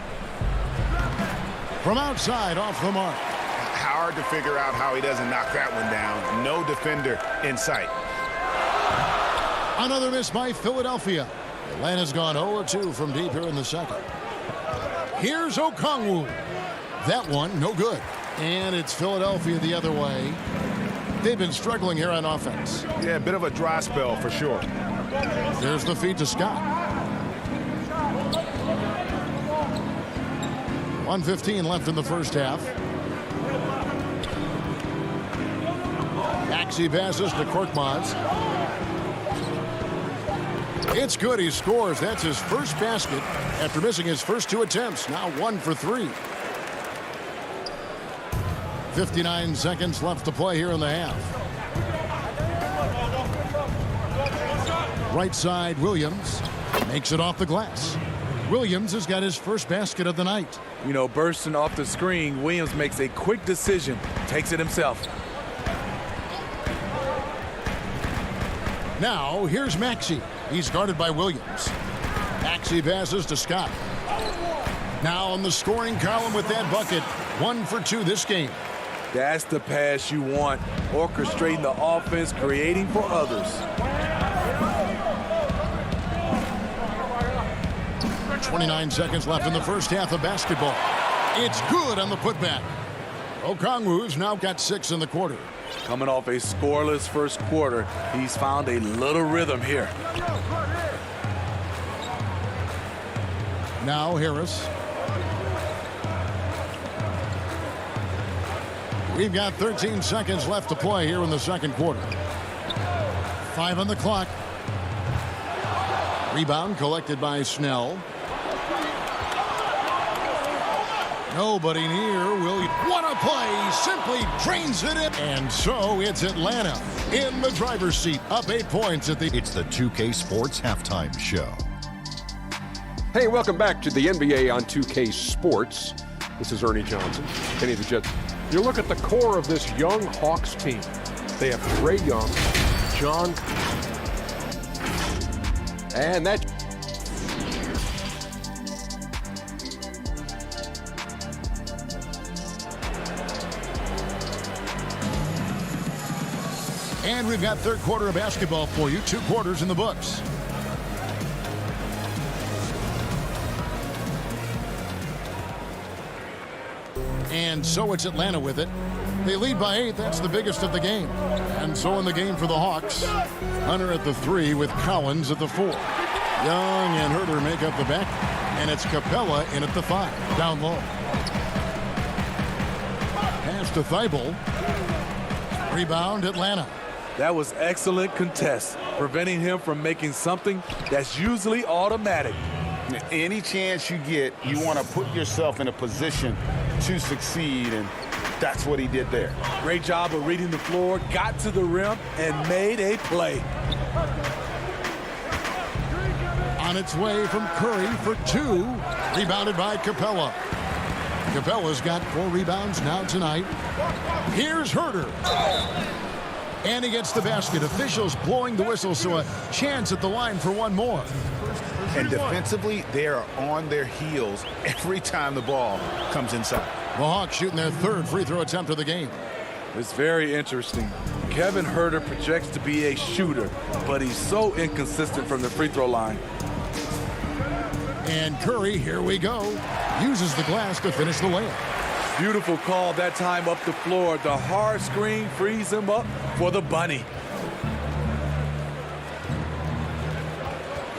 From outside, off the mark. Hard to figure out how he doesn't knock that one down. No defender in sight. Another miss by Philadelphia. Atlanta's gone 0-2 from deep here in the second. Here's Okongwu. That one, no good. And it's Philadelphia the other way. They've been struggling here on offense. Yeah, a bit of a dry spell for sure. There's the feed to Scott. 1:15 left in the first half. Maxey passes to Korkmaz. It's good. He scores. That's his first basket after missing his first 2 attempts. Now 1 for 3. 59 seconds left to play here in the half. Right side, Williams makes it off the glass. Williams has got his first basket of the night. You know, bursting off the screen, Williams makes a quick decision, takes it himself. Now, here's Maxey. He's guarded by Williams. Maxey passes to Scott. Now on the scoring column with that bucket. 1 for 2 this game. That's the pass you want. Orchestrating the offense, creating for others. 29 seconds left in the first half of basketball. It's good on the putback. Okongwu's now got 6 in the quarter. Coming off a scoreless first quarter, he's found a little rhythm here. Now Harris. We've got 13 seconds left to play here in the second quarter. 5 on the clock. Rebound collected by Snell. Nobody near. Williams. What a play. Simply drains it in. And so it's Atlanta in the driver's seat. Up 8 points at the... It's the 2K Sports Halftime Show. Hey, welcome back to the NBA on 2K Sports. This is Ernie Johnson, Kenny the Jet. You look at the core of this young Hawks team. They have Trae Young, John, and that... And we've got third quarter of basketball for you. 2 quarters in the books. And so it's Atlanta with it. They lead by 8. That's the biggest of the game. And so in the game for the Hawks, Hunter at the 3 with Collins at the 4. Young and Herter make up the back. And it's Capella in at the 5. Down low. Pass to Thibault. Rebound, Atlanta. That was excellent contest, preventing him from making something that's usually automatic. Any chance you get, you want to put yourself in a position to succeed, and that's what he did there. Great job of reading the floor, got to the rim, and made a play. On its way from Curry for 2. Rebounded by Capella. Capella's got 4 rebounds now tonight. Here's Herter. And he gets the basket. Officials blowing the whistle, so a chance at the line for one more. And defensively, they are on their heels every time the ball comes inside. The Hawks shooting their 3rd free throw attempt of the game. It's very interesting. Kevin Herter projects to be a shooter, but he's so inconsistent from the free throw line. And Curry, here we go, uses the glass to finish the layup. Beautiful call that time up the floor. The hard screen frees him up for the bunny.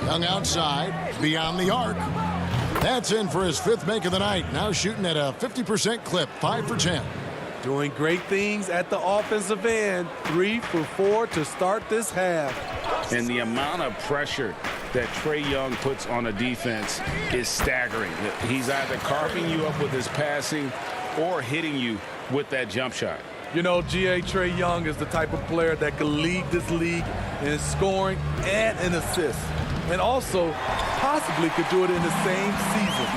Young outside, beyond the arc. That's in for his 5th make of the night. Now shooting at a 50% clip, 5 for 10. Doing great things at the offensive end. 3 for 4 to start this half. And the amount of pressure that Trae Young puts on a defense is staggering. He's either carving you up with his passing or hitting you with that jump shot. You know, Trae Young is the type of player that can lead this league in scoring and in assists. and also possibly could do it in the same season.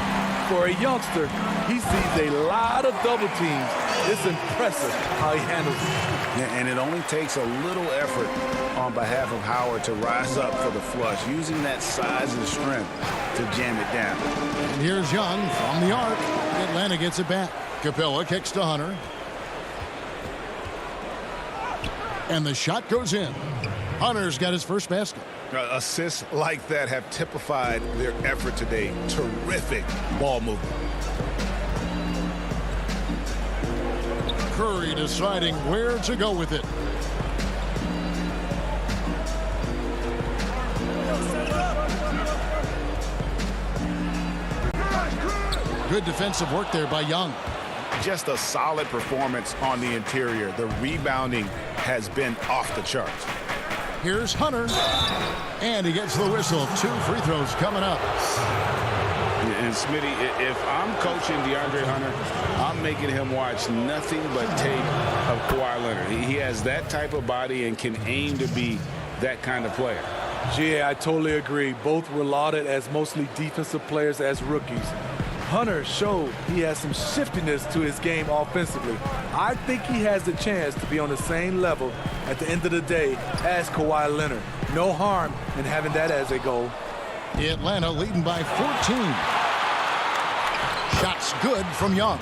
For a youngster, he sees a lot of double teams. It's impressive how he handles it. And it only takes a little effort on behalf of Howard to rise up for the flush, using that size and strength to jam it down. And here's Young from the arc. Atlanta gets it back. Capella kicks to Hunter. And the shot goes in. Hunter's got his first basket. Assists like that have typified their effort today. Terrific ball movement. Curry deciding where to go with it. Good defensive work there by Young. Just a solid performance on the interior. The rebounding has been off the charts. Here's Hunter. And he gets the whistle. 2 free throws coming up. And Smitty, if I'm coaching DeAndre Hunter, I'm making him watch nothing but tape of Kawhi Leonard. He has that type of body and can aim to be that kind of player. Yeah, I totally agree. Both were lauded as mostly defensive players as rookies. Hunter showed he has some shiftiness to his game offensively. I think he has the chance to be on the same level at the end of the day as Kawhi Leonard. No harm in having that as a goal. Atlanta leading by 14. Shots good from Young.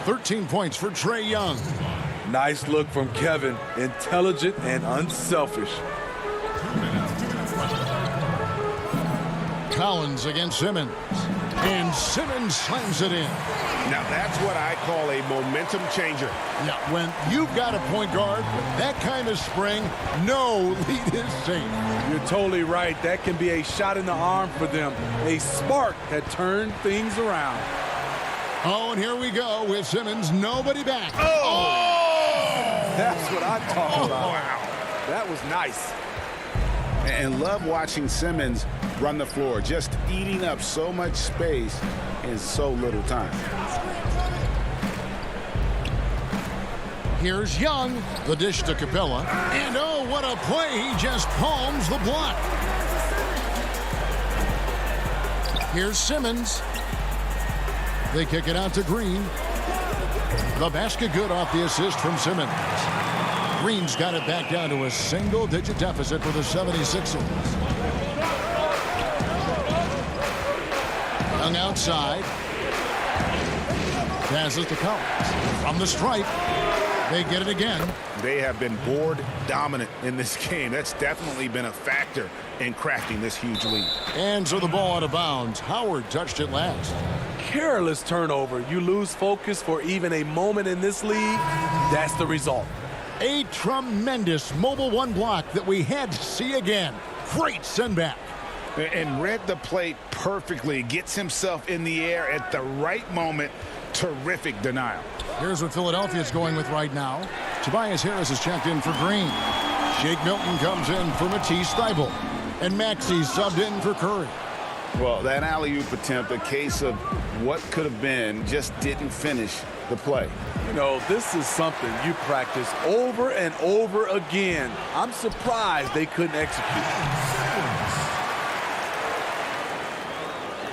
13 points for Trae Young. Nice look from Kevin. Intelligent and unselfish. Collins against Simmons. And Simmons slams it in. Now that's what I call a momentum changer. Yeah, when you've got a point guard with that kind of spring, no lead is safe. You're totally right. That can be a shot in the arm for them. A spark that turned things around. Oh, and here we go with Simmons. Nobody back. Oh! That's what I'm talking about. Wow. That was nice. And love watching Simmons run the floor, just eating up so much space in so little time. Here's Young, the dish to Capella. And oh, what a play. He just palms the block. Here's Simmons. They kick it out to Green. The basket good off the assist from Simmons. Green's got it back down to a single-digit deficit for the 76ers. Young outside. Passes to Collins. From the stripe. They get it again. They have been board dominant in this game. That's definitely been a factor in crafting this huge lead. And so the ball out of bounds. Howard touched it last. Careless turnover. You lose focus for even a moment in this league. That's the result. A tremendous mobile one block that we had to see again. Great send back. And read the play perfectly. Gets himself in the air at the right moment. Terrific denial. Here's what Philadelphia's going with right now. Tobias Harris is checked in for Green. Shake Milton comes in for Matisse Thybulle. And Maxey subbed in for Curry. Well, that alley-oop attempt, a case of what could have been, just didn't finish the play. You know, this is something you practice over and over again. I'm surprised they couldn't execute.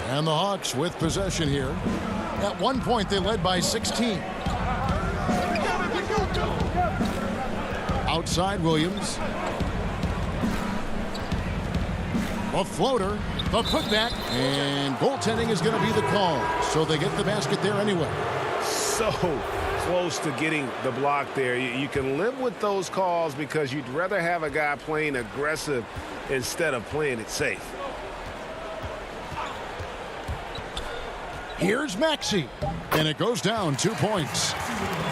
And the Hawks with possession here. At one point, they led by 16. Outside Williams. A floater, the putback, and goaltending is going to be the call. So they get the basket there anyway. So close to getting the block there. You can live with those calls because you'd rather have a guy playing aggressive instead of playing it safe. Here's Maxey, and it goes down 2 points.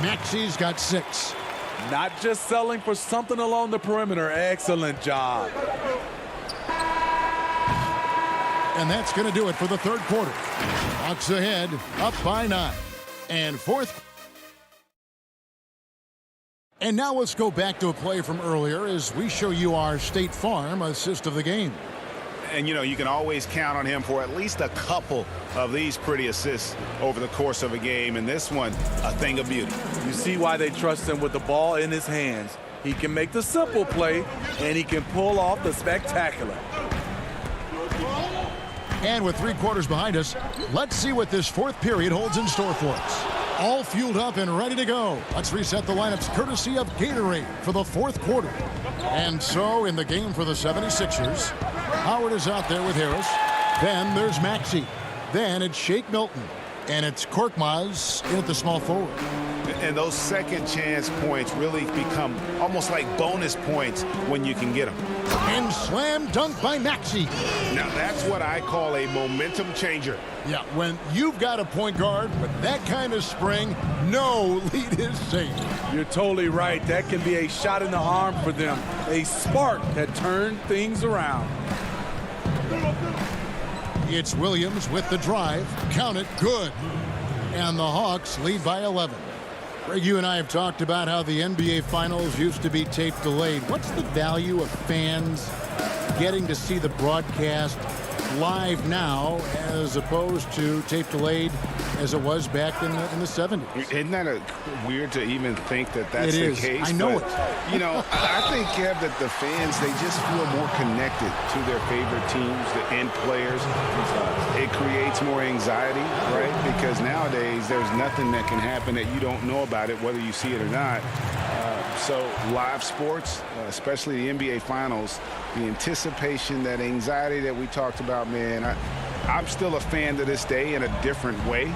Maxey's got 6. Not just selling for something along the perimeter. Excellent job. And that's going to do it for the third quarter. Hawks ahead, up by 9. And fourth. And now let's go back to a play from earlier as we show you our State Farm assist of the game. And, you know, you can always count on him for at least a couple of these pretty assists over the course of a game. And this one, a thing of beauty. You see why they trust him with the ball in his hands. He can make the simple play, and he can pull off the spectacular. And with 3 quarters behind us, let's see what this 4th period holds in store for us. All fueled up and ready to go. Let's reset the lineups courtesy of Gatorade for the 4th quarter. And so in the game for the 76ers, Howard is out there with Harris. Then there's Maxey. Then it's Shake Milton. And it's Korkmaz in at the small forward. And those second chance points really become almost like bonus points when you can get them. And slam dunk by Maxey. Now that's what I call a momentum changer. Yeah, when you've got a point guard with that kind of spring, no lead is safe. You're totally right. That can be a shot in the arm for them. A spark that turned things around. It's Williams with the drive. Count it, good. And the Hawks lead by 11. Greg, you and I have talked about how the NBA Finals used to be tape delayed. What's the value of fans getting to see the broadcast live now as opposed to tape delayed as it was back in the 70s? Isn't that weird to even think that that's the case? I know it. You know, I think, Kev, that the fans, they just feel more connected to their favorite teams, the end players. It creates more anxiety, right? Because nowadays there's nothing that can happen that you don't know about it, whether you see it or not. So live sports, especially the NBA Finals, the anticipation, that anxiety that we talked about, man, I'm still a fan to this day in a different way.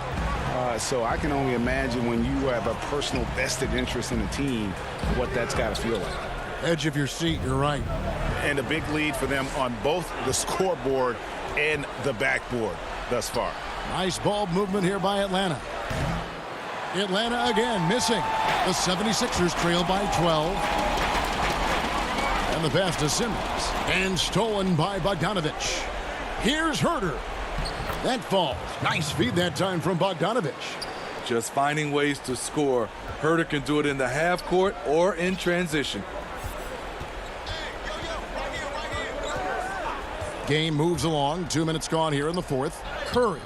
So I can only imagine when you have a personal vested interest in a team, what that's got to feel like. Edge of your seat, you're right. And a big lead for them on both the scoreboard and the backboard thus far. Nice ball movement here by Atlanta. Atlanta again missing. The 76ers trail by 12. And the pass to Simmons. And stolen by Bogdanovich. Here's Herter. That falls. Nice feed that time from Bogdanovich. Just finding ways to score. Herter can do it in the half court or in transition. Game moves along. 2 minutes gone here in the 4th. Curry.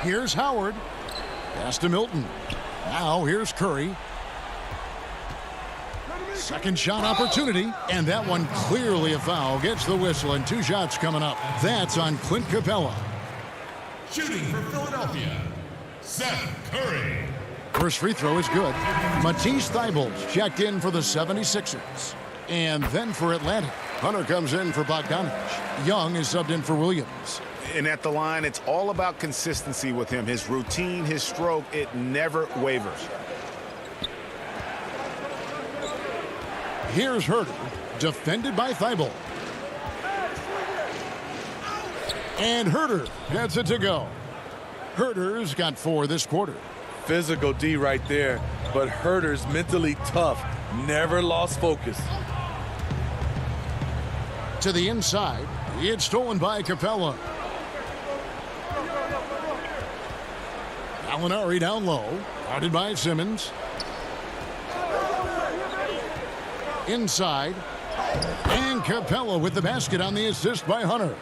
Here's Howard. Pass to Milton. Now here's Curry. Second shot opportunity, and that one clearly a foul. Gets the whistle, and 2 shots coming up. That's on Clint Capella. Shooting for Philadelphia, Seth Curry. First free throw is good. Matisse Thybulle checked in for the 76ers. And then for Atlanta, Hunter comes in for Bogdanovich. Young is subbed in for Williams. And at the line, it's all about consistency with him. His routine, his stroke, it never wavers. Here's Herter, defended by Thybulle. And Herter gets it to go. Herter's got 4 this quarter. Physical D right there, but Herter's mentally tough. Never lost focus. To the inside, it's stolen by Capella. Gallinari down low, guarded by Simmons. Inside, and Capella with the basket on the assist by Hunter.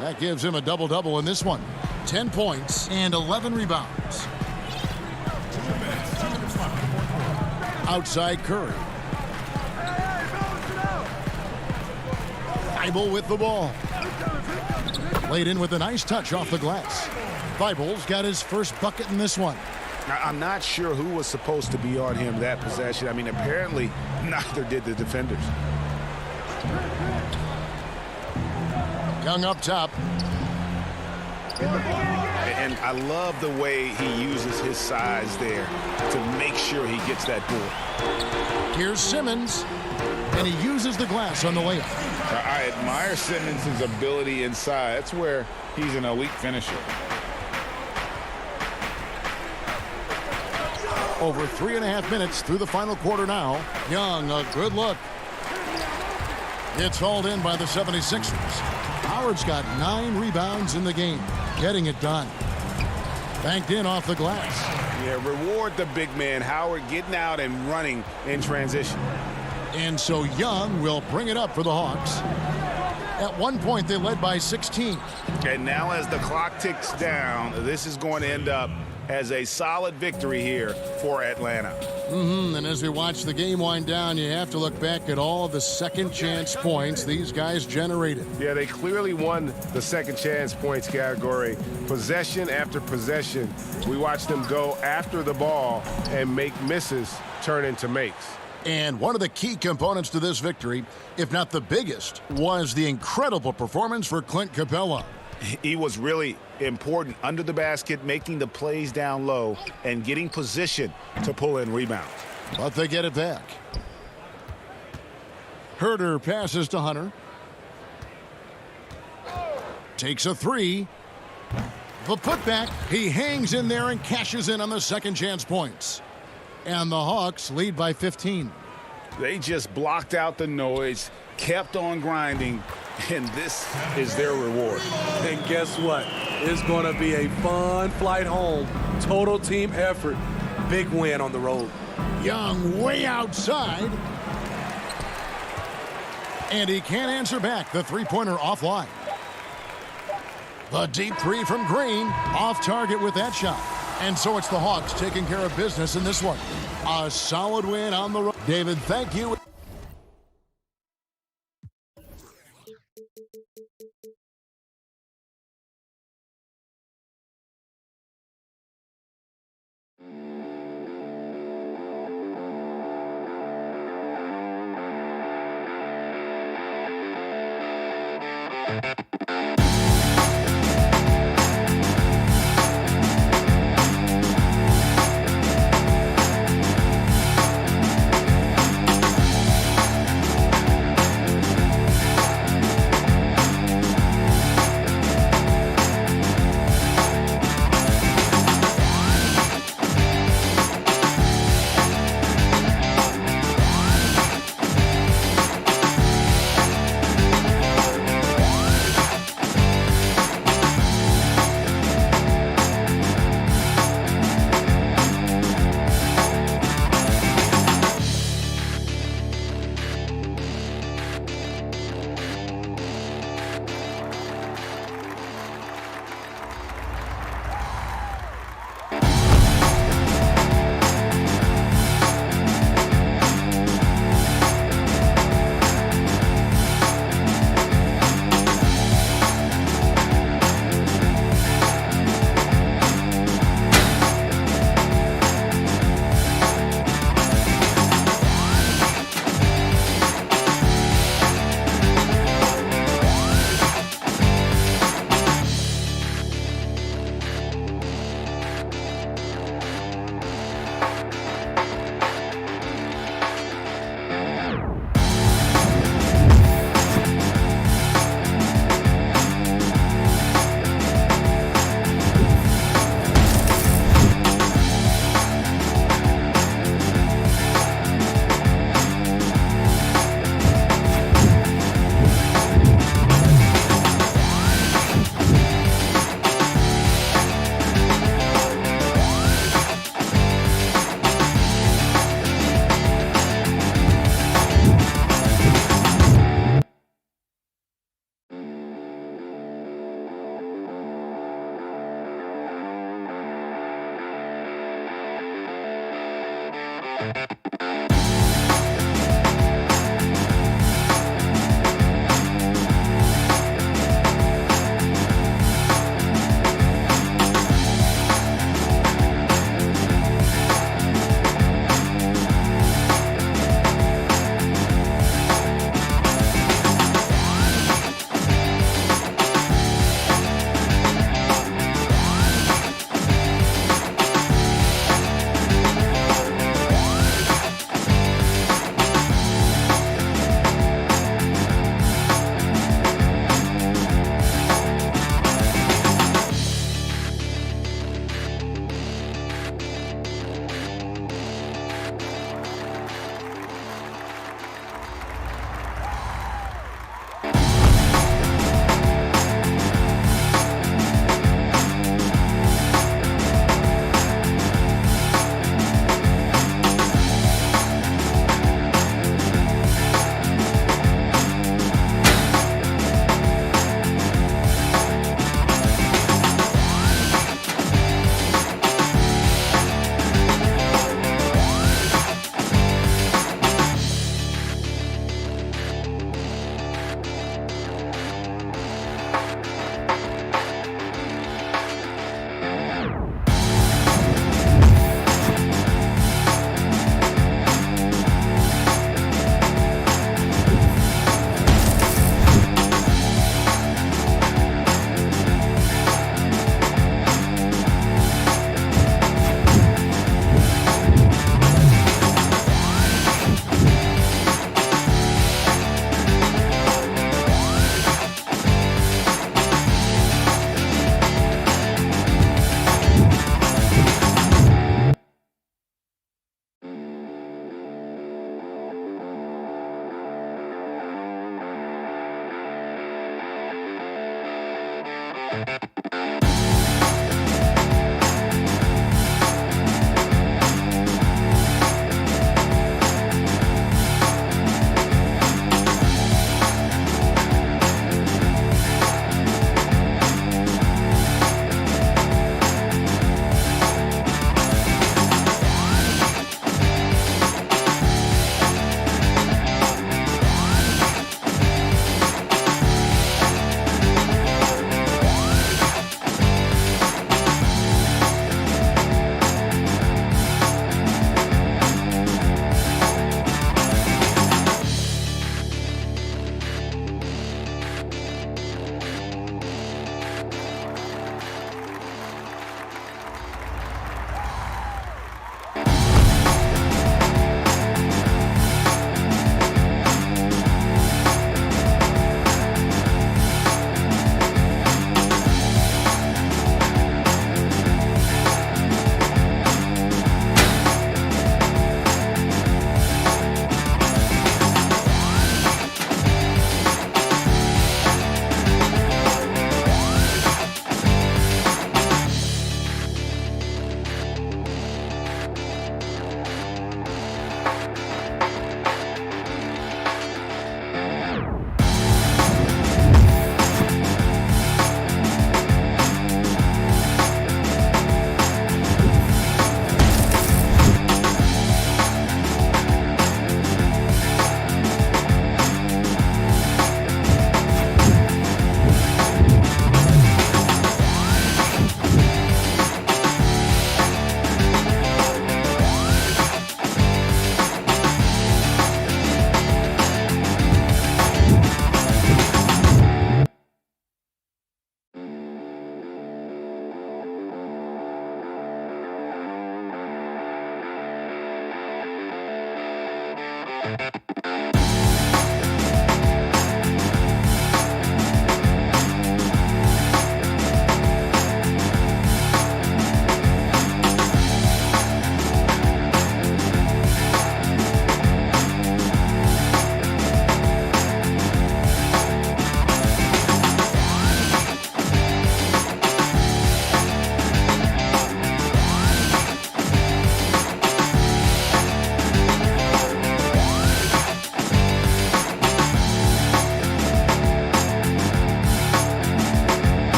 That gives him a double-double in this one. 10 points and 11 rebounds. Outside Curry. Thybulle with the ball. Laid in with a nice touch off the glass. Thybulle's got his first bucket in this one. I'm not sure who was supposed to be on him that possession. I mean, apparently neither did the defenders. Young up top. And I love the way he uses his size there to make sure he gets that ball. Here's Simmons, and he uses the glass on the layup. I admire Simmons' ability inside. That's where he's an elite finisher. Over 3.5 minutes through the final quarter now. Young, a good look. It's hauled in by the 76ers. Howard's got 9 rebounds in the game, getting it done. Banked in off the glass. Yeah, reward the big man, Howard, getting out and running in transition. And so Young will bring it up for the Hawks. At one point, they led by 16. And now as the clock ticks down, this is going to end up as a solid victory here for Atlanta. And as we watch the game wind down, you have to look back at all the second chance points these guys generated. Yeah, they clearly won the second chance points category. Possession after possession, we watched them go after the ball and make misses turn into makes. And one of the key components to this victory, if not the biggest, was the incredible performance for Clint Capella. He was really important under the basket, making the plays down low and getting position to pull in rebounds. But they get it back. Herder passes to Hunter. Takes a three. The putback. He hangs in there and cashes in on the second chance points. And the Hawks lead by 15. They just blocked out the noise, kept on grinding, and this is their reward. And guess what? It's going to be a fun flight home. Total team effort. Big win on the road. Young way outside. And he can't answer back. The three-pointer offline. The deep three from Green. Off target with that shot. And so it's the Hawks taking care of business in this one. A solid win on the road. David, thank you.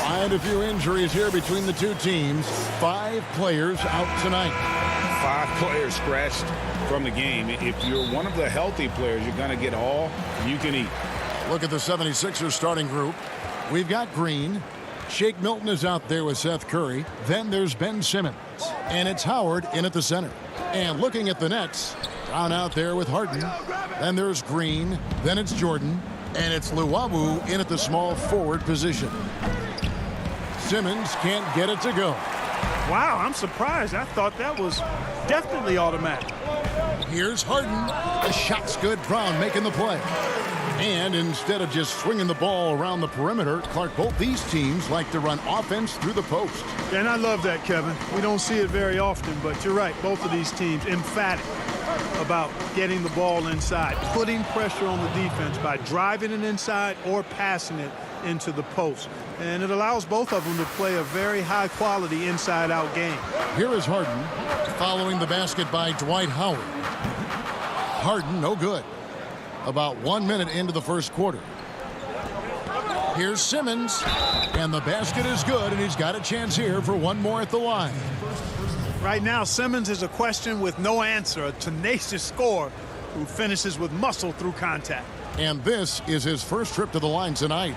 Quite a few injuries here between the two teams. 5 players out tonight. 5 players scratched from the game. If you're one of the healthy players, you're going to get all you can eat. Look at the 76ers starting group. We've got Green. Shake Milton is out there with Seth Curry. Then there's Ben Simmons. And it's Howard in at the center. And looking at the Nets, Brown out there with Harden. Then there's Green. Then it's Jordan. And it's Luwawu in at the small forward position. Simmons can't get it to go. Wow, I'm surprised. I thought that was definitely automatic. Here's Harden. The shot's good. Brown making the play. And instead of just swinging the ball around the perimeter, Clark, both these teams like to run offense through the post. And I love that, Kevin. We don't see it very often, but you're right. Both of these teams emphatic about getting the ball inside, putting pressure on the defense by driving it inside or passing it into the post. And it allows both of them to play a very high-quality inside-out game. Here is Harden following the basket by Dwight Howard. Harden, no good. About 1 minute into the first quarter. Here's Simmons, and the basket is good, and he's got a chance here for one more at the line. Right now, Simmons is a question with no answer, a tenacious scorer who finishes with muscle through contact. And this is his first trip to the line tonight.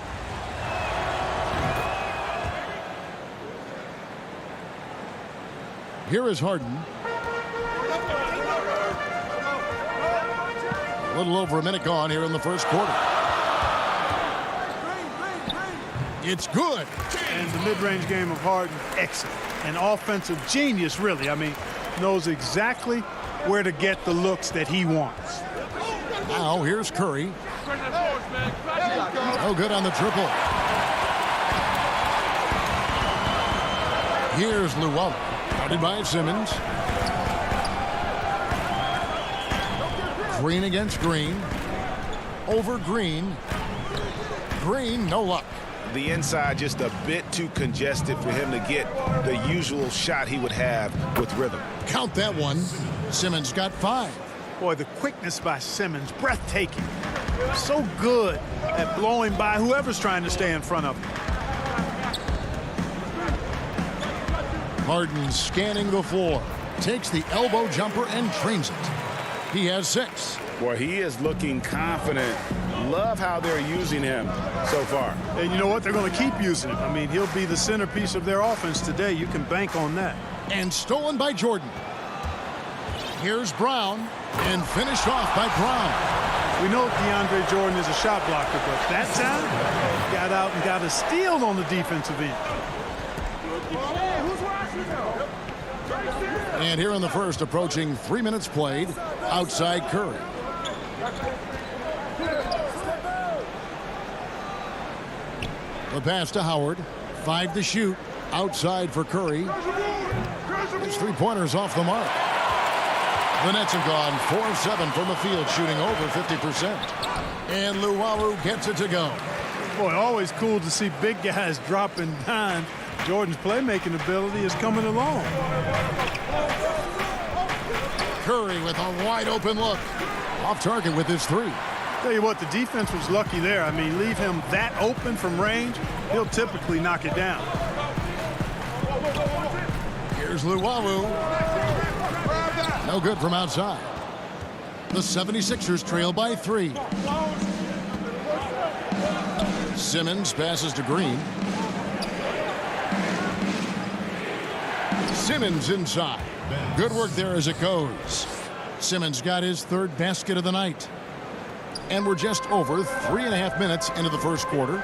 Here is Harden. A little over a minute gone here in the first quarter. It's good. And the mid-range game of Harden, excellent. An offensive genius, really. I mean, knows exactly where to get the looks that he wants. Now here's Curry. No good on the triple. Here's Luwawu. Guarded by Simmons. Green against Green. Over Green. Green, no luck. The inside just a bit too congested for him to get the usual shot he would have with rhythm. Count that one. Simmons got 5. Boy, the quickness by Simmons, breathtaking. So good at blowing by whoever's trying to stay in front of him. Harden scanning the floor. Takes the elbow jumper and trains it. He has 6. Boy, he is looking confident. Love how they're using him so far. And you know what? They're going to keep using him. I mean, he'll be the centerpiece of their offense today. You can bank on that. And stolen by Jordan. Here's Brown. And finished off by Brown. We know DeAndre Jordan is a shot blocker, but that time got out and got a steal on the defensive end. And here in the first, approaching 3 minutes played, outside Curry. The pass to Howard. 5 to shoot. Outside for Curry. His three-pointers off the mark. The Nets have gone 4 of 7 from the field, shooting over 50%. And Luwawu gets it to go. Boy, always cool to see big guys dropping dimes. Jordan's playmaking ability is coming along. Curry with a wide open look. Off target with his 3. Tell you what, the defense was lucky there. I mean, leave him that open from range, he'll typically knock it down. Here's Luwawu. No good from outside. The 76ers trail by 3. Simmons passes to Green. Simmons inside. Good work there as it goes. Simmons got his 3rd basket of the night. And we're just over 3.5 minutes into the first quarter.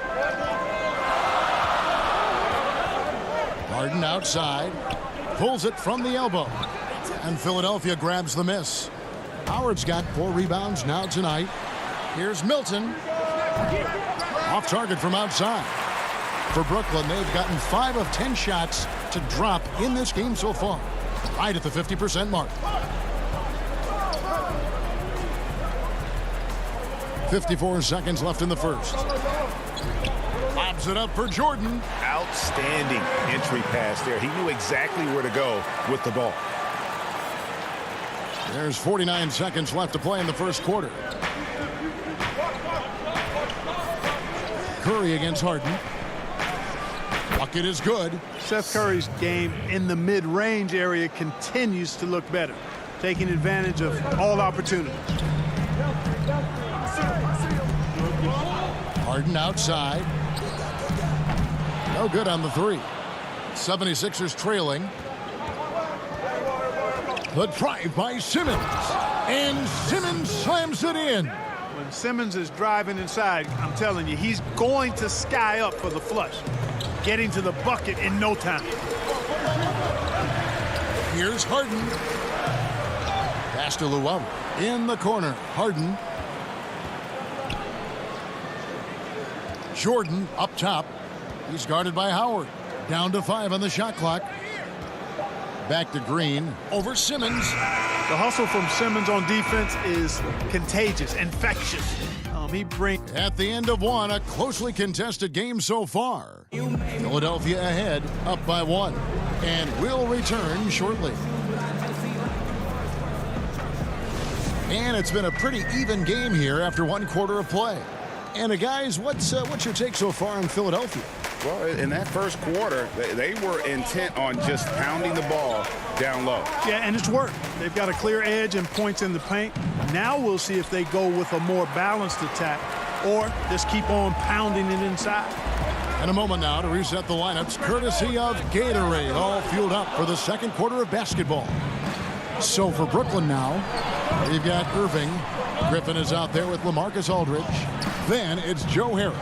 Harden outside. Pulls it from the elbow. And Philadelphia grabs the miss. Howard's got 4 rebounds now tonight. Here's Milton. Off target from outside. For Brooklyn, they've gotten 5 of 10 shots to drop in this game so far. Right at the 50% mark. 54 seconds left in the first. Lobs it up for Jordan. Outstanding entry pass there. He knew exactly where to go with the ball. There's 49 seconds left to play in the first quarter. Curry against Harden. Bucket is good. Seth Curry's game in the mid-range area continues to look better, taking advantage of all opportunities. Harden outside. No good on the three. 76ers trailing. The drive by Simmons. And Simmons slams it in. When Simmons is driving inside, I'm telling you, he's going to sky up for the flush. Getting to the bucket in no time. Here's Harden. Pass to Llewellyn. In the corner. Harden. Jordan up top. He's guarded by Howard. Down to 5 on the shot clock. Back to Green. Over Simmons. The hustle from Simmons on defense is contagious, infectious. He brings. At the end of one, a closely contested game so far. Philadelphia ahead, up by 1. And will return shortly. And it's been a pretty even game here after 1 quarter of play. And guys, what's your take so far on Philadelphia? Well, in that first quarter, they were intent on just pounding the ball down low. Yeah, and it's worked. They've got a clear edge and points in the paint. Now we'll see if they go with a more balanced attack or just keep on pounding it inside. In a moment now to reset the lineups, courtesy of Gatorade, all fueled up for the second quarter of basketball. So for Brooklyn now, we've got Irving. Griffin is out there with LaMarcus Aldridge. Then it's Joe Harris.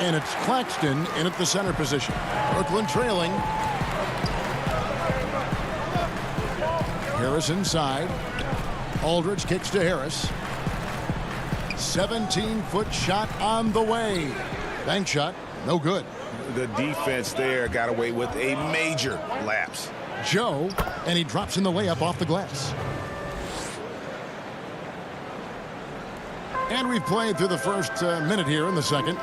And it's Claxton in at the center position. Brooklyn trailing. Harris inside. Aldridge kicks to Harris. 17-foot shot on the way. Bank shot, no good. The defense there got away with a major lapse. Joe, and he drops in the layup off the glass. And we've played through the first minute here in the second.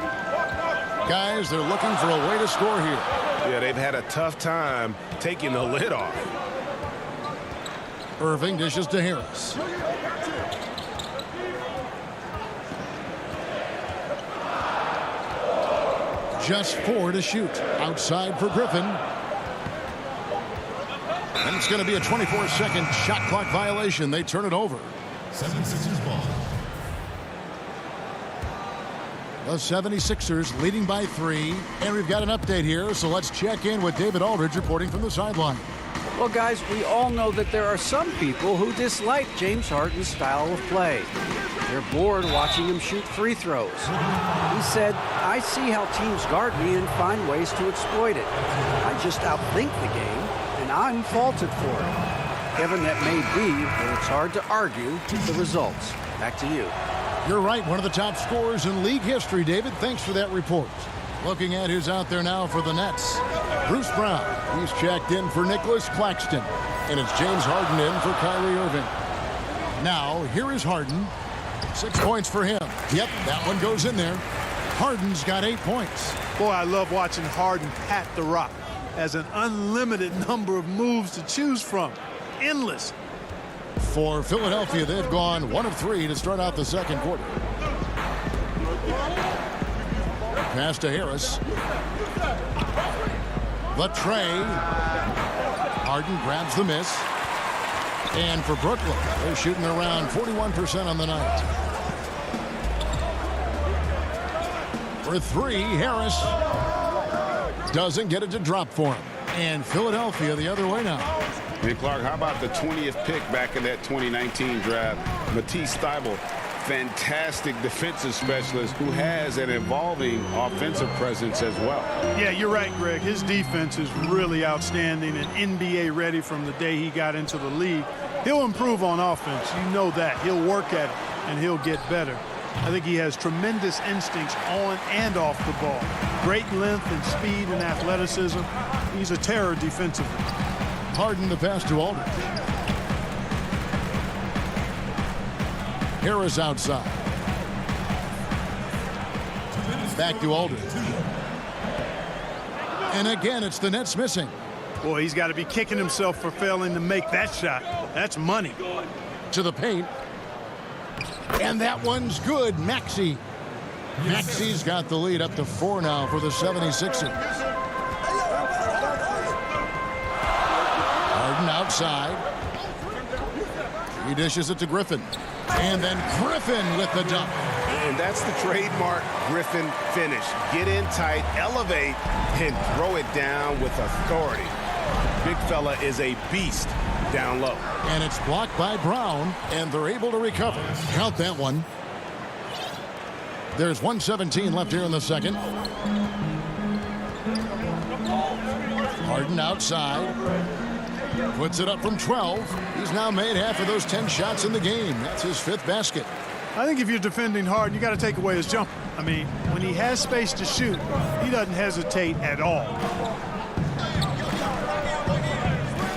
Guys, they're looking for a way to score here. Yeah, they've had a tough time taking the lid off. Irving dishes to Harris. Just 4 to shoot. Outside for Griffin. And it's going to be a 24-second shot clock violation. They turn it over. 76ers ball. The 76ers leading by 3. And we've got an update here, so let's check in with David Aldridge reporting from the sideline. Well, guys, we all know that there are some people who dislike James Harden's style of play. They're bored watching him shoot free throws. He said, "I see how teams guard me and find ways to exploit it. I just outthink the game, and I'm faulted for it." Kevin, that may be, but it's hard to argue with the results. Back to you. You're right, one of the top scorers in league history, David. Thanks for that report. Looking at who's out there now for the Nets. Bruce Brown, he's checked in for Nicholas Claxton. And it's James Harden in for Kyrie Irving. Now, here is Harden. 6 points for him. Yep, that one goes in there. Harden's got 8 points. Boy, I love watching Harden pat the rock. Has an unlimited number of moves to choose from. Endless. For Philadelphia, they've gone 1 of 3 to start out the second quarter. Pass to Harris. The tray. Harden grabs the miss. And for Brooklyn, they're shooting around 41% on the night. For 3, Harris doesn't get it to drop for him. And Philadelphia the other way now. And Clark, how about the 20th pick back in that 2019 draft? Matisse Thybulle, fantastic defensive specialist who has an evolving offensive presence as well. Yeah, you're right, Greg. His defense is really outstanding and NBA ready from the day he got into the league. He'll improve on offense. You know that. He'll work at it, and he'll get better. I think he has tremendous instincts on and off the ball. Great length and speed and athleticism. He's a terror defensively. Harden the pass to Aldridge. Harris outside. Back to Aldridge. And again, it's the Nets missing. Boy, he's got to be kicking himself for failing to make that shot. That's money. To the paint. And that one's good. Maxey. Maxey's got the lead up to 4 now for the 76ers. outside. He dishes it to Griffin. And then Griffin with the dunk. And that's the trademark Griffin finish. Get in tight, elevate, and throw it down with authority. Big fella is a beast down low. And it's blocked by Brown, and they're able to recover. Count that one. There's 1:17 left here in the second. Harden outside. Puts it up from 12. He's now made half of those 10 shots in the game. That's his 5th basket. I think if you're defending Harden, you got to take away his jumper. I mean, when he has space to shoot, he doesn't hesitate at all.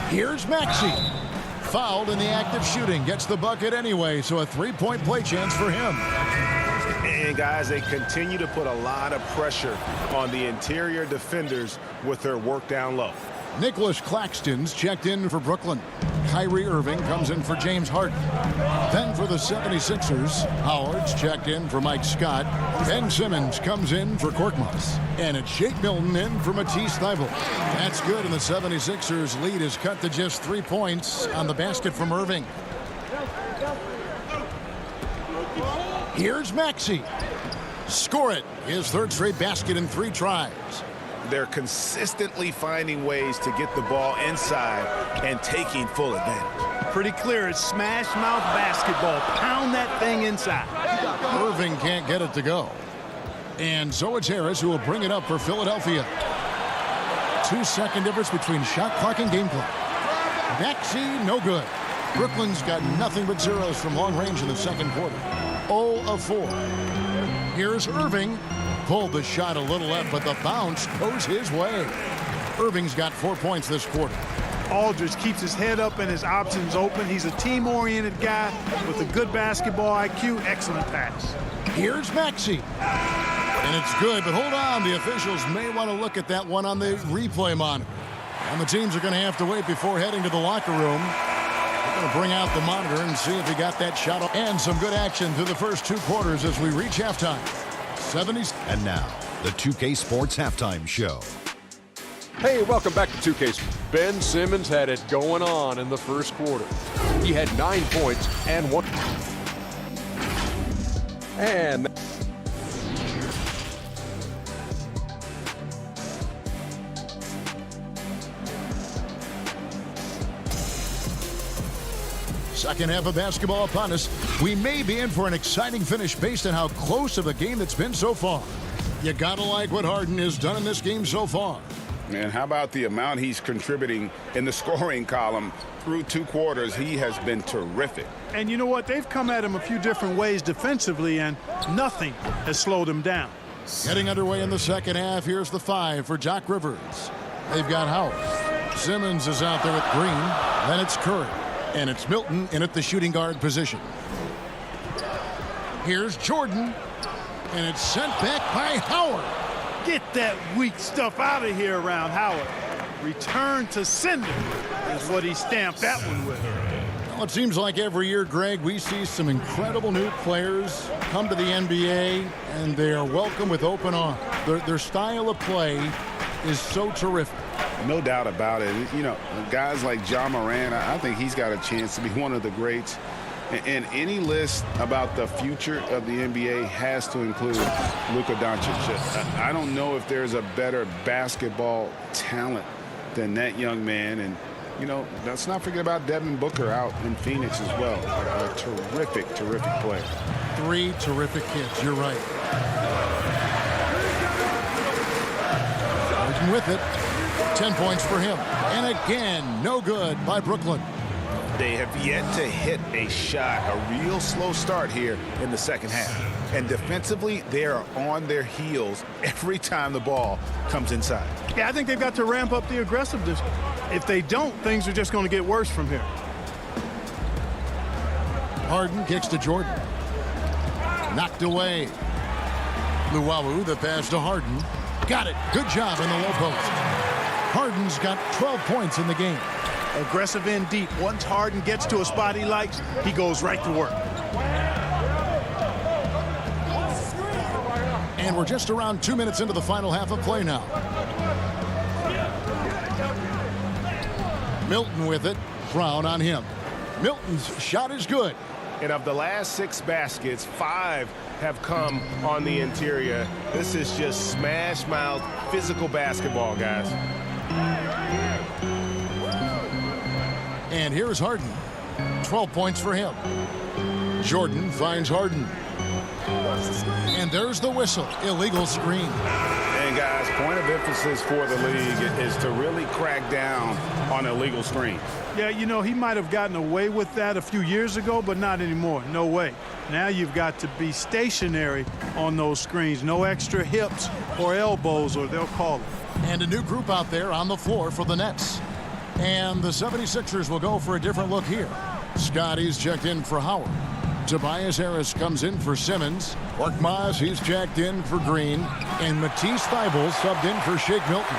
Here's Maxey. Fouled in the act of shooting. Gets the bucket anyway, so a 3-point play chance for him. And guys, they continue to put a lot of pressure on the interior defenders with their work down low. Nicholas Claxton's checked in for Brooklyn. Kyrie Irving comes in for James Harden. Then for the 76ers, Howard's checked in for Mike Scott. Ben Simmons comes in for Korkmaz. And it's Shake Milton in for Matisse Thybulle. That's good, and the 76ers lead is cut to just 3 points on the basket from Irving. Here's Maxey. Score it. His 3rd straight basket in 3 tries. They're consistently finding ways to get the ball inside and taking full advantage. Pretty clear. It's smash mouth basketball. Pound that thing inside. Irving can't get it to go. And so it's Harris who will bring it up for Philadelphia. 2-second difference between shot clock and game clock. Maxey, no good. Brooklyn's got nothing but zeros from long range in the second quarter. 0 of 4. Here's Irving. Pulled the shot a little left, but the bounce goes his way. Irving's got 4 points this quarter. Aldridge keeps his head up and his options open. He's a team-oriented guy with a good basketball IQ. Excellent pass. Here's Maxey. And it's good, but hold on. The officials may want to look at that one on the replay monitor. And the teams are going to have to wait before heading to the locker room. We're going to bring out the monitor and see if he got that shot off. And some good action through the first 2 quarters as we reach halftime. 70s. And now, the 2K Sports Halftime Show. Hey, welcome back to 2K. Ben Simmons had it going on in the first quarter. He had 9 points and 1. And second half of basketball upon us. We may be in for an exciting finish based on how close of a game that's been so far. You gotta like what Harden has done in this game so far. And how about the amount he's contributing in the scoring column? Through 2 quarters, he has been terrific. And you know what? They've come at him a few different ways defensively, and nothing has slowed him down. Getting underway in the second half. Here's the 5 for Doc Rivers. They've got Howard. Simmons is out there with Green. Then it's Curry. And it's Milton in at the shooting guard position. Here's Jordan. And it's sent back by Howard. Get that weak stuff out of here around Howard. Return to sender is what he stamped that one with. Well, it seems like every year, Greg, we see some incredible new players come to the NBA, and they are welcome with open arms. Their style of play is so terrific. No doubt about it. You know, guys like John Moran, I think he's got a chance to be one of the greats. And any list about the future of the NBA has to include Luka Doncic. I don't know if there's a better basketball talent than that young man. And, you know, let's not forget about Devin Booker out in Phoenix as well. A terrific, terrific player. 3 terrific kids. You're right. Harden with it. 10 points for him. And again, no good by Brooklyn. They have yet to hit a shot, a real slow start here in the second half. And defensively, they are on their heels every time the ball comes inside. Yeah, I think they've got to ramp up the aggressiveness. If they don't, things are just going to get worse from here. Harden kicks to Jordan. Knocked away. Luwawu, the pass to Harden. Got it. Good job in the low post. Harden's got 12 points in the game. Aggressive in deep. Once Harden gets to a spot he likes, he goes right to work. And we're just around 2 minutes into the final half of play now. Milton with it. Brown on him. Milton's shot is good. And of the last 6 baskets, 5 have come on the interior. This is just smash mouth physical basketball, guys. And here's Harden. 12 points for him. Jordan finds Harden. And there's the whistle. Illegal screen. And guys, point of emphasis for the league is to really crack down on illegal screens. Yeah, you know, he might have gotten away with that a few years ago, but not anymore. No way. Now you've got to be stationary on those screens. No extra hips or elbows, or they'll call it. And a new group out there on the floor for the Nets. And the 76ers will go for a different look here. Scotty's checked in for Howard. Tobias Harris comes in for Simmons. Korkmaz, he's checked in for Green. And Matisse Thybulle subbed in for Shake Milton.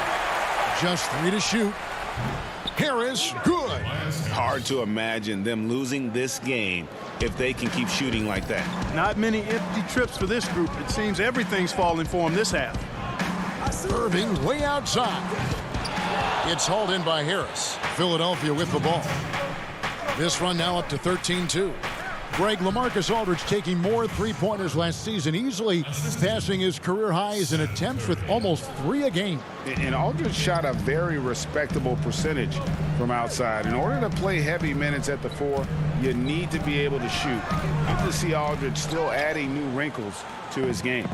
Just 3 to shoot. Harris, good. Hard to imagine them losing this game if they can keep shooting like that. Not many empty trips for this group. It seems everything's falling for them this half. Irving way outside. It's hauled in by Harris. Philadelphia with the ball. This run now up to 13-2. Greg, LaMarcus Aldridge taking more three-pointers last season, easily passing his career highs in attempts with almost 3 a game. And Aldridge shot a very respectable percentage from outside. In order to play heavy minutes at the 4, you need to be able to shoot. Good to see Aldridge still adding new wrinkles to his game.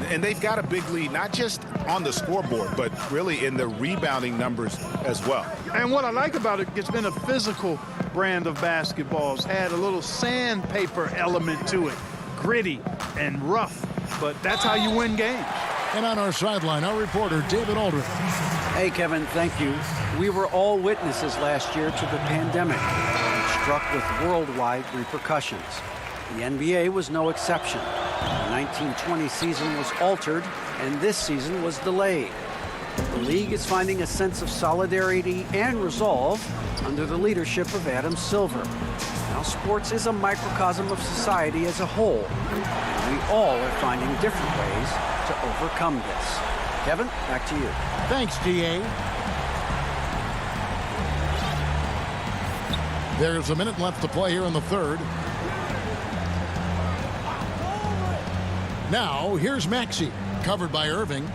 And they've got a big lead, not just on the scoreboard, but really in the rebounding numbers as well. And what I like about it, it's been a physical brand of basketball. It's had a little sandpaper element to it. Gritty and rough, but that's how you win games. And on our sideline, our reporter, David Aldridge. Hey, Kevin, thank you. We were all witnesses last year to the pandemic, which struck with worldwide repercussions. The NBA was no exception. The 1920 season was altered, and this season was delayed. The league is finding a sense of solidarity and resolve under the leadership of Adam Silver. Now, sports is a microcosm of society as a whole, and we all are finding different ways to overcome this. Kevin, back to you. Thanks, D.A. There's a minute left to play here in the third. Now, here's Maxey, covered by Irving.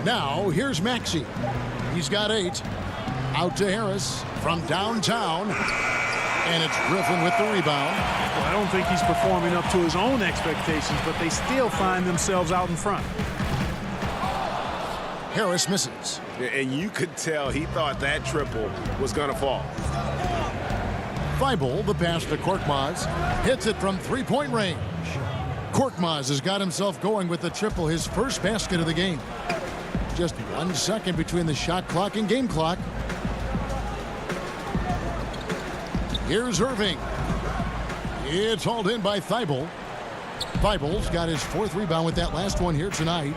Now, here's Maxey. He's got 8. Out to Harris from downtown. And it's Griffin with the rebound. Well, I don't think he's performing up to his own expectations, but they still find themselves out in front. Harris misses. And you could tell he thought that triple was going to fall. Thybulle, the pass to Korkmaz, hits it from 3-point range. Korkmaz has got himself going with the triple, his first basket of the game. Just 1 second between the shot clock and game clock. Here's Irving. It's hauled in by Thybulle. Thybulle's got his 4th rebound with that last one here tonight.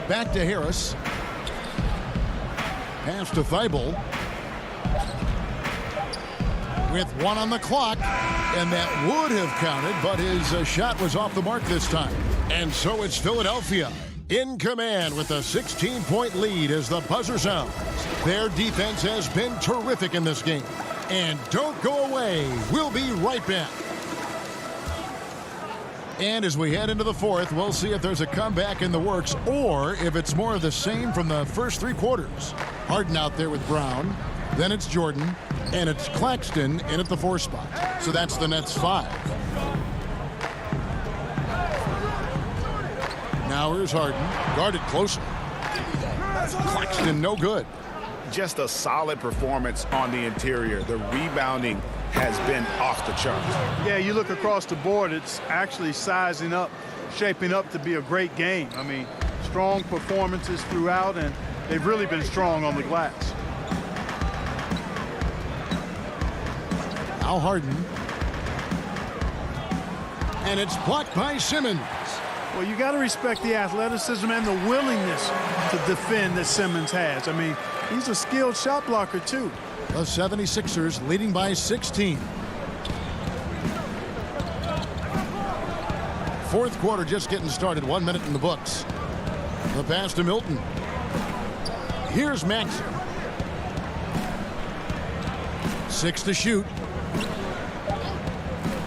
Back to Harris. Pass to Thybulle. With 1 on the clock, and that would have counted, but his shot was off the mark this time. And so it's Philadelphia in command with a 16-point lead as the buzzer sounds. Their defense has been terrific in this game. And don't go away. We'll be right back. And as we head into the 4th, we'll see if there's a comeback in the works or if it's more of the same from the first 3 quarters. Harden out there with Brown. Then it's Jordan. And it's Claxton in at the 4 spot. So that's the Nets 5. Now here's Harden. Guarded closely. Claxton no good. Just a solid performance on the interior. The rebounding has been off the charts. Yeah, you look across the board, it's actually sizing up, shaping up to be a great game. I mean, strong performances throughout, and they've really been strong on the glass. Now Harden. And it's blocked by Simmons. Well, you got to respect the athleticism and the willingness to defend that Simmons has. I mean, he's a skilled shot blocker, too. The 76ers leading by 16. 4th quarter just getting started. 1 minute in the books. The pass to Milton. Here's Maxey. 6 to shoot.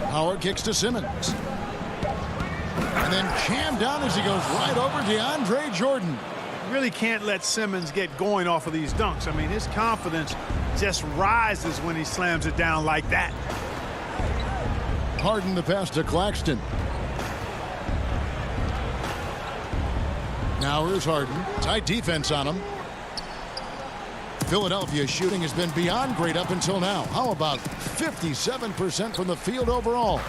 Howard kicks to Simmons. And then jammed down as he goes right over DeAndre Jordan. Really can't let Simmons get going off of these dunks. I mean, his confidence just rises when he slams it down like that. Harden the pass to Claxton. Now here's Harden. Tight defense on him. Philadelphia's shooting has been beyond great up until now. How about 57% from the field overall?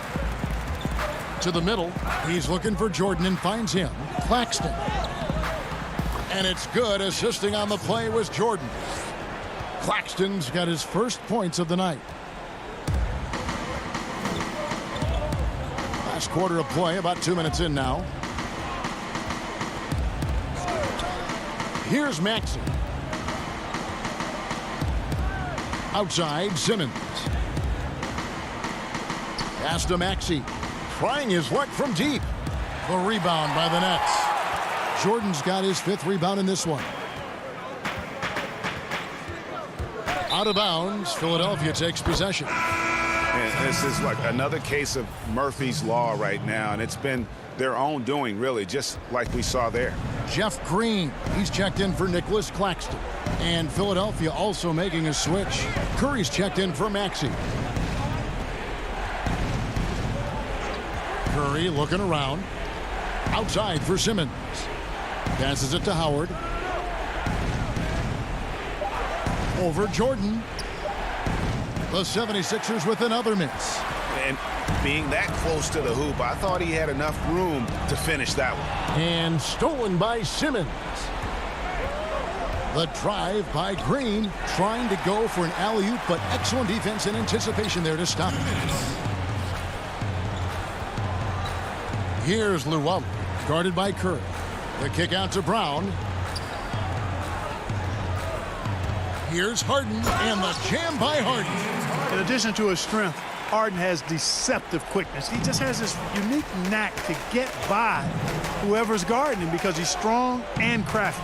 To the middle. He's looking for Jordan and finds him. Claxton. And it's good. Assisting on the play was Jordan. Claxton's got his first points of the night. Last quarter of play, about 2 minutes in now. Here's Maxey. Outside, Simmons. Pass to Maxey. Trying his luck from deep. The rebound by the Nets. Jordan's got his 5th rebound in this one. Out of bounds, Philadelphia takes possession. And this is like another case of Murphy's Law right now, and it's been their own doing, really, just like we saw there. Jeff Green, he's checked in for Nicholas Claxton. And Philadelphia also making a switch. Curry's checked in for Maxey. Curry looking around. Outside for Simmons. Passes it to Howard. Over Jordan. The 76ers with another miss. And being that close to the hoop, I thought he had enough room to finish that one. And stolen by Simmons. The drive by Green, trying to go for an alley-oop, but excellent defense and anticipation there to stop it. Here's Llewellyn, guarded by Curry. The kick out to Brown. Here's Harden, and the jam by Harden. In addition to his strength, Harden has deceptive quickness. He just has this unique knack to get by whoever's guarding him because he's strong and crafty.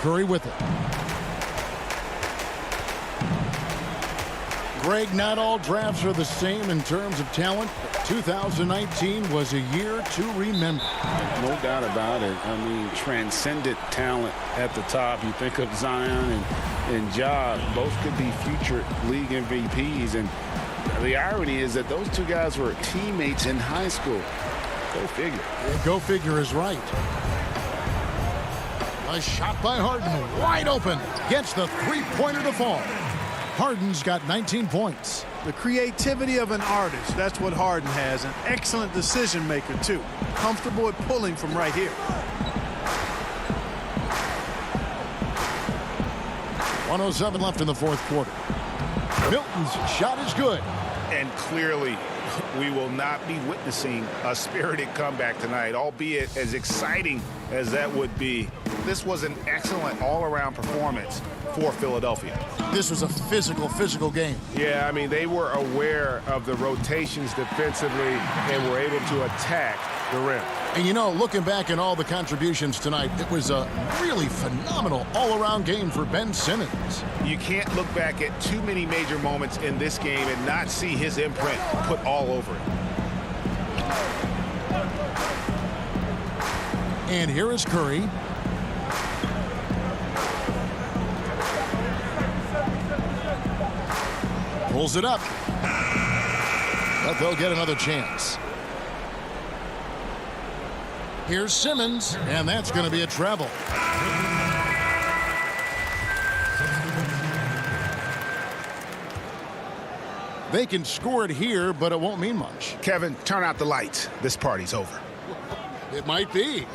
Curry with it. Greg, not all drafts are the same in terms of talent. 2019 was a year to remember. No doubt about it. I mean, transcendent talent at the top. You think of Zion and Ja, both could be future league MVPs. And the irony is that those two guys were teammates in high school. Go figure. Go figure is right. A shot by Harden, wide open. Gets the three-pointer to fall. Harden's got 19 points. The creativity of an artist, that's what Harden has. An excellent decision maker, too. Comfortable at pulling from right here. 1:07 left in the fourth quarter. Milton's shot is good. And clearly, we will not be witnessing a spirited comeback tonight, albeit as exciting as that would be. This was an excellent all-around performance for Philadelphia. This was a physical game. Yeah, I mean, they were aware of the rotations defensively and were able to attack the rim. And, you know, looking back at all the contributions tonight, it was a really phenomenal all-around game for Ben Simmons. You can't look back at too many major moments in this game and not see his imprint put all over it. And here is Curry. Pulls it up. But they'll get another chance. Here's Simmons, and that's going to be a travel. They can score it here, but it won't mean much. Kevin, turn out the lights. This party's over. It might be.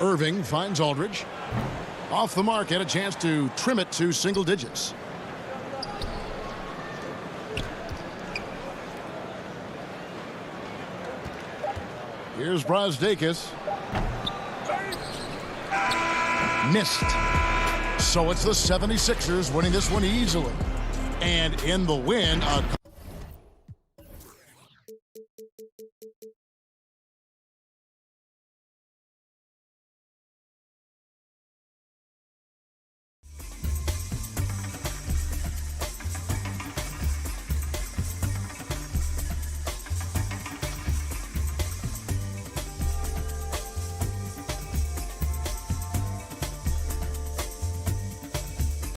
Irving finds Aldridge. Off the mark, had a chance to trim it to single digits. Here's Brazdeikis. Missed. So it's the 76ers winning this one easily. And in the win, a